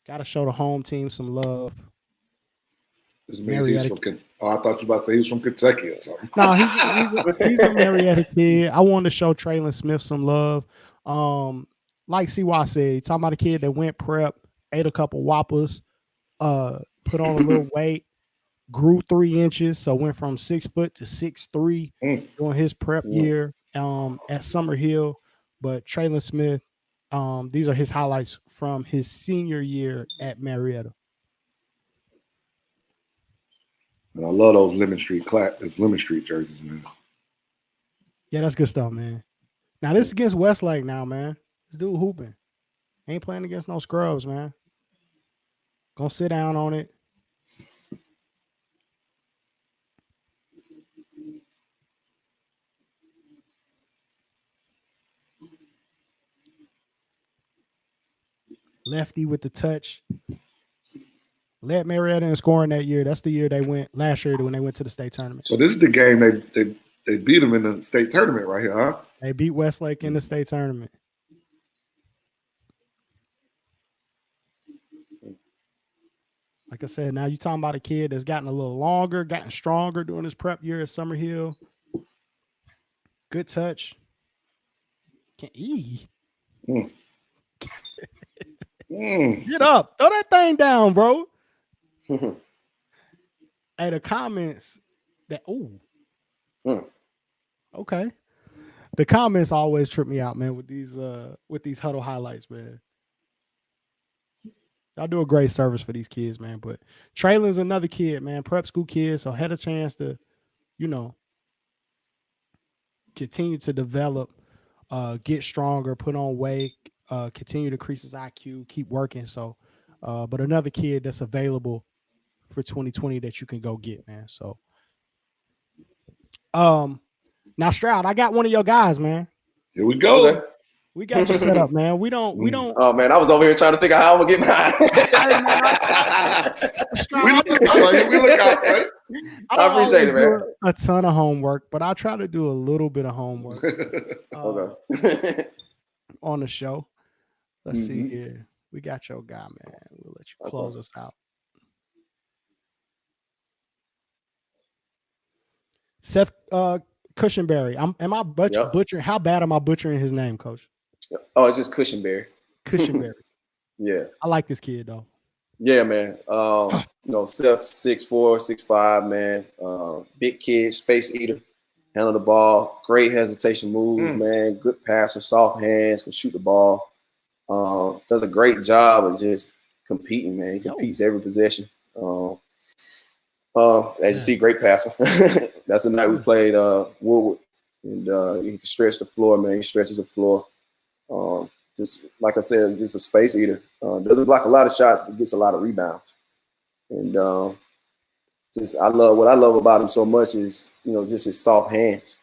Got to show the home team some love. This means he's from. I thought you were about to say he was from Kentucky or something. No, he's a Marietta kid. I wanted to show Traylon Smith some love. Like CY said, talking about a kid that went prep, ate a couple Whoppers, put on a little weight, grew 3 inches, so went from 6 foot to 6'3" during his prep year at Summer Hill. But Traylon Smith, these are his highlights from his senior year at Marietta. And I love those Lemon Street jerseys, man. Yeah, that's good stuff, man. Now this is against Westlake now, man. This dude hooping. Ain't playing against no scrubs, man. Gonna sit down on it. Lefty with the touch. Led Marietta in scoring that year. That's the year they went last year when they went to the state tournament. So this is the game they beat them in the state tournament right here, huh? They beat Westlake in the state tournament. Like I said, now you're talking about a kid that's gotten a little longer, gotten stronger during his prep year at Summer Hill. Good touch. Get up. Throw that thing down, bro. Hey, the comments that okay. The comments always trip me out, man, with these huddle highlights, man. Y'all do a great service for these kids, man. But Traylon's another kid, man, prep school kid, so had a chance to, continue to develop, get stronger, put on weight, continue to increase his IQ, keep working. So, but another kid that's available for 2020 that you can go get, man. So, now Stroud, I got one of your guys, man. Here we go. Okay. We got you set up, man. We don't. Oh man, I was over here trying to figure out how I'm gonna get mine. We look out, right? I appreciate it, man. A ton of homework, but I try to do a little bit of homework Okay. on the show. Let's see here. We got your guy, man. We'll let you close us out. Seth Cushenberry. Am I butchering? How bad am I butchering his name, Coach? Oh, it's just Cushenberry. Cushenberry. Yeah. I like this kid though. Yeah, man. Seth 6'4", 6'5", man. Big kid, space eater, handle the ball, great hesitation moves, man. Good passer, soft hands, can shoot the ball. Does a great job of just competing, man. He competes every possession. As you see, great passer. That's the night we played Woodward. and he can stretch the floor, man. He stretches the floor. Just like I said, just a space eater. Doesn't block a lot of shots, but gets a lot of rebounds. And what I love about him so much is, just his soft hands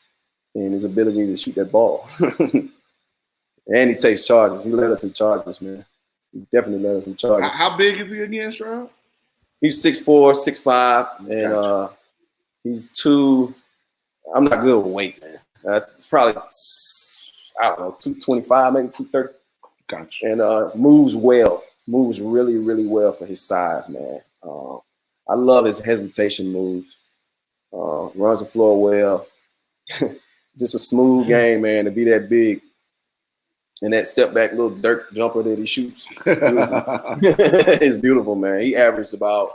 and his ability to shoot that ball. And he takes charges. He let us in charges, man. He definitely let us in charges. How big is he again, Stroud? He's 6'4", 6'5", and Gotcha. he's 2. I'm not good with weight, man. It's probably, I don't know, 225, maybe 230. Gotcha. And moves well. Moves really, really well for his size, man. I love his hesitation moves. Runs the floor well. Just a smooth game, man, to be that big. And that step back little dirt jumper that he shoots. It's beautiful, man. He averaged about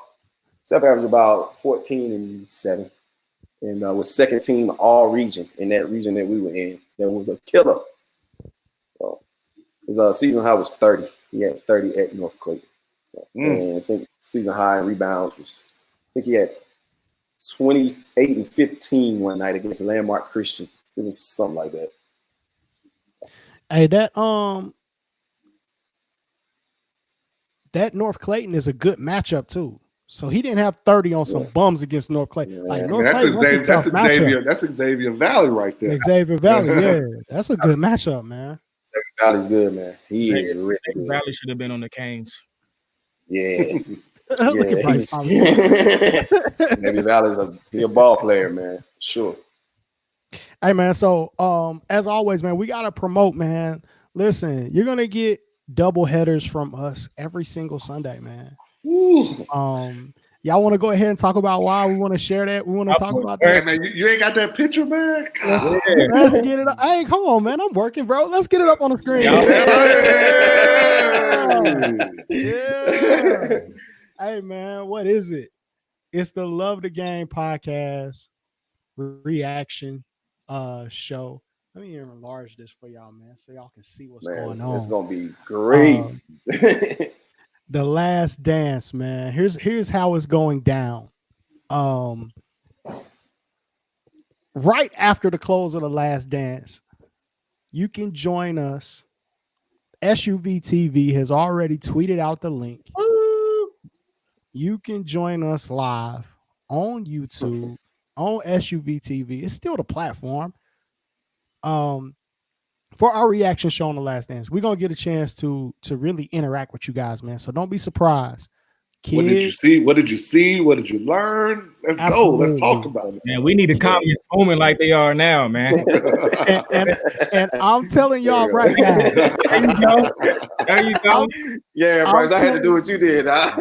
14-7. And was second team all region in that region that we were in. That was a killer. So his season high was 30. He had 30 at North Clayton. So, and I think season high in rebounds was, I think he had 28 and 15 one night against Landmark Christian. It was something like that. Hey, that North Clayton is a good matchup too. So he didn't have 30 on some bums against North Clayton. Yeah, like North that's Xavier Valley right there. Xavier Valley, yeah, that's a good matchup, man. Xavier Valley's good, man. He is really good. Valley should have been on the Canes. Yeah. Look at Bryce Xavier Valley's a ball player, man. Sure. Hey, man. So, as always, man, we gotta promote, man. Listen, you're gonna get double headers from us every single Sunday, man. Ooh. Y'all want to go ahead and talk about why we want to share that? We want to talk about that. Hey, man, you ain't got that picture, man. Let's get it up. Hey, come on, man. I'm working, bro. Let's get it up on the screen. Yeah. Hey, man, what is it? It's the Love the Game podcast reaction show. Let me enlarge this for y'all, man, so y'all can see what's going on. It's gonna be great. The Last Dance, man. Here's how it's going down. Right after the close of The Last Dance, you can join us. SUV TV has already tweeted out the link. You can join us live on YouTube, on SUV TV. It's still the platform. For our reaction show on The Last Dance, we're gonna get a chance to really interact with you guys, man. So don't be surprised. Kids, what did you see? What did you see? What did you learn? Let's go. Let's talk about it. Man, we need the comments booming like they are now, man. and I'm telling y'all right now. There you go. Yeah, Bryce, I had to do what you did. I'm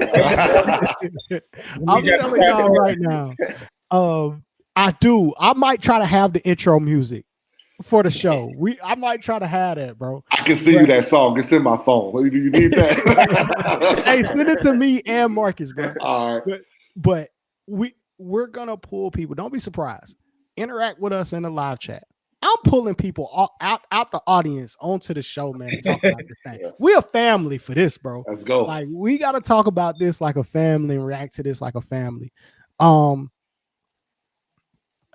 telling y'all right now. I might try to have the intro music for the show. I might try to have that, bro. I can see you that song. It's in my phone. Do you need that? Hey, send it to me and Marcus, bro. All right. But we're gonna pull people. Don't be surprised. Interact with us in the live chat. I'm pulling people out the audience onto the show, man. To talk about this thing. We're a family for this, bro. Let's go. Like, we got to talk about this like a family and react to this like a family.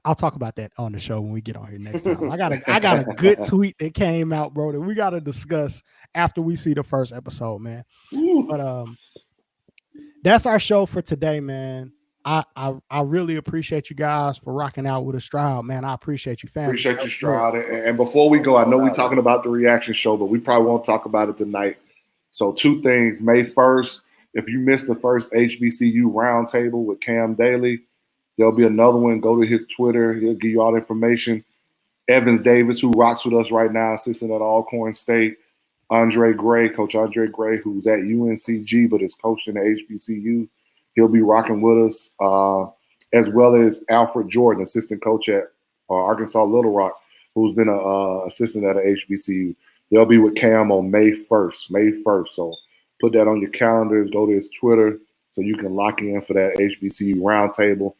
I'll talk about that on the show when we get on here next time. I got a good tweet that came out, bro, that we got to discuss after we see the first episode, man. But that's our show for today, man. I really appreciate you guys for rocking out with us, Stroud, man. I appreciate you, family. Appreciate you, Stroud. And before we go, I know we're talking about the reaction show, but we probably won't talk about it tonight. So 2 things. May 1st, if you missed the first HBCU roundtable with Cam Daly, there'll be another one. Go to his Twitter. He'll give you all the information. Evans Davis, who rocks with us right now, assistant at Alcorn State. Andre Gray, Coach Andre Gray, who's at UNCG but is coached in the HBCU. He'll be rocking with us, as well as Alfred Jordan, assistant coach at Arkansas Little Rock, who's been an assistant at a HBCU. They'll be with Cam on May 1st. So put that on your calendars. Go to his Twitter so you can lock in for that HBCU roundtable.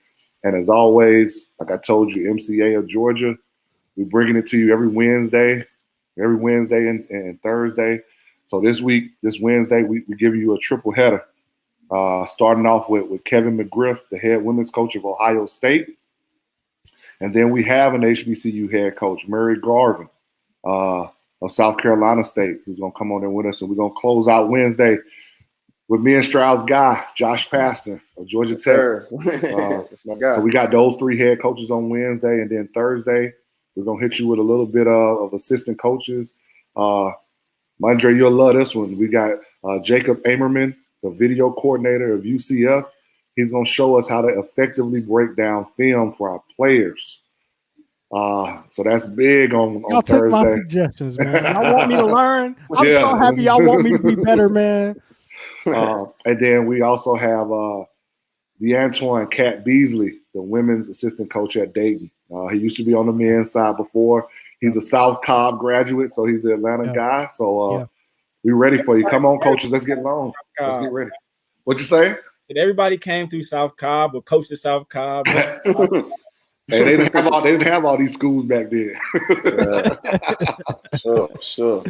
And as always, like I told you, MCA of Georgia, we're bringing it to you every Wednesday and Thursday. So this Wednesday, we give you a triple header, starting off with Kevin McGriff, the head women's coach of Ohio State. And then we have an HBCU head coach, Murray Garvin, of South Carolina State, who's going to come on there with us. And we're going to close out Wednesday with me and Stroud's guy, Josh Pastner of Georgia Tech. That's my guy. So we got those 3 head coaches on Wednesday. And then Thursday, we're going to hit you with a little bit of assistant coaches. Andre, you'll love this one. We got Jacob Amerman, the video coordinator of UCF. He's going to show us how to effectively break down film for our players. So that's big on y'all Thursday. took my suggestions, man. Y'all want me to learn? I'm so happy y'all want me to be better, man. And then we also have the Antoine Cat Beasley, the women's assistant coach at Dayton. He used to be on the men's side before. He's a South Cobb graduate, so he's an Atlanta guy. So we're ready for you. Come on, coaches. Let's get long. Let's get ready. What you say? Everybody came through South Cobb or coached at South Cobb. And they didn't have all these schools back then. Sure.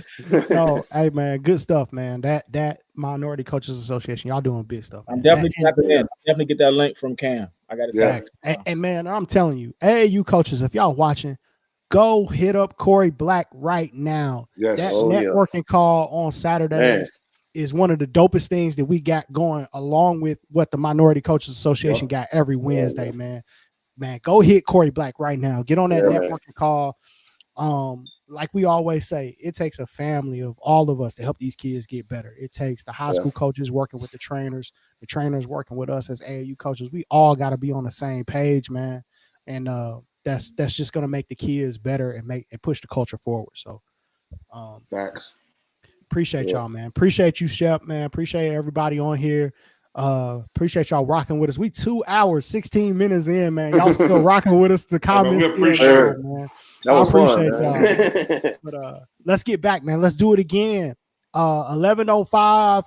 No, hey man, good stuff, man. That Minority Coaches Association, y'all doing big stuff. Man. I'm definitely tapping in. Definitely get that link from Cam. I got to tell you. And man, I'm telling you, AAU coaches, if y'all watching, go hit up Corey Black right now. Yes. That networking call on Saturday is one of the dopest things that we got going, along with what the Minority Coaches Association got every Wednesday, man. Man, go hit Corey Black right now. Get on that networking call. Like we always say, it takes a family of all of us to help these kids get better. It takes the high school coaches working with the trainers working with us as AAU coaches. We all got to be on the same page, man. And that's just gonna make the kids better and push the culture forward. So, facts. Appreciate y'all, man. Appreciate you, Shep, man. Appreciate everybody on here. Appreciate y'all rocking with us. We 2 hours, 16 minutes in, man. Y'all still rocking with us. The comments still down, man. That was fun, y'all. But let's get back, man. Let's do it again. 11:05.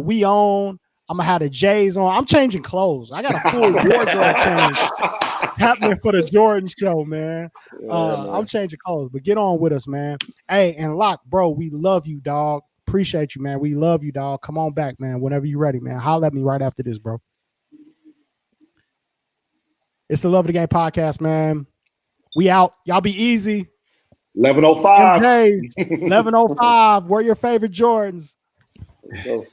We on. I'm gonna have the J's on. I'm changing clothes. I got a full wardrobe change happening for the Jordan show, man. I'm changing clothes, but get on with us, man. Hey, and Locke, bro, we love you, dog. Appreciate you, man. We love you, dog. Come on back, man. Whenever you're ready, man. Holler at me right after this, bro. It's the Love of the Game podcast, man. We out. Y'all be easy. 11:05. 11:05. Wear your favorite Jordans. Let's go.